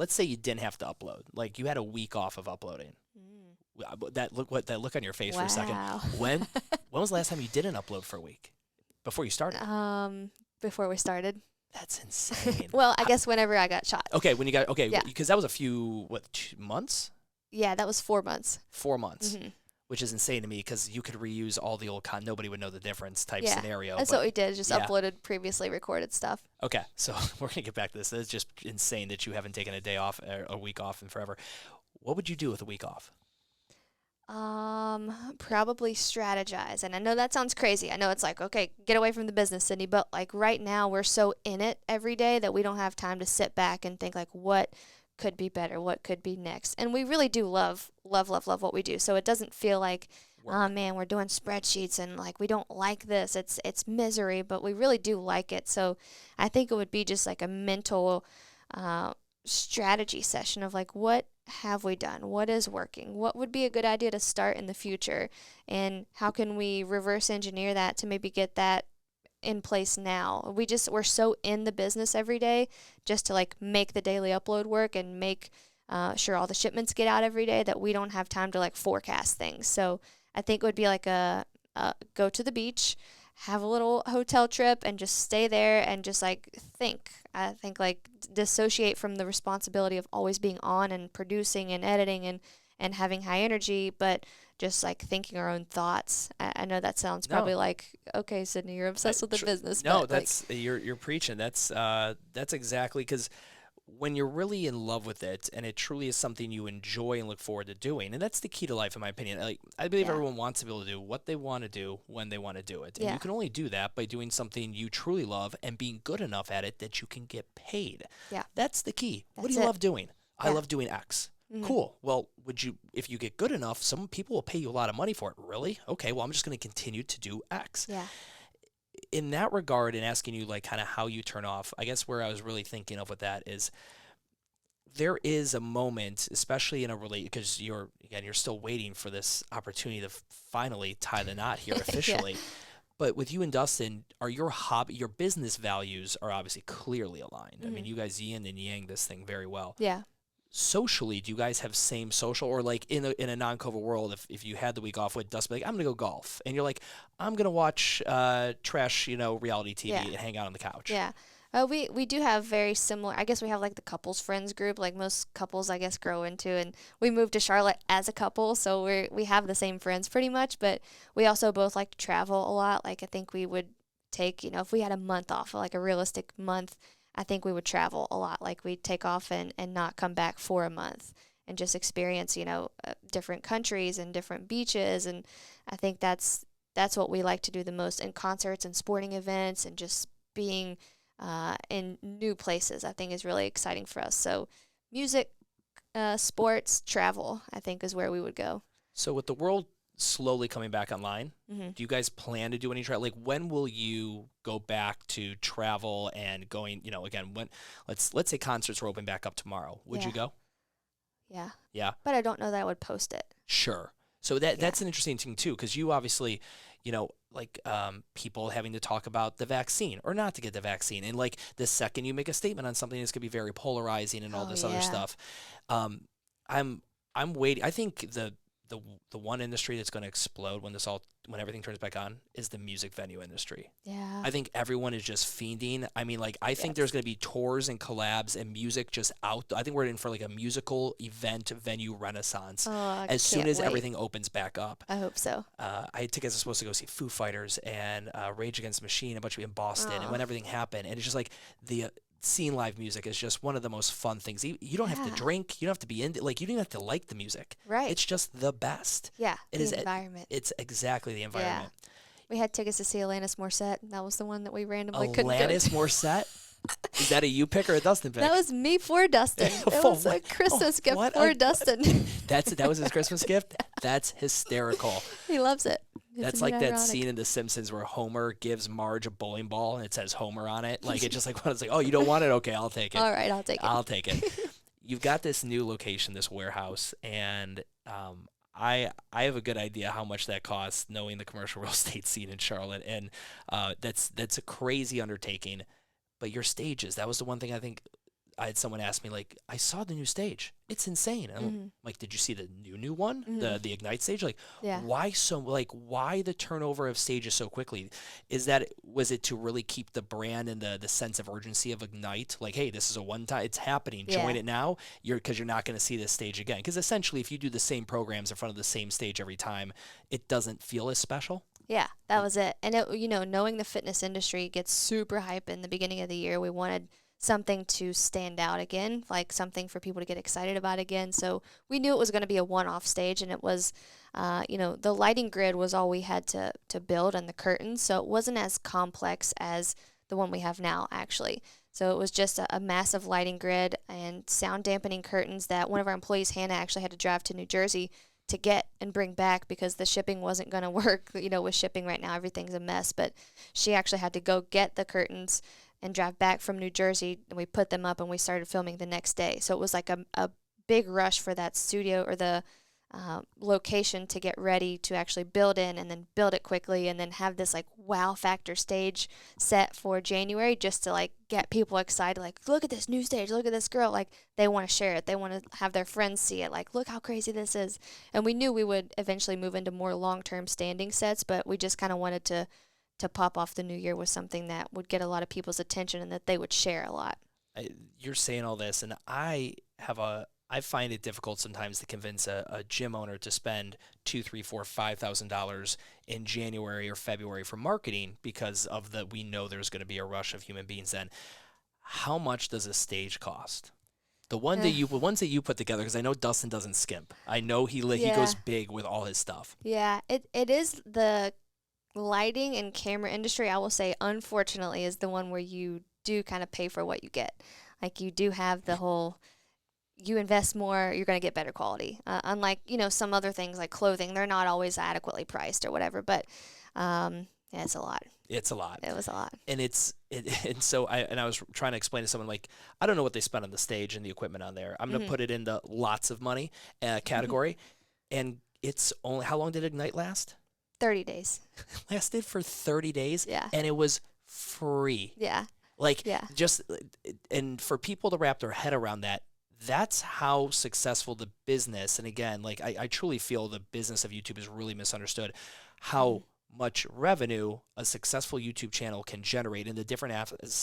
say you didn't have to upload, like you had a week off of uploading. That look on your face for a second. When was the last time you didn't upload for a week? Before you started? Before we started. That's insane. Well, I guess whenever I got shot. Okay, when you got because that was a few 2 months. Yeah, that was 4 months. 4 months, which is insane to me because you could reuse all the old nobody would know the difference type scenario. That's what we did, just uploaded previously recorded stuff. Okay, so we're going to get back to this. It's just insane that you haven't taken a day off, a week off in forever. What would you do with a week off? Probably strategize. And I know that sounds crazy. I know it's like, okay, get away from the business, Sydney. But like right now, we're so in it every day that we don't have time to sit back and think like, what could be better, what could be next. And we really do love what we do. So it doesn't feel like, oh man, we're doing spreadsheets and like we don't like this. It's misery, but we really do like it. So I think it would be just like a mental strategy session of like, what have we done? What is working? What would be a good idea to start in the future? And how can we reverse engineer that to maybe get that in place now? We're so in the business every day just to like make the daily upload work and make sure all the shipments get out every day that we don't have time to like forecast things. So I think it would be like a go to the beach, have a little hotel trip and just stay there and just like think. I think like dissociate from the responsibility of always being on and producing and editing and having high energy, but just like thinking our own thoughts. I know that sounds probably like, okay, Sydney, you're obsessed with the business. No, that's like, you're preaching. That's exactly, because when you're really in love with it and it truly is something you enjoy and look forward to doing, and that's the key to life, in my opinion. Like I believe everyone wants to be able to do what they want to do when they want to do it, and you can only do that by doing something you truly love and being good enough at it that you can get paid. Yeah, that's the key. What do you love doing? I love doing X. Cool. Well, if you get good enough, some people will pay you a lot of money for it. Really? Okay. Well, I'm just going to continue to do X. Yeah. In that regard, and asking you like kind of how you turn off, I guess where I was really thinking of with that is there is a moment, especially in a relationship, because you're still waiting for this opportunity to finally tie the knot here officially. But with you and Dustin, are your business values are obviously clearly aligned. I mean, you guys yin and yang this thing very well. Yeah. Socially, do you guys have same social, or like in a non-COVID world, if you had the week off with Dustin, like I'm gonna go golf, and you're like I'm gonna watch trash reality TV and hang out on the couch? Yeah, We do have very similar. I guess we have like the couples friends group, like most couples, I guess, grow into. And we moved to Charlotte as a couple, so we have the same friends pretty much. But we also both like to travel a lot. Like I think we would take, if we had a month off, like a realistic month, I think we would travel a lot. Like we'd take off and not come back for a month and just experience, different countries and different beaches. And I think that's what we like to do the most in concerts and sporting events and just being in new places. I think is really exciting for us. So music, sports, travel, I think is where we would go. So with the world slowly coming back online, do you guys plan to do any travel? Like when will you go back to travel and going, again, when let's say concerts are open back up tomorrow. Would you go? Yeah. Yeah. But I don't know that I would post it. Sure. So that's an interesting thing too, because you obviously, people having to talk about the vaccine or not to get the vaccine. And like the second you make a statement on something, it's going to be very polarizing and all this other stuff. I'm waiting. I think the one industry that's going to explode when everything turns back on is the music venue industry. Yeah. I think everyone is just fiending. I mean, like, I think there's going to be tours and collabs and music just out. I think we're in for like a musical event venue renaissance as soon as everything opens back up. I hope so. I had tickets. I was supposed to go see Foo Fighters and Rage Against the Machine, a bunch of people in Boston, and when everything happened, and it's just like seeing live music is just one of the most fun things. You don't have to drink. You don't have to be you don't even have to like the music. Right. It's just the best. Yeah. The environment. It's exactly the environment. Yeah. We had tickets to see Alanis Morissette. And that was the one that we randomly couldn't go to. Alanis Morissette? Is that a you pick or a Dustin pick? That was me for Dustin. It was a Christmas gift for Dustin. That was his Christmas gift? That's hysterical. He loves it. That's like that scene in The Simpsons where Homer gives Marge a bowling ball and it says Homer on it. Like, it's just like, it's like, oh, you don't want it? Okay, I'll take it. All right, I'll take it. I'll take it. You've got this new location, this warehouse, and I have a good idea how much that costs, knowing the commercial real estate scene in Charlotte, and that's a crazy undertaking. But your stages, that was the one thing I think I had someone ask me, like, I saw the new stage. It's insane. And I'm like, did you see the new one? The Ignite stage? Like, why the turnover of stages so quickly? Was it to really keep the brand and the sense of urgency of Ignite? Like, hey, this is a one time, it's happening. Join it now. Because you're not going to see this stage again. Because essentially, if you do the same programs in front of the same stage every time, it doesn't feel as special. Yeah, that was it. And knowing the fitness industry gets super hype in the beginning of the year, we wanted something to stand out again, like something for people to get excited about again. So we knew it was going to be a one-off stage, and it was, the lighting grid was all we had to build, and the curtains. So it wasn't as complex as the one we have now, actually. So it was just a massive lighting grid and sound dampening curtains that one of our employees, Hannah, actually had to drive to New Jersey to get and bring back because the shipping wasn't going to work. With shipping right now, everything's a mess. But she actually had to go get the curtains and drive back from New Jersey, and we put them up and we started filming the next day. So it was like a big rush for that studio or the location to get ready to actually build in and then build it quickly and then have this like wow factor stage set for January just to like get people excited. Like, look at this new stage, look at this girl. Like, they want to share it. They want to have their friends see it. Like, look how crazy this is. And we knew we would eventually move into more long-term standing sets, but we just kind of wanted to pop off the new year with something that would get a lot of people's attention and that they would share a lot. You're saying all this, and I find it difficult sometimes to convince a gym owner to spend $2,000, $3,000, $4,000, $5,000 in January or February for marketing because of we know there's going to be a rush of human beings then. How much does a stage cost? The ones that you put together, because I know Dustin doesn't skimp. I know he goes big with all his stuff. Yeah, it is the lighting and camera industry, I will say, unfortunately, is the one where you do kind of pay for what you get. Like, you do have the whole, you invest more, you're going to get better quality. Unlike, some other things like clothing, they're not always adequately priced or whatever. But it's a lot. It's a lot. It was a lot. And I was trying to explain to someone, like, I don't know what they spent on the stage and the equipment on there. I'm going to put it in the lots of money category. And it's only, how long did Ignite last? 30 days. Lasted for 30 days. Yeah. And it was free. Yeah. And for people to wrap their head around that, that's how successful the business, and again, like I truly feel the business of YouTube is really misunderstood, how much revenue a successful YouTube channel can generate in the different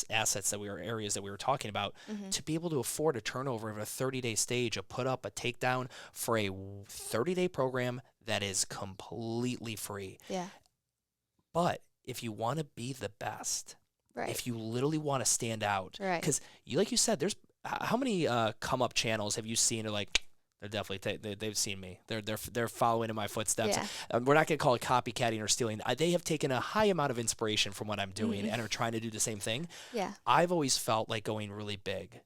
assets that areas that we were talking about, to be able to afford a turnover of a 30-day stage, a put up, a takedown for a 30-day program that is completely free. Yeah. But if you want to be the best, right. if you literally want to stand out, right. because like you said, there's how many come up channels have you seen? Are like, they're definitely they've seen me. They're following in my footsteps. Yeah. We're not gonna call it copycatting or stealing. They have taken a high amount of inspiration from what I'm doing and are trying to do the same thing. Yeah. I've always felt like going really big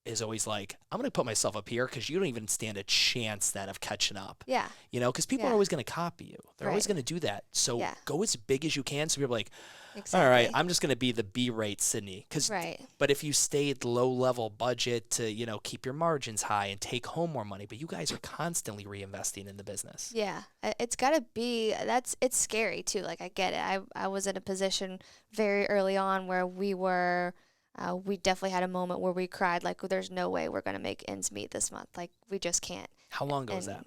is always like, I'm gonna put myself up here because you don't even stand a chance then of catching up. Yeah. You know, because people are always gonna copy you. They're always gonna do that. So go as big as you can. So people are like, exactly. all right, I'm just going to be the B-rate Sydney. Right. But if you stayed low-level budget to, keep your margins high and take home more money, but you guys are constantly reinvesting in the business. Yeah. It's got to be, it's scary too. Like, I get it. I was in a position very early on where we definitely had a moment where we cried, like, there's no way we're going to make ends meet this month. Like, we just can't. How long ago was that?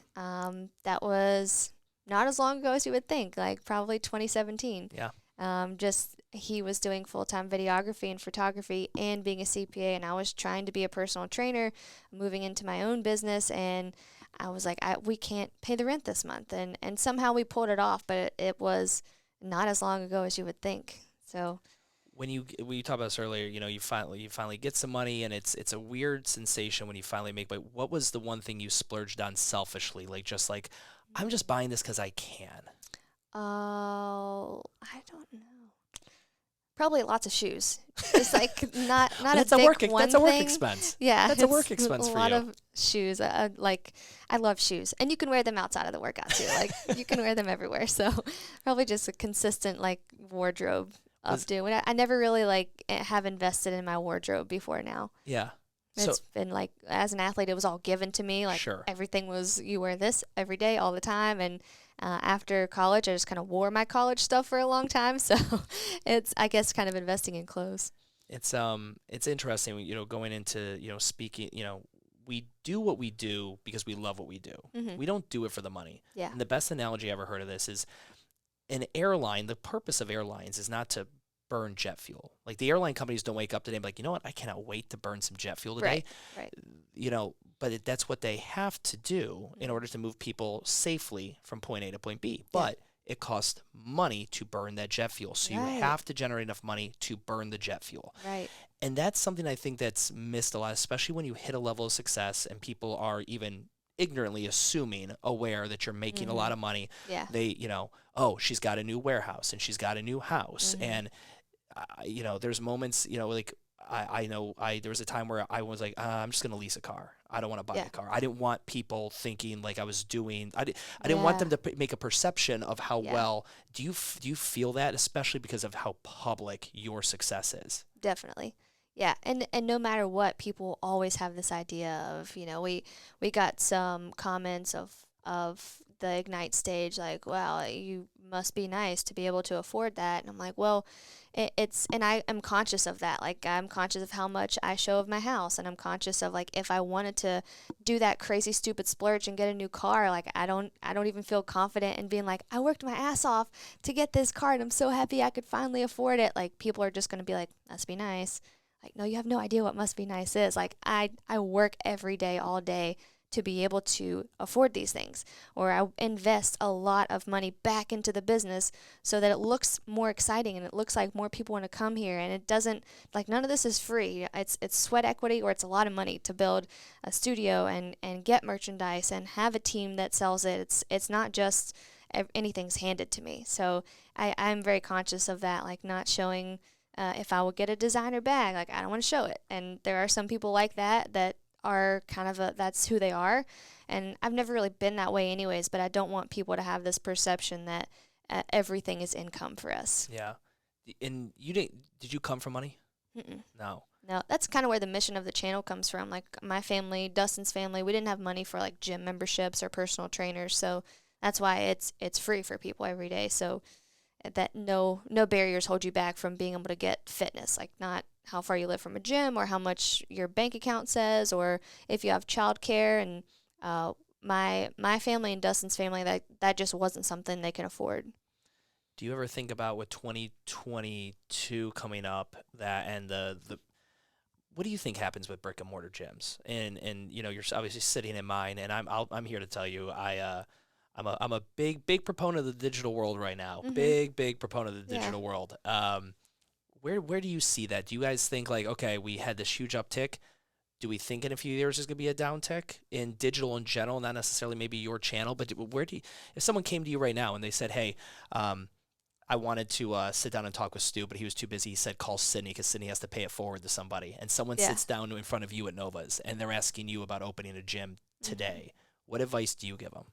That was not as long ago as you would think, like probably 2017. Yeah. He was doing full-time videography and photography and being a CPA, and I was trying to be a personal trainer, moving into my own business, and I was like, we can't pay the rent this month, and somehow we pulled it off, but it was not as long ago as you would think. So when you talked about this earlier, you finally get some money, and it's a weird sensation when you finally make. But what was the one thing you splurged on selfishly, like I'm just buying this because I can? Oh, I don't know. Probably lots of shoes. Just like not that's a big work, one that's a work thing. expense. Yeah, that's a work expense for you. A lot of shoes. I love shoes, and you can wear them outside of the workout too. Like you can wear them everywhere. So probably just a consistent wardrobe updo. And I never really have invested in my wardrobe before now. Yeah. It's been as an athlete, it was all given to me. Sure. Everything was, you wear this every day, all the time. And after college, I just kind of wore my college stuff for a long time. So it's, I guess, kind of investing in clothes. It's interesting, going into, speaking, we do what we do because we love what we do. Mm-hmm. We don't do it for the money. Yeah. And the best analogy I ever heard of this is an airline. The purpose of airlines is not to burn jet fuel. Like, the airline companies don't wake up today and be like, you know what, I cannot wait to burn some jet fuel today. Right. But that's what they have to do in order to move people safely from point A to point B. But it costs money to burn that jet fuel. So you have to generate enough money to burn the jet fuel. Right. And that's something I think that's missed a lot, especially when you hit a level of success and people are even ignorantly aware that you're making a lot of money. Yeah. They, oh, she's got a new warehouse and she's got a new house. And, there's moments, I know there was a time where I was like, I'm just going to lease a car. I don't want to buy a car. I didn't want people thinking like I was doing, I didn't want them to make a perception of how well. Do you feel that, especially because of how public your success is? Definitely. Yeah, and no matter what, people always have this idea of, we got some comments of the Ignite stage, like, wow, you must be nice to be able to afford that. And I'm like, well, it's, and I am conscious of that. Like, I'm conscious of how much I show of my house, and I'm conscious of, like, if I wanted to do that crazy stupid splurge and get a new car, like, I don't even feel confident in being like, I worked my ass off to get this car and I'm so happy I could finally afford it. Like, people are just going to be like, must be nice. Like, no, you have no idea what must be nice is. Like, I work every day, all day, to be able to afford these things, or I invest a lot of money back into the business so that it looks more exciting and it looks like more people want to come here, and it doesn't, like, none of this is free. It's sweat equity, or it's a lot of money to build a studio and get merchandise and have a team that sells it. It's not just anything's handed to me. So I'm very conscious of that, like, not showing, if I would get a designer bag, like, I don't want to show it. And there are some people like that are kind of that's who they are. And I've never really been that way anyways, but I don't want people to have this perception that everything is income for us. Yeah. And did you come from money? Mm-mm. No, that's kind of where the mission of the channel comes from. Like, my family, Dustin's family, we didn't have money for like gym memberships or personal trainers. So that's why it's free for people every day. So that no barriers hold you back from being able to get fitness, like not how far you live from a gym or how much your bank account says, or if you have childcare. And my family and Dustin's family, that just wasn't something they can afford. do you ever think about with 2022 coming up that and the what do you think happens with brick and mortar gyms? And you know, you're obviously sitting in mine, and I'm here to tell you, I'm a big proponent of the digital world right now. Big proponent of the digital world. Where do you see that? Do you guys think like, okay, we had this huge uptick? Do we think in a few years there's going to be a downtick in digital in general, not necessarily maybe your channel, but where do you, if someone came to you right now and they said, hey, I wanted to sit down and talk with Stu, but he was too busy. He said, call Sydney because Sydney has to pay it forward to somebody. And someone sits down in front of you at Nova's and they're asking you about opening a gym today. What advice do you give them?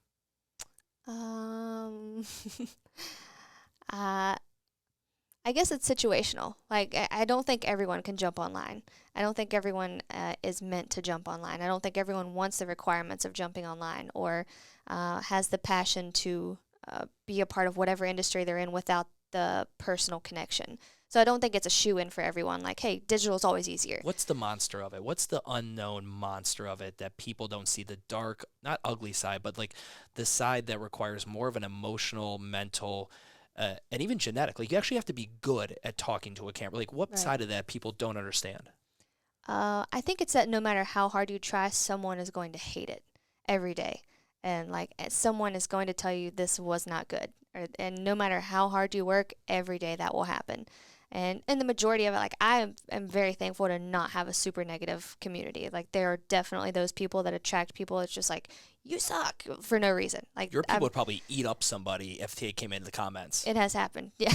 I guess it's situational. Like, I don't think everyone can jump online. I don't think everyone is meant to jump online. I don't think everyone wants the requirements of jumping online or has the passion to be a part of whatever industry they're in without the personal connection. So I don't think it's a shoe-in for everyone. Like, hey, digital is always easier. What's the monster of it? What's the unknown monster of it that people don't see? The dark, not ugly side, but like the side that requires more of an emotional, mental, and even genetic. Like, you actually have to be good at talking to a camera. Like, what side of that people don't understand? I think it's that no matter how hard you try, someone is going to hate it every day. And, like, someone is going to tell you this was not good. And no matter how hard you work, every day that will happen. And in the majority of it, like, I am very thankful to not have a super negative community. Like, there are definitely those people that attract people. It's just like, you suck for no reason. Like, your people would probably eat up somebody if they came into the comments. It has happened. Yeah,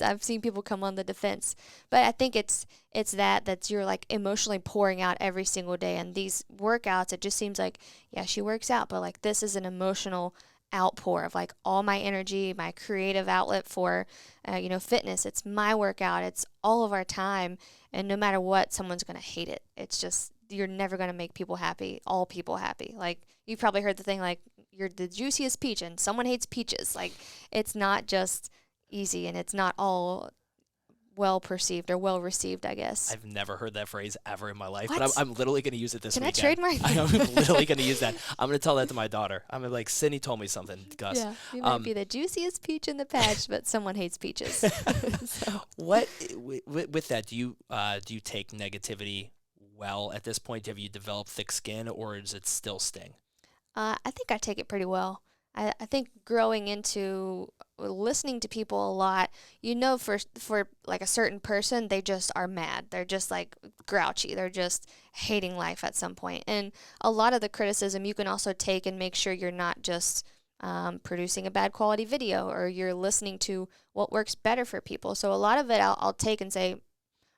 I've seen people come on the defense. But I think it's that you're like emotionally pouring out every single day. And these workouts, it just seems like, yeah, she works out, but like this is an emotional outpour of like all my energy, my creative outlet for, fitness. It's my workout. It's all of our time. And no matter what, someone's going to hate it. It's just, you're never going to make people happy, all people happy. Like, you've probably heard the thing like, you're the juiciest peach and someone hates peaches. Like, it's not just easy and it's not all well perceived or well received, I guess. I've never heard that phrase ever in my life, but I'm literally going to use it this weekend. Can I trademark that? I'm literally going to use that. I'm going to tell that to my daughter. I'm like, Sydney told me something, Gus. Yeah, you might be the juiciest peach in the patch, but someone hates peaches. So. What with that? Do you take negativity well at this point? Have you developed thick skin, or does it still sting? I think I take it pretty well. I think growing into listening to people a lot, for like a certain person, they just are mad. They're just like grouchy. They're just hating life at some point. And a lot of the criticism you can also take and make sure you're not just producing a bad quality video, or you're listening to what works better for people. So a lot of it I'll take and say,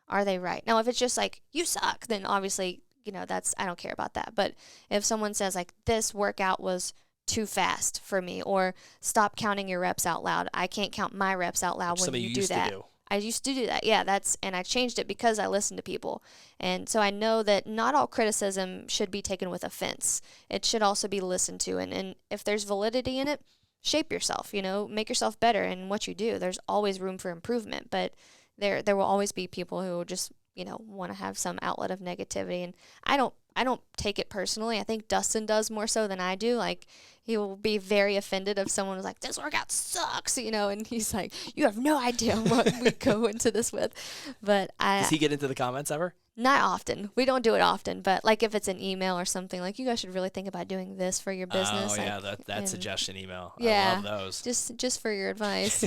are they right? Now, if it's just like, you suck, then obviously, I don't care about that. But if someone says like, this workout was too fast for me, or stop counting your reps out loud. I can't count my reps out loud when you do that. I used to do that. Yeah, and I changed it because I listened to people. And so I know that not all criticism should be taken with offense. It should also be listened to. And if there's validity in it, shape yourself, make yourself better in what you do. There's always room for improvement, but there will always be people who just, want to have some outlet of negativity. And I don't take it personally. I think Dustin does more so than I do. Like, he will be very offended if someone was like, this workout sucks, and he's like, you have no idea what we go into this with. But does he get into the comments ever? Not often. We don't do it often, but like if it's an email or something, like, you guys should really think about doing this for your business. Oh, like, yeah, that suggestion email. Yeah, I love those. Just for your advice.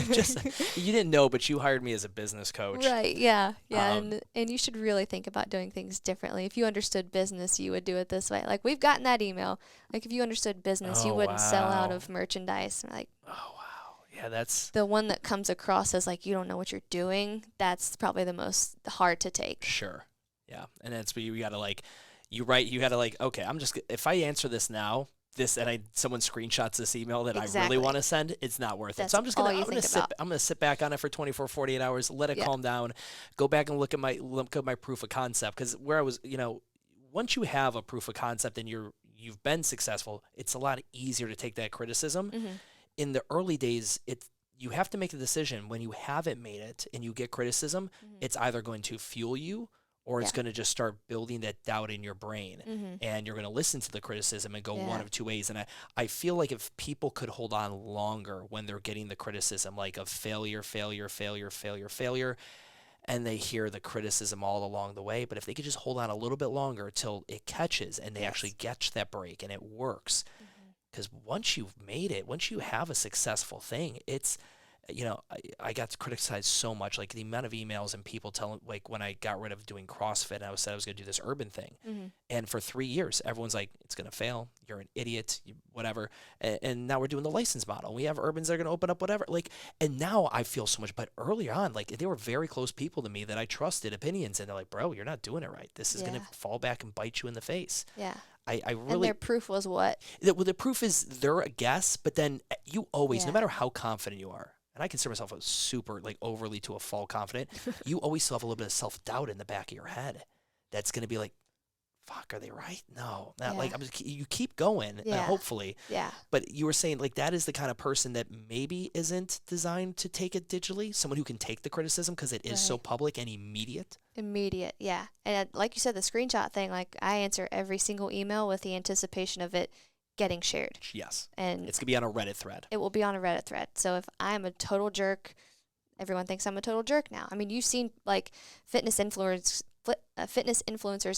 You didn't know, but you hired me as a business coach. Right, yeah. And you should really think about doing things differently. If you understood business, you would do it this way. Like, we've gotten that email. Like, if you understood business, you wouldn't sell out of merchandise. Like, oh, wow. Yeah, that's... The one that comes across as, like, you don't know what you're doing, that's probably the most hard to take. Sure. Yeah, and that's where you got to like, you got to like, okay, if I answer this now, someone screenshots this email that I really want to send, it's not worth it. So I'm gonna sit back on it for 24, 48 hours, let it calm down, go back and look at my proof of concept, because where I was, once you have a proof of concept and you've been successful, it's a lot easier to take that criticism. Mm-hmm. In the early days, you have to make the decision when you haven't made it and you get criticism, it's either going to fuel you or it's going to just start building that doubt in your brain, and you're going to listen to the criticism and go one of two ways. And I feel like if people could hold on longer when they're getting the criticism, like of failure, and they hear the criticism all along the way, but if they could just hold on a little bit longer till it catches and they actually catch that break and it works, because once you've made it, once you have a successful thing, it's, I got criticized so much, like the amount of emails and people telling, like when I got rid of doing CrossFit and I said I was going to do this urban thing. And for 3 years, everyone's like, it's going to fail. You're an idiot, whatever. And now we're doing the license model. We have urbans that are going to open up whatever. Like, and now I feel so much, but early on, like they were very close people to me that I trusted opinions. And they're like, bro, you're not doing it right. This is going to fall back and bite you in the face. Yeah. I really. And their proof was what? The proof is they're a guess, but then you always, no matter how confident you are, and I consider myself a super, like, overly to a fault confident, you always still have a little bit of self-doubt in the back of your head. That's going to be like, fuck, are they right? No. Not like, you keep going, hopefully. Yeah. But you were saying, like, that is the kind of person that maybe isn't designed to take it digitally, someone who can take the criticism because it is so public and immediate. Immediate, yeah. And like you said, the screenshot thing, like, I answer every single email with the anticipation of it getting shared. Yes. And it's going to be on a Reddit thread. It will be on a Reddit thread. So if I'm a total jerk, everyone thinks I'm a total jerk now. I mean, you've seen like fitness influencers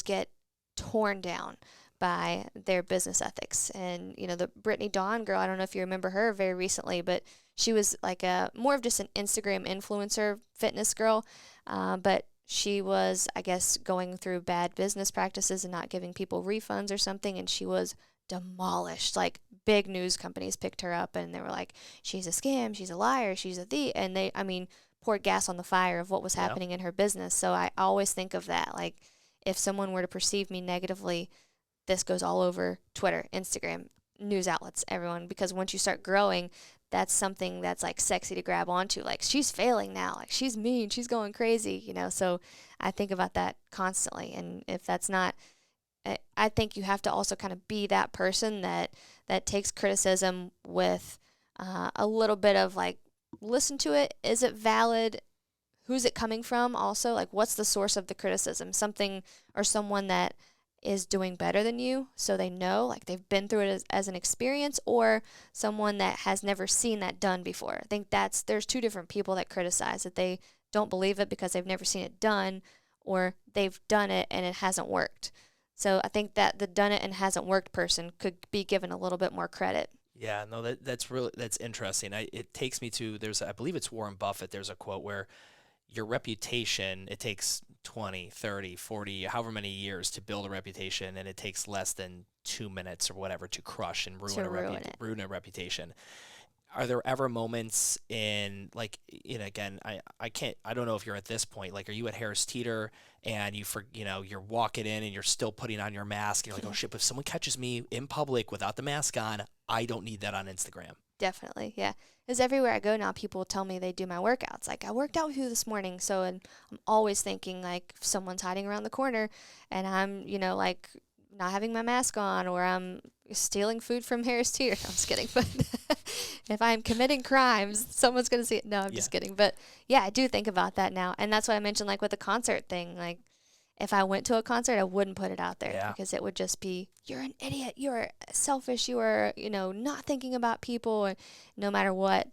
get torn down by their business ethics. And, the Brittany Dawn girl, I don't know if you remember her very recently, but she was like more of just an Instagram influencer fitness girl. But she was, I guess, going through bad business practices and not giving people refunds or something. And she was demolished. Like, big news companies picked her up and they were like, she's a scam, she's a liar, she's a thief. And they, poured gas on the fire of what was happening in her business. So I always think of that. Like, if someone were to perceive me negatively, this goes all over Twitter, Instagram, news outlets, everyone, because once you start growing, that's something that's like sexy to grab onto. Like, she's failing now. Like, she's mean, she's going crazy, So I think about that constantly. And if that's not, I think you have to also kind of be that person that takes criticism with a little bit of like, listen to it. Is it valid? Who's it coming from? Also, like, what's the source of the criticism? Something or someone that is doing better than you, so they know, like, they've been through it as an experience, or someone that has never seen that done before. I think there's two different people that criticize, that they don't believe it because they've never seen it done, or they've done it and it hasn't worked. So I think that the done it and hasn't worked person could be given a little bit more credit. Yeah, no, that's interesting. It takes me to, I believe it's Warren Buffett. There's a quote where your reputation, it takes 20, 30, 40, however many years to build a reputation, and it takes less than 2 minutes or whatever to crush and ruin a reputation. Are there ever moments in, like, again, I don't know if you're at this point, like, are you at Harris Teeter and you're walking in and you're still putting on your mask and you're like, oh shit, but if someone catches me in public without the mask on, I don't need that on Instagram. Definitely, yeah. Because everywhere I go now, people tell me they do my workouts. Like, I worked out with you this morning. So, and I'm always thinking, like, if someone's hiding around the corner and I'm, like, not having my mask on, or I'm stealing food from Harris Teeter. I'm just kidding. But if I'm committing crimes, someone's going to see it. No, I'm just kidding. But yeah, I do think about that now. And that's what I mentioned, like, with the concert thing. Like, if I went to a concert, I wouldn't put it out there because it would just be, you're an idiot, you're selfish, you are, not thinking about people. And no matter what,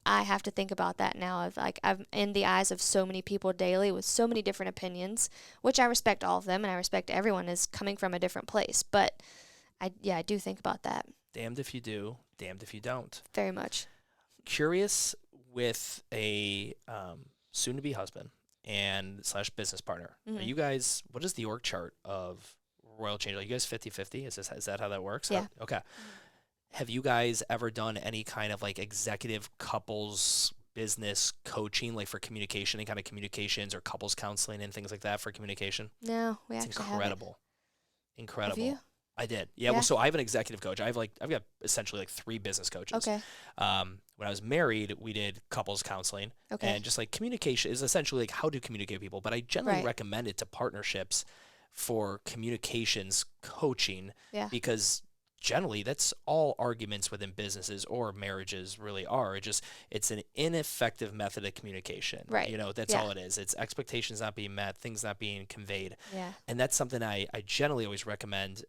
I have to think about that now. Of, like, I'm in the eyes of so many people daily with so many different opinions, which I respect all of them, and I respect everyone is coming from a different place. But I do think about that. Damned if you do, damned if you don't. Very much. Curious with a soon-to-be husband and / business partner. Mm-hmm. Are you guys, what is the org chart of Royal Change? Are you guys 50-50? Is that how that works? Yeah. Okay. Have you guys ever done any kind of, like, executive couples business coaching, like, for communication, any kind of communications or couples counseling and things like that for communication? No, we actually incredible. Haven't. Incredible. Have you? I did. Yeah. Well, so I have an executive coach. I've got essentially like 3 business coaches. Okay. When I was married, we did couples counseling. Okay. And just like communication is essentially like how to communicate with people. But I generally recommend it to partnerships for communications coaching. Yeah. Because generally that's all arguments within businesses or marriages really are. It's an ineffective method of communication. Right. You know, that's all it is. It's expectations not being met, things not being conveyed. Yeah. And that's something I generally always recommend.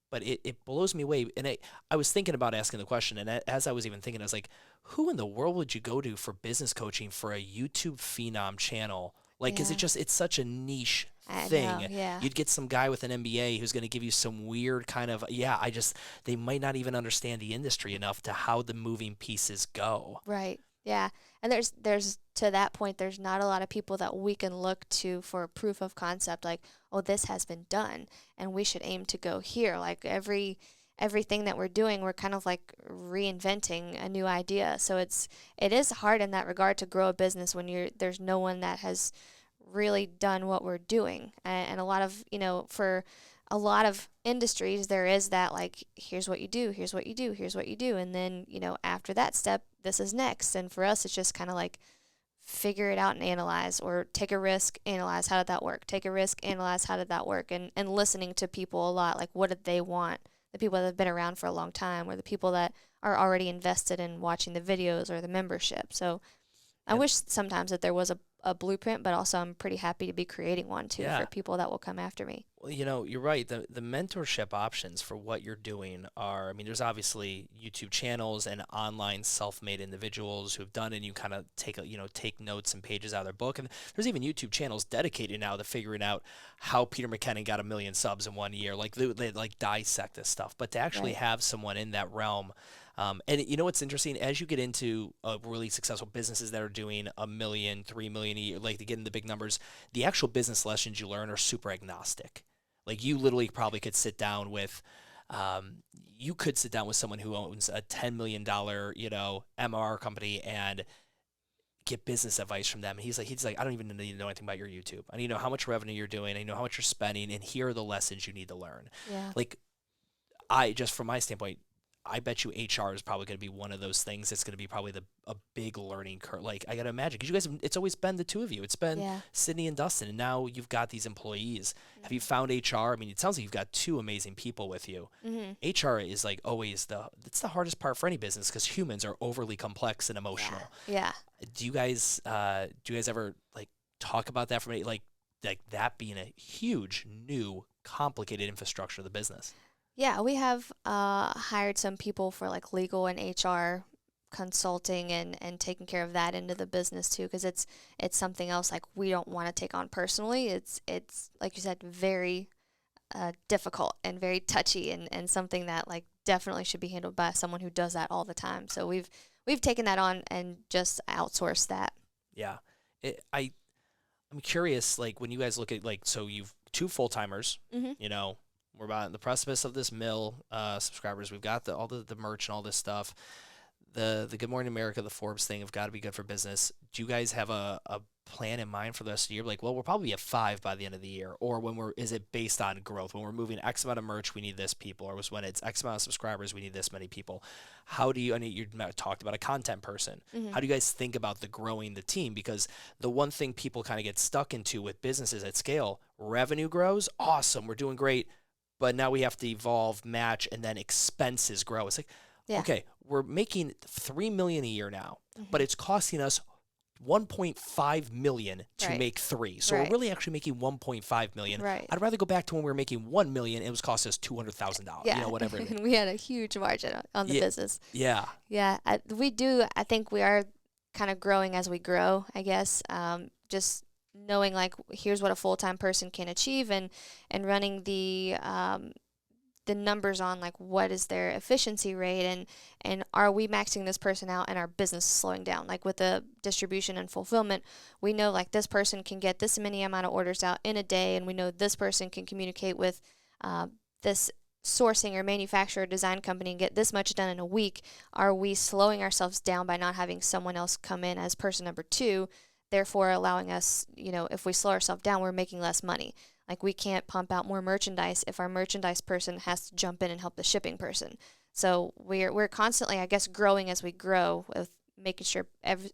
But it blows me away. And I was thinking about asking the question, and as I was even thinking, I was like, who in the world would you go to for business coaching for a YouTube phenom channel? Like, because it's such a niche thing. You'd get some guy with an MBA who's going to give you some weird kind of, they might not even understand the industry enough to how the moving pieces go. Right. Yeah. And there's to that point, there's not a lot of people that we can look to for proof of concept, like, oh, this has been done and we should aim to go here. Like everything that we're doing, we're kind of like reinventing a new idea. So it is hard in that regard to grow a business when there's no one that has really done what we're doing. And a lot of, for a lot of industries, there is that, like, here's what you do, here's what you do, here's what you do. And then, after that step, this is next. And for us, it's just kind of like figure it out and analyze, or take a risk, analyze, how did that work? Take a risk, analyze, how did that work? And listening to people a lot, like, what did they want? The people that have been around for a long time, or the people that are already invested in watching the videos or the membership. So I wish sometimes that there was a blueprint, but also I'm pretty happy to be creating one too for people that will come after me. Well, you're right. The mentorship options for what you're doing are, there's obviously YouTube channels and online self-made individuals who've done it, and you kind of take notes and pages out of their book. And there's even YouTube channels dedicated now to figuring out how Peter McKinnon got 1 million subs in 1 year. Like they like dissect this stuff, but to actually have someone in that realm. And what's interesting, as you get into really successful businesses that are doing 1 million, 3 million a year, like to get into big numbers, the actual business lessons you learn are super agnostic. Like you literally probably could sit down with, someone who owns a $10 million, MR company and get business advice from them. And he's like, I don't even need to know anything about your YouTube. I need to know how much revenue you're doing. I know how much you're spending, and here are the lessons you need to learn. Yeah. Like just from my standpoint, I bet you HR is probably going to be one of those things that's going to be probably a big learning curve. Like, I got to imagine, because you guys, it's always been the two of you. It's been Sydney and Dustin, and now you've got these employees. Mm-hmm. Have you found HR? It sounds like you've got two amazing people with you. Mm-hmm. HR is like always it's the hardest part for any business, because humans are overly complex and emotional. Yeah. Do you guys ever like talk about that like that being a huge, new, complicated infrastructure of the business? Yeah, we have hired some people for like legal and HR consulting and taking care of that into the business too, because it's something else like we don't want to take on personally. It's like you said, very difficult and very touchy, and something that like definitely should be handled by someone who does that all the time. So we've taken that on and just outsourced that. Yeah, I'm curious, like when you guys look at so you've 2 full-timers, we're about in the precipice of this subscribers. We've got all the merch and all this stuff. The Good Morning America, the Forbes thing have got to be good for business. Do you guys have a plan in mind for the rest of the year? Like, well, we'll probably be at 5 by the end of the year. Or is it based on growth? When we're moving X amount of merch, we need this people. Or when it's X amount of subscribers, we need this many people. How do you, you talked about a content person. Mm-hmm. How do you guys think about growing the team? Because the one thing people kind of get stuck into with businesses at scale, revenue grows, awesome, we're doing great. But now we have to evolve, match, and then expenses grow. It's like, okay, we're making $3 million a year now, but it's costing us $1.5 million to make 3. So we're really actually making $1.5 million. Right. I'd rather go back to when we were making $1 million. It was costing us $200,000. Whatever. And we had a huge margin on the business. Yeah. Yeah, we do. I think we are kind of growing as we grow, I guess. Just knowing like here's what a full-time person can achieve, and running the numbers on like what is their efficiency rate, and are we maxing this person out and our business is slowing down. Like with the distribution and fulfillment, we know like this person can get this many amount of orders out in a day, and we know this person can communicate with this sourcing or manufacturer design company and get this much done in a week. Are we slowing ourselves down by not having someone else come in as person number 2, therefore allowing us, if we slow ourselves down, we're making less money. Like we can't pump out more merchandise if our merchandise person has to jump in and help the shipping person. So we're constantly, I guess, growing as we grow, with making sure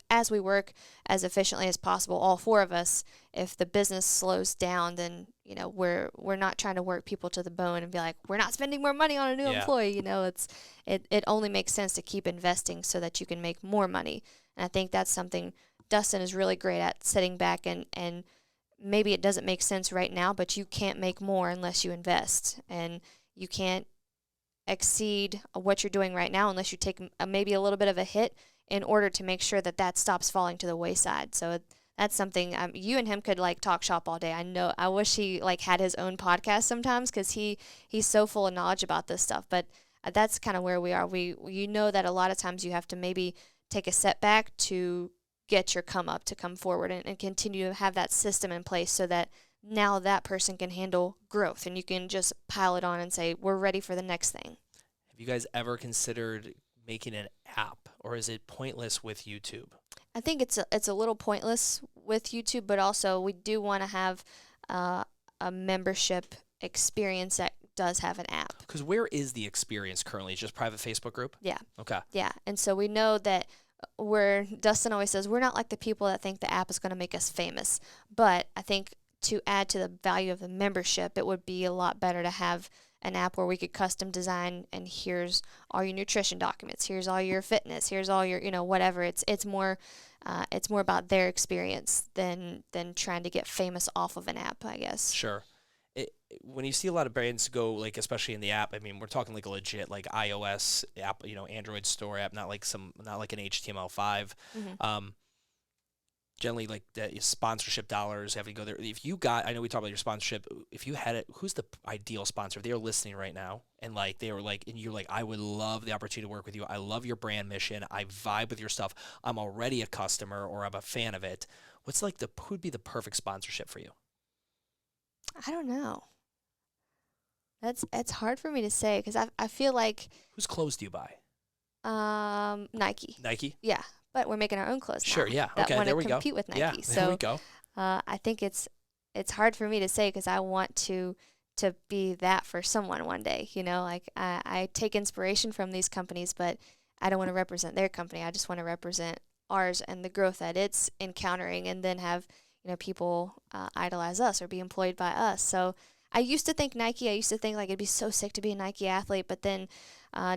as we work as efficiently as possible, all 4 of us. If the business slows down, then we're not trying to work people to the bone and be like, we're not spending more money on a new employee. It only makes sense to keep investing so that you can make more money. And I think that's something Dustin is really great at, sitting back and maybe it doesn't make sense right now, but you can't make more unless you invest, and you can't exceed what you're doing right now unless you take maybe a little bit of a hit in order to make sure that stops falling to the wayside. So that's something you and him could like talk shop all day. I wish he like had his own podcast sometimes, because he's so full of knowledge about this stuff. But that's kind of where we are. You know that a lot of times you have to maybe take a setback to get your come up, to come forward and continue to have that system in place so that now that person can handle growth and you can just pile it on and say, we're ready for the next thing. Have you guys ever considered making an app, or is it pointless with YouTube? I think it's a little pointless with YouTube, but also we do want to have a membership experience that does have an app. Because where is the experience currently? Just private Facebook group? Yeah. Okay. Yeah, and so we know that Dustin always says, we're not like the people that think the app is going to make us famous. But I think to add to the value of the membership, it would be a lot better to have an app where we could custom design, and here's all your nutrition documents, here's all your fitness, here's all your, whatever. It's more about their experience than trying to get famous off of an app, I guess. Sure. When you see a lot of brands go, like, especially in the app, I mean, we're talking like a legit, like iOS app, Android store app, not like an HTML5. Mm-hmm. Generally, like the sponsorship dollars have to go there. If you got, I know we talked about your sponsorship. If you had it, who's the ideal sponsor? If they are listening right now, and like they were like, and you're like, I would love the opportunity to work with you. I love your brand mission. I vibe with your stuff. I'm already a customer, or I'm a fan of it. Who'd be the perfect sponsorship for you? I don't know. It's hard for me to say, because I feel like. Whose clothes do you buy? Nike. Nike? Yeah, but we're making our own clothes now. Sure, yeah. Okay, there we go. That want to compete with Nike. Yeah, there we go. I think it's hard for me to say, because I want to be that for someone one day. Like I take inspiration from these companies, but I don't want to represent their company. I just want to represent ours and the growth that it's encountering, and then have people idolize us or be employed by us. So I used to think Nike. I used to think like it'd be so sick to be a Nike athlete, but then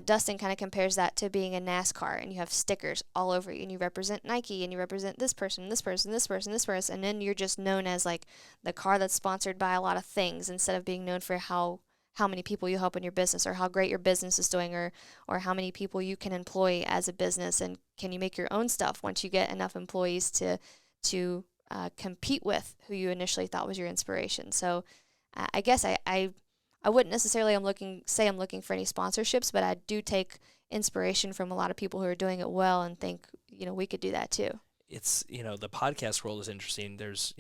Dustin kind of compares that to being a NASCAR, and you have stickers all over you, and you represent Nike, and you represent this person, this person, this person, this person, and then you're just known as like the car that's sponsored by a lot of things, instead of being known for how many people you help in your business, or how great your business is doing, or how many people you can employ as a business, and can you make your own stuff once you get enough employees to compete with who you initially thought was your inspiration. So I guess I wouldn't necessarily I'm looking for any sponsorships, but I do take inspiration from a lot of people who are doing it well, and think, we could do that too. It's, the podcast world is interesting. There's,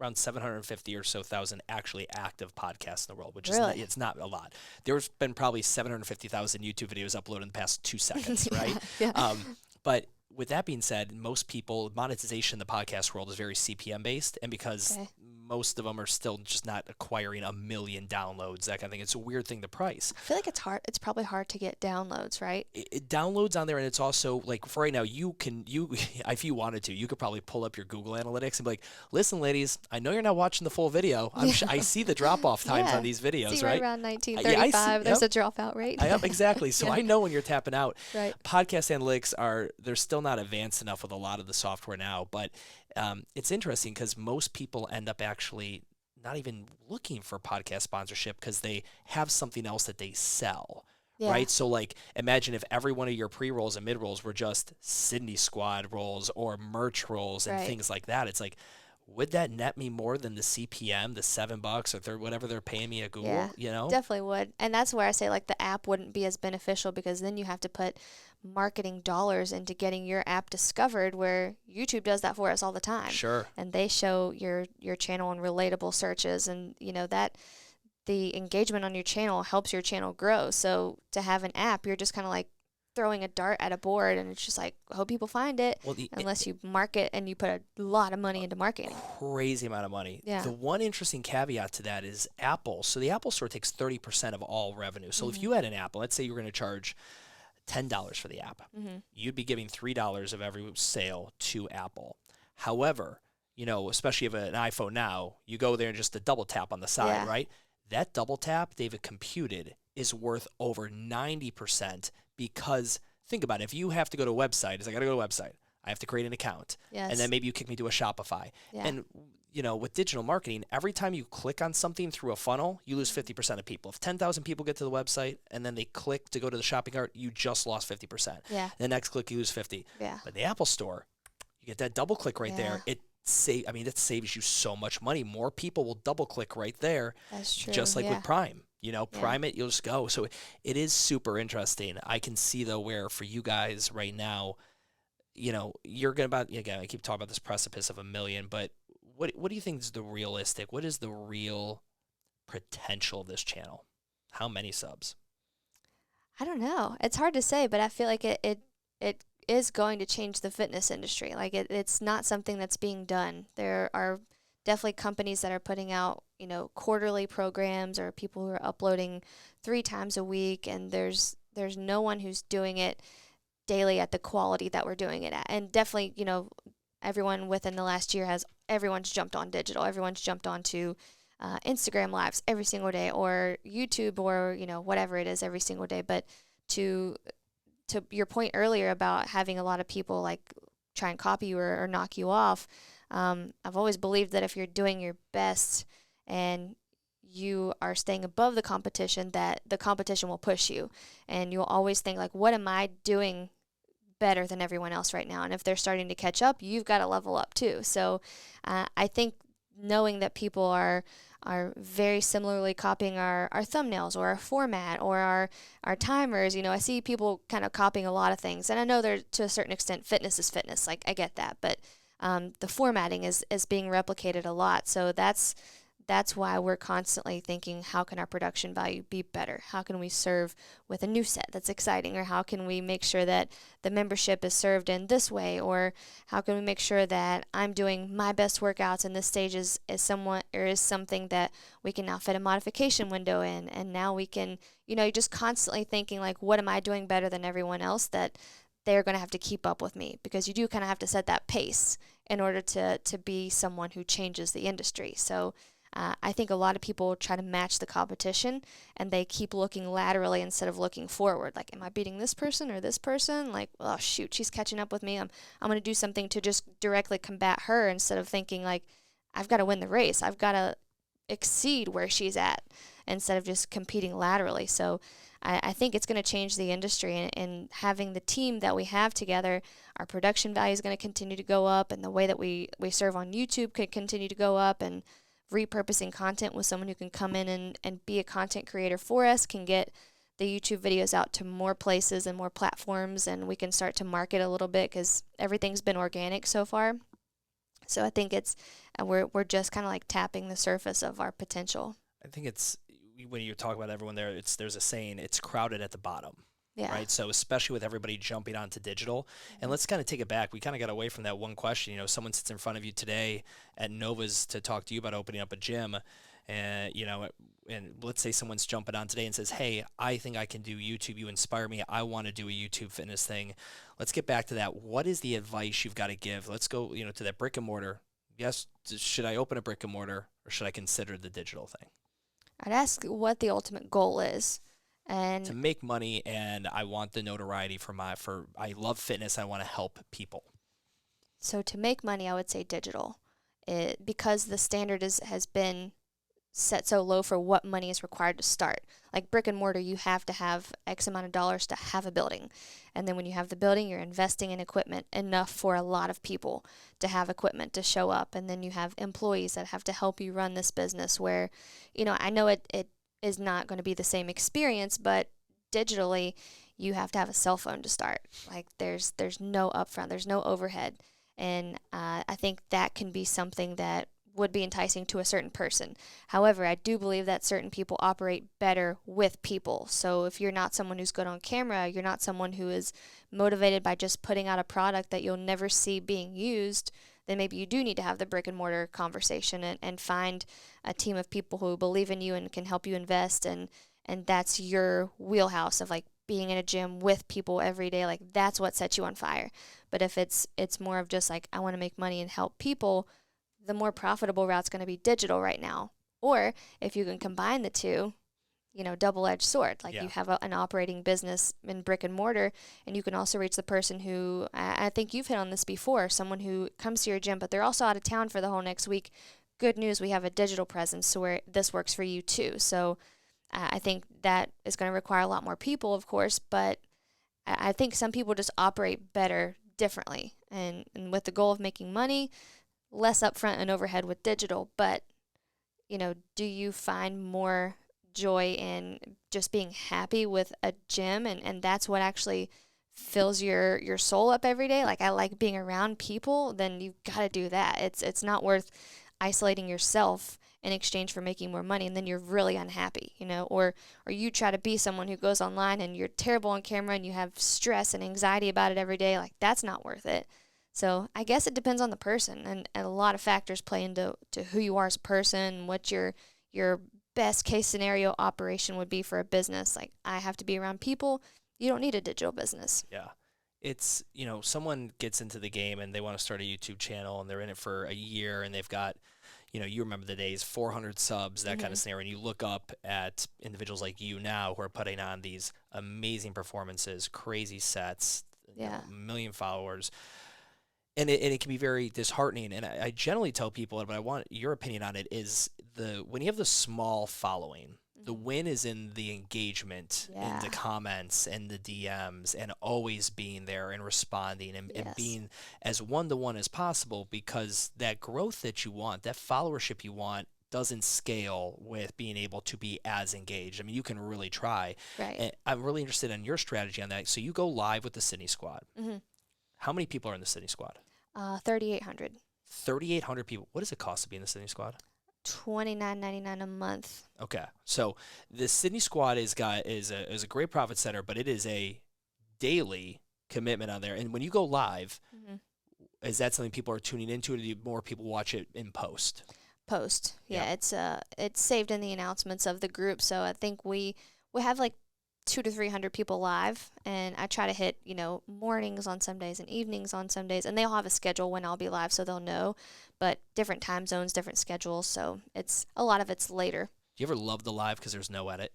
around 750 or so thousand actually active podcasts in the world, which really? It's not a lot. There's been probably 750,000 YouTube videos uploaded in the past 2 seconds, right? Yeah. But with that being said, most people, monetization in the podcast world is very CPM based, and because most of them are still just not acquiring 1 million downloads, that kind of thing, it's a weird thing to price. I feel like it's hard. It's probably hard to get downloads, right? It downloads on there, and it's also like, for right now, you if you wanted to, you could probably pull up your Google Analytics and be like, listen, ladies, I know you're not watching the full video. I see the drop off times on these videos, see right? Around 1935, there's a dropout rate. Yep, exactly. So I know when you're tapping out. Right. Podcast analytics they're still not advanced enough with a lot of the software now, but it's interesting because most people end up actually not even looking for podcast sponsorship, because they have something else that they sell. Yeah. Right? So like, imagine if every one of your pre-rolls and mid-rolls were just Sydney Squad rolls or merch rolls and things like that. It's like, would that net me more than the CPM, the $7 or whatever they're paying me at Google? Yeah, definitely would. And that's where I say like the app wouldn't be as beneficial, because then you have to put marketing dollars into getting your app discovered, where YouTube does that for us all the time. Sure. And they show your channel in relatable searches, and that the engagement on your channel helps your channel grow. So to have an app, you're just kind of like throwing a dart at a board, and it's just like, hope people find it. Well, unless you market and you put a lot of money into marketing. Crazy amount of money. Yeah. The one interesting caveat to that is Apple. So the Apple Store takes 30% of all revenue. So if you had an app, let's say you were going to charge $10 for the app, you'd be giving $3 of every sale to Apple. However, especially if you have an iPhone now, you go there and just a double tap on the side, right? That double tap, they've computed, is worth over 90% because think about it. If you have to go to a website, I got to go to a website. I have to create an account. Yes. And then maybe you kick me to a Shopify. Yeah. And, with digital marketing, every time you click on something through a funnel, you lose 50% of people. If 10,000 people get to the website and then they click to go to the shopping cart, you just lost 50%. Yeah. The next click, you lose 50. Yeah. But the Apple Store, you get that double click right there. That saves you so much money. More people will double click right there. That's true. Just like with Prime. Prime it, you'll just go. So it is super interesting. I can see, though, where for you guys right now, you're going about, again, I keep talking about this precipice of 1 million, but what do you think is what is the real potential of this channel? How many subs? I don't know. It's hard to say, but I feel like it is going to change the fitness industry. Like it's not something that's being done. There are definitely companies that are putting out, quarterly programs or people who are uploading 3 times a week, and there's no one who's doing it daily at the quality that we're doing it at. And definitely, everyone within the last year everyone's jumped on digital. Everyone's jumped onto Instagram lives every single day, or YouTube, or whatever it is every single day. But to your point earlier about having a lot of people like try and copy you or knock you off, I've always believed that if you're doing your best and you are staying above the competition, that the competition will push you, and you'll always think like, what am I doing better than everyone else right now? And if they're starting to catch up, you've got to level up too. So I think knowing that people are very similarly copying our thumbnails or our format or our timers, I see people kind of copying a lot of things, and I know they're, to a certain extent, fitness is fitness, like I get that, but the formatting is being replicated a lot. So that's why we're constantly thinking, how can our production value be better? How can we serve with a new set that's exciting? Or how can we make sure that the membership is served in this way? Or how can we make sure that I'm doing my best workouts and this stage is something that we can now fit a modification window in? And now we can, you're just constantly thinking like, what am I doing better than everyone else that they're going to have to keep up with me? Because you do kind of have to set that pace in order to be someone who changes the industry. So I think a lot of people try to match the competition, and they keep looking laterally instead of looking forward. Like, am I beating this person or this person? Like, oh shoot, she's catching up with me. I'm going to do something to just directly combat her, instead of thinking like, I've got to win the race. I've got to exceed where she's at, instead of just competing laterally. So I think it's going to change the industry, and having the team that we have together, our production value is going to continue to go up, and the way that we serve on YouTube could continue to go up, and repurposing content with someone who can come in and be a content creator for us can get the YouTube videos out to more places and more platforms, and we can start to market a little bit because everything's been organic so far. So I think we're just kind of like tapping the surface of our potential. I think it's, when you talk about everyone there, there's a saying, it's crowded at the bottom. Yeah. Right. So especially with everybody jumping onto digital, and let's kind of take it back. We kind of got away from that one question. Someone sits in front of you today at Nova's to talk to you about opening up a gym, and and let's say someone's jumping on today and says, "Hey, I think I can do YouTube. You inspire me. I want to do a YouTube fitness thing." Let's get back to that. What is the advice you've got to give? Let's go, to that brick and mortar. Yes, should I open a brick and mortar, or should I consider the digital thing? I'd ask what the ultimate goal is. And to make money, and I want the notoriety I love fitness. I want to help people. So to make money, I would say digital, because the standard has been set so low for what money is required to start. Like brick and mortar, you have to have X amount of dollars to have a building, and then when you have the building, you're investing in equipment enough for a lot of people to have equipment to show up, and then you have employees that have to help you run this business. Where, I know it is not going to be the same experience, but digitally you have to have a cell phone to start. Like there's no upfront, there's no overhead, and I think that can be something that would be enticing to a certain person. However, I do believe that certain people operate better with people. So if you're not someone who's good on camera, you're not someone who is motivated by just putting out a product that you'll never see being used, then maybe you do need to have the brick and mortar conversation and find a team of people who believe in you and can help you invest, and that's your wheelhouse of like being in a gym with people every day. Like that's what sets you on fire. But if it's more of just like, I want to make money and help people, the more profitable route's going to be digital right now. Or if you can combine the two, double-edged sword. Like you have an operating business in brick and mortar, and you can also reach the person who, I think you've hit on this before, someone who comes to your gym, but they're also out of town for the whole next week. Good news, we have a digital presence so where this works for you too. So I think that is going to require a lot more people, of course, but I think some people just operate better differently. And with the goal of making money, less upfront and overhead with digital, but do you find more joy in just being happy with a gym and that's what actually fills your soul up every day? Like, I like being around people, then you've got to do that. It's not worth isolating yourself in exchange for making more money and then you're really unhappy, or you try to be someone who goes online and you're terrible on camera and you have stress and anxiety about it every day. Like, that's not worth it. So I guess it depends on the person, and a lot of factors play into who you are as a person, what your best case scenario operation would be for a business. Like, I have to be around people. You don't need a digital business. Yeah. It's, someone gets into the game and they want to start a YouTube channel and they're in it for a year and they've got, you remember the days, 400 subs, that kind of scenario. And you look up at individuals like you now who are putting on these amazing performances, crazy sets, a million followers. And it can be very disheartening. And I generally tell people, but I want your opinion on it, is when you have the small following, the win is in the engagement, in the comments and the DMs, and always being there and responding and being as one-to-one as possible, because that growth that you want, that followership you want, doesn't scale with being able to be as engaged. I mean, you can really try. Right. And I'm really interested in your strategy on that. So you go live with the Sydney Squad. Mm-hmm. How many people are in the Sydney Squad? 3,800. 3,800 people. What does it cost to be in the Sydney Squad? $29.99 a month. Okay, so the Sydney Squad is a great profit center, but it is a daily commitment on there. And when you go live, is that something people are tuning into, or do more people watch it in post? Post, yeah. It's saved in the announcements of the group. So I think we have like 200 to 300 people live, and I try to hit mornings on some days and evenings on some days, and they all have a schedule when I'll be live, so they'll know, but different time zones, different schedules, so a lot of it's later. Do you ever love the live because there's no edit?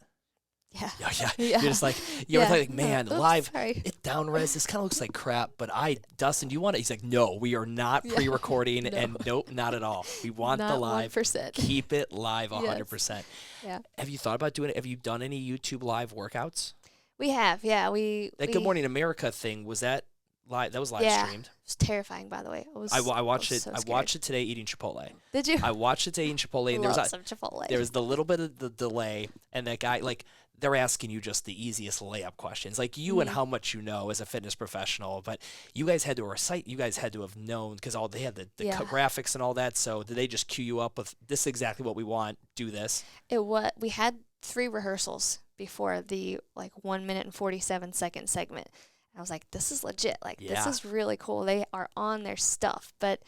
Yeah. You're just like, you're like, man, live, it down res, this kind of looks like crap, but Dustin, do you want it? He's like, no, we are not pre-recording, and nope, not at all. We want the live. 1%. Keep it live 100%. Yes. Yeah. Have you thought about doing it? Have you done any YouTube live workouts? We have, yeah. That Good Morning America thing, was that live? That was live streamed. It was terrifying, by the way. I watched it. So I watched it today eating Chipotle. Did you? I watched it today eating Chipotle, and some Chipotle. There was the little bit of the delay, and that guy, like, they're asking you just the easiest layup questions, like you and how much you know as a fitness professional. But you guys had to recite. You guys had to have known, because they had the graphics and all that. So did they just cue you up with, this is exactly what we want? Do this. We had 3 rehearsals before the 1 minute and 47-second segment. And I was like, this is legit. Like, this is really cool. They are on their stuff. But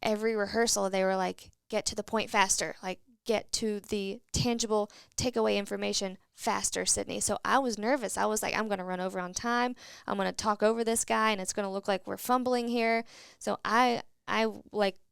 every rehearsal, they were like, get to the point faster. Like, get to the tangible takeaway information faster, Sydney. So I was nervous. I was like, I'm going to run over on time. I'm going to talk over this guy, and it's going to look like we're fumbling here. So I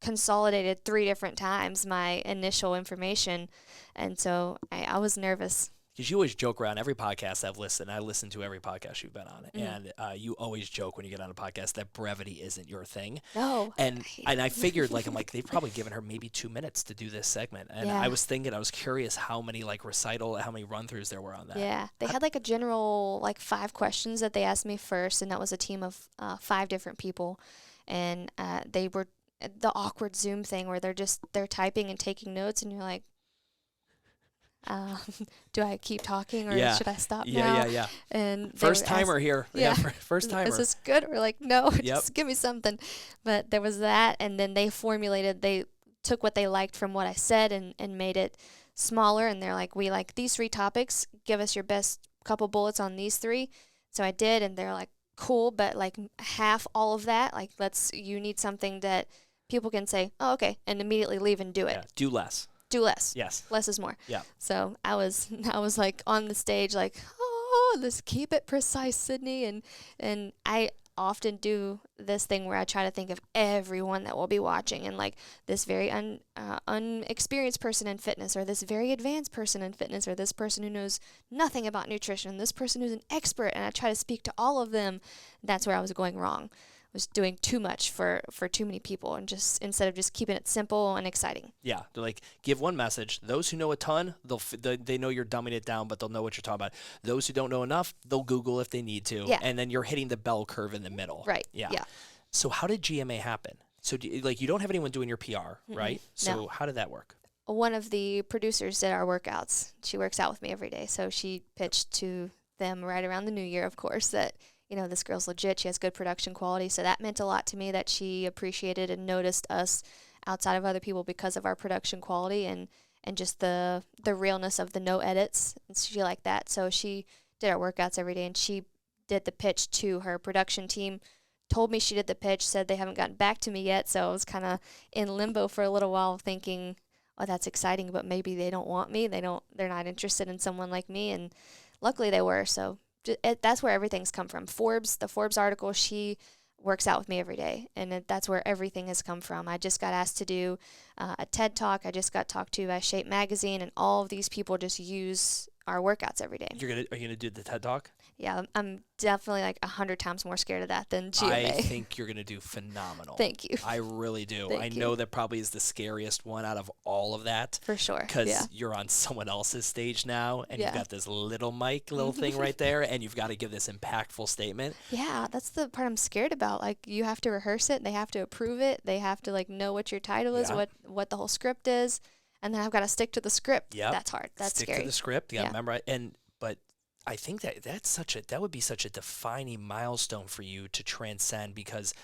consolidated 3 different times my initial information. And so I was nervous. Because you always joke around every podcast I've listened. I listen to every podcast you've been on, and you always joke when you get on a podcast that brevity isn't your thing. No. And I figured, I'm like, they've probably given her maybe 2 minutes to do this segment. And I was curious how many how many run-throughs there were on that. Yeah. They had a general 5 questions that they asked me first, and that was a team of 5 different people. And they were the awkward Zoom thing where they're typing and taking notes, and you're like, do I keep talking, or should I stop now? Yeah. And first timer here. Yeah, first timer. Is this good? We're like, no, just give me something. But there was that, and then they took what they liked from what I said and made it smaller, and they're like, we like these 3 topics. Give us your best couple bullets on these 3. So I did, and they're like, cool, but half all of that, you need something that people can say, oh, okay, and immediately leave and do it. Yeah, do less. Do less. Yes. Less is more. Yeah. So I was on the stage let's keep it precise, Sydney, and often do this thing where I try to think of everyone that will be watching, and like this very unexperienced person in fitness, or this very advanced person in fitness, or this person who knows nothing about nutrition, this person who's an expert, and I try to speak to all of them. That's where I was going wrong. Was doing too much for too many people, and just instead of just keeping it simple and exciting. Yeah, they're like, give one message. Those who know a ton, they know you're dumbing it down, but they'll know what you're talking about. Those who don't know enough, they'll Google if they need to. Yeah. And then you're hitting the bell curve in the middle. Right. Yeah. Yeah. So how did GMA happen? So you don't have anyone doing your PR, right? So No. how did that work? One of the producers did our workouts. She works out with me every day, so she pitched to them right around the new year, of course, that this girl's legit. She has good production quality. So that meant a lot to me, that she appreciated and noticed us outside of other people because of our production quality and just the realness of the no edits. And she liked that. So she did our workouts every day, and she did the pitch to her production team, told me she did the pitch, said they haven't gotten back to me yet. So I was kind of in limbo for a little while thinking, oh, that's exciting, but maybe they don't want me. They're not interested in someone like me. And luckily they were. So that's where everything's come from. The Forbes article, she works out with me every day, and that's where everything has come from. I just got asked to do a TED Talk. I just got talked to by Shape Magazine, and all of these people just use our workouts every day. Are you gonna do the TED Talk? Yeah, I'm definitely like 100 times more scared of that than GMA. I think you're gonna do phenomenal. Thank you. I really do. Thank I you. know that probably is the scariest one out of all of that. For sure. Because you're on someone else's stage now, and you've got this little thing right there, and you've got to give this impactful statement. Yeah, that's the part I'm scared about. Like, you have to rehearse it. They have to approve it. They have to know what your title is, what the whole script is, and then I've got to stick to the script. Yep. That's hard. That's stick scary. to the script. You got to remember it. But I think that would be such a defining milestone for you to transcend, because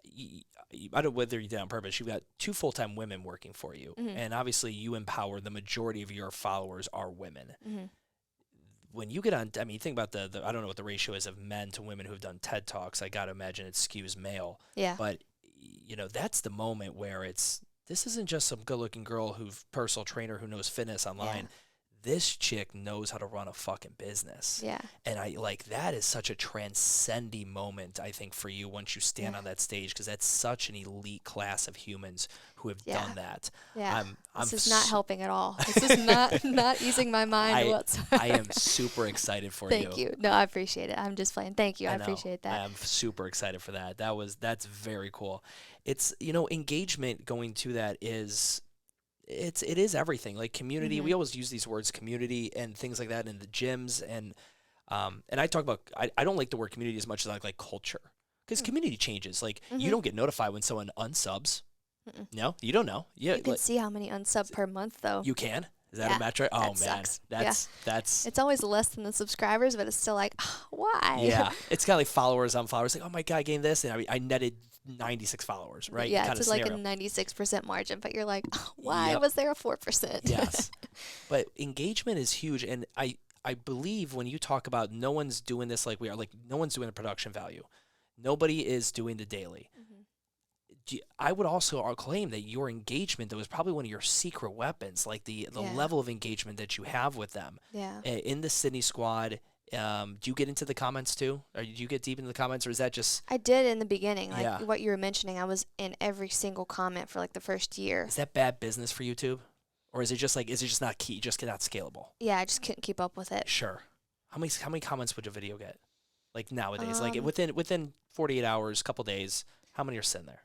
I don't know whether you did it on purpose. You've got 2 full-time women working for you, and obviously you empower the majority of your followers are women. When you get on, I mean, think about the I don't know what the ratio is of men to women who have done TED Talks. I got to imagine it skews male. Yeah. But that's the moment where this isn't just some good-looking girl personal trainer who knows fitness online. Yeah. This chick knows how to run a fucking business. Yeah. And that is such a transcending moment, I think, for you once you stand on that stage, because that's such an elite class of humans who have done that. Yeah. This is not helping at all. This is not easing my mind whatsoever. I am super excited for you. Thank you. No, I appreciate it. I'm just playing. Thank you. I appreciate that. I'm super excited for that. That's very cool. It's, engagement going to that is... It is everything, like community. We always use these words, community and things like that, in the gyms, and I talk about, I don't like the word community as much as I like culture, because community changes. Like you don't get notified when someone unsubs. No, you don't know. You can see how many unsub per month though. You can. Is that a metric? Oh man, sucks. That's. It's always less than the subscribers, but it's still like, why? Yeah, it's kind of like followers on followers. Like, oh my god, I gained this, and I netted 96 followers, right? Yeah, it's like a 96% margin, but you're like, why was there a 4%? Yes. But engagement is huge, and I believe when you talk about no one's doing this like we are, like no one's doing the production value. Nobody is doing the daily. I would also claim that your engagement, that was probably one of your secret weapons, like the level of engagement that you have with them. Yeah. In the Sydney squad. Do you get into the comments too? Or do you get deep into the comments, or is that just... I did in the beginning. Like what you were mentioning, I was in every single comment for like the first year. Is that bad business for YouTube? Or is it just not key, just not scalable? Yeah, I just couldn't keep up with it. Sure. How many comments would a video get? Like nowadays, like within 48 hours, couple days, how many are sitting there?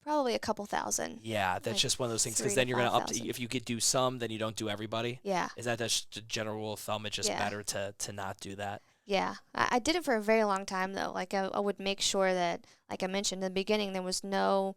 Probably a couple thousand. Yeah, that's just one of those things, because then you're going to if you could do some, then you don't do everybody. Yeah. Is that just a general rule of thumb? It's just better to not do that. Yeah. I did it for a very long time, though. Like, I would make sure that, like I mentioned in the beginning, there was no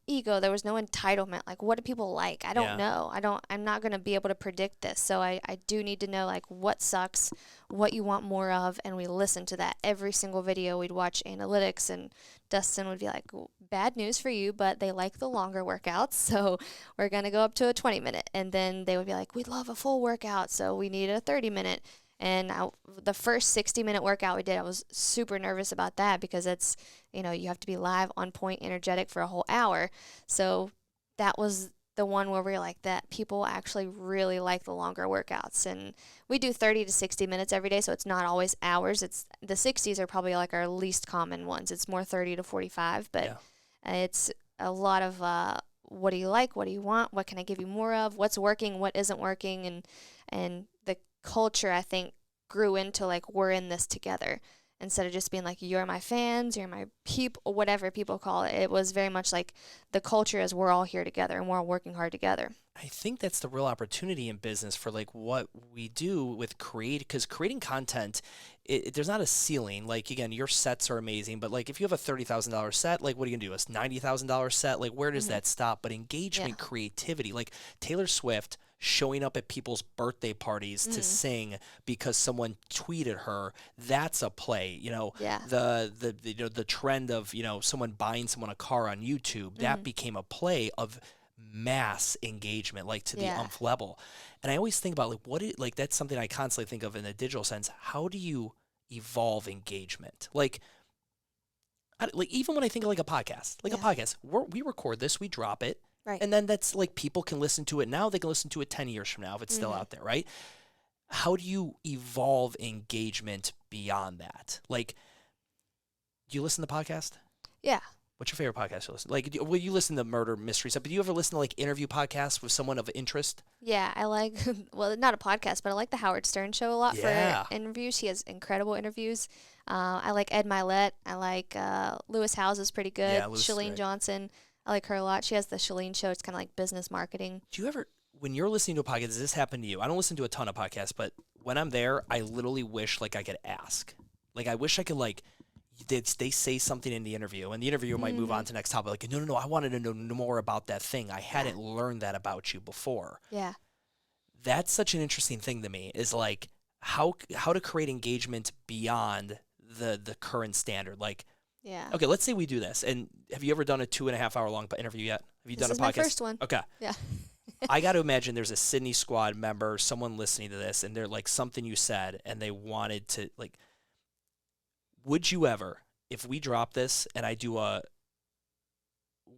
ego. There was no entitlement. Like, what do people like? I don't know. I'm not going to be able to predict this. So I do need to know, like, what sucks, what you want more of, and we listen to that. Every single video, we'd watch analytics, and Dustin would be like, bad news for you, but they like the longer workouts, so we're going to go up to a 20-minute. And then they would be like, we love a full workout, so we need a 30-minute. And the first 60-minute workout we did, I was super nervous about that, because it's, you have to be live, on point, energetic for a whole hour. So that was the one where we're like that people actually really like the longer workouts. And we do 30 to 60 minutes every day, so it's not always hours. It's the 60s are probably like our least common ones. It's more 30 to 45, but it's a lot of what do you like? What do you want? What can I give you more of? What's working? What isn't working? And the culture, I think, grew into like we're in this together. Instead of just being like, you're my fans, you're my people, whatever people call it. It was very much like the culture is we're all here together and we're all working hard together. I think that's the real opportunity in business for like what we do with because creating content, there's not a ceiling. Like, again, your sets are amazing, but like if you have a $30,000 set, like what are you gonna do? A $90,000 set? Like where does that stop? But engagement, creativity, like Taylor Swift showing up at people's birthday parties to sing because someone tweeted her, that's a play. The trend of someone buying someone a car on YouTube, that became a play of mass engagement, like to the umph level. And I always think about like that's something I constantly think of in a digital sense. How do you evolve engagement? Like even when I think of like a podcast, we record this, we drop it. Right. And then that's like people can listen to it now. They can listen to it 10 years from now if it's still out there, right? How do you evolve engagement beyond that? Like, do you listen to podcasts? Yeah. What's your favorite podcast to listen? Like, will you listen to murder mystery stuff? But do you ever listen to like interview podcasts with someone of interest? Yeah, I like, well, not a podcast, but I like the Howard Stern show a lot for interviews. He has incredible interviews. I like Ed Milet. I like Lewis Howes is pretty good. Yeah, Chalene Johnson. I like her a lot. She has the Chalene show. It's kind of like business marketing. Do you ever, when you're listening to a podcast, does this happen to you? I don't listen to a ton of podcasts, but when I'm there, I literally wish like I could ask. Like I wish I could like, they say something in the interview, and the interviewer might move on to the next topic. Like, no, I wanted to know more about that thing. I hadn't learned that about you before. Yeah. That's such an interesting thing to me, is like how to create engagement beyond the current standard. Like, okay, let's say we do this. And have you ever done a 2.5 hour long interview yet? Have you done a podcast? This is my first one. Okay. Yeah. I got to imagine there's a Sydney Squad member, someone listening to this, and they're like something you said, and they wanted to like. Would you ever, if we drop this and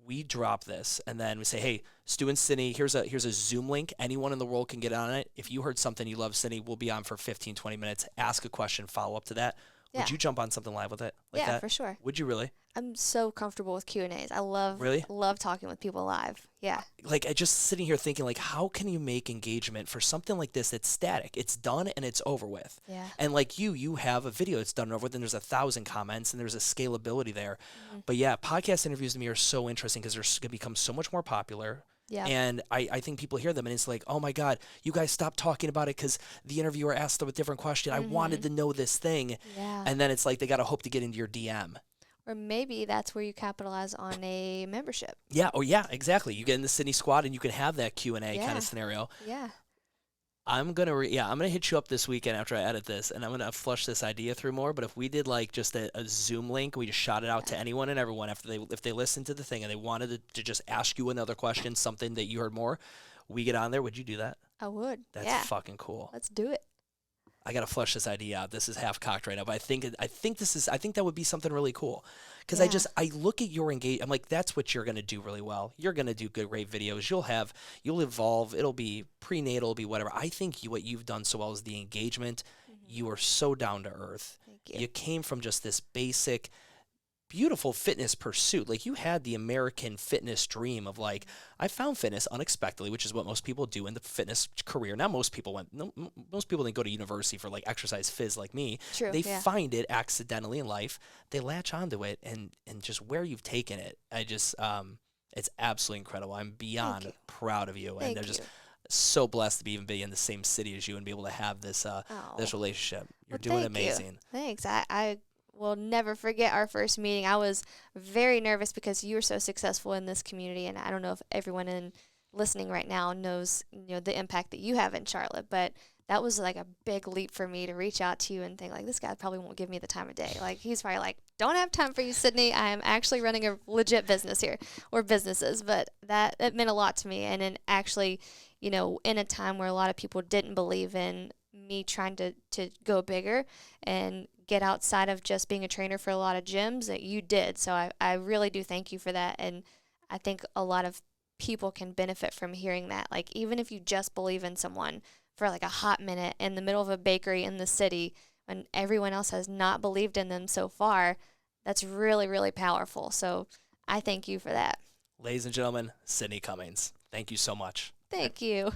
we drop this and then we say, hey, Stu and Sydney, here's a Zoom link. Anyone in the world can get on it. If you heard something you love, Sydney, we'll be on for 15, 20 minutes. Ask a question, follow up to that. Yeah. Would you jump on something live with it? Like that? For sure. Would you really? I'm so comfortable with Q&As. I love talking with people live. Yeah. Like I just sitting here thinking like, how can you make engagement for something like this that's static? It's done and it's over with. Yeah. And like you have a video that's done and over with, and there's 1,000 comments and there's a scalability there. But yeah, podcast interviews to me are so interesting because they're going to become so much more popular. Yeah. And I think people hear them and it's like, oh my God, you guys stopped talking about it because the interviewer asked them a different question. I wanted to know this thing. Yeah. And then it's like they got to hope to get into your DM. Or maybe that's where you capitalize on a membership. Yeah. Oh yeah, exactly. You get in the Sydney Squad and you can have that Q&A kind of scenario. Yeah. I'm going to hit you up this weekend after I edit this, and I'm going to flush this idea through more. But if we did like just a Zoom link, we just shot it out to anyone and everyone if they listened to the thing and they wanted to just ask you another question, something that you heard more, we get on there. Would you do that? I would. That's fucking cool. Let's do it. I got to flush this idea out. This is half cocked right now, but I think that would be something really cool. Because I look at your engagement. I'm like, that's what you're going to do really well. You're going to do great videos. You'll evolve. It'll be prenatal, it'll be whatever. I think what you've done so well is the engagement. You are so down to earth. Thank you. You came from just this basic, beautiful fitness pursuit. Like you had the American fitness dream of like, I found fitness unexpectedly, which is what most people do in the fitness career. Now most people didn't go to university for like exercise phys like me. True, they find it accidentally in life. They latch onto it and just where you've taken it. It's absolutely incredible. I'm beyond proud of you. And I'm just so blessed to be in the same city as you and be able to have this relationship. You're doing amazing. Thanks. I will never forget our first meeting. I was very nervous because you were so successful in this community, and I don't know if everyone listening right now knows the impact that you have in Charlotte, but that was like a big leap for me to reach out to you and think like, this guy probably won't give me the time of day. Like he's probably like, don't have time for you, Sydney. I am actually running a legit business here, or businesses, but it meant a lot to me. And then actually, in a time where a lot of people didn't believe in me trying to go bigger and get outside of just being a trainer for a lot of gyms, that you did. So I really do thank you for that. And I think a lot of people can benefit from hearing that. Like, even if you just believe in someone for like a hot minute in the middle of a bakery in the city when everyone else has not believed in them so far, that's really, really powerful. So I thank you for that. Ladies and gentlemen, Sydney Cummings, thank you so much. Thank you.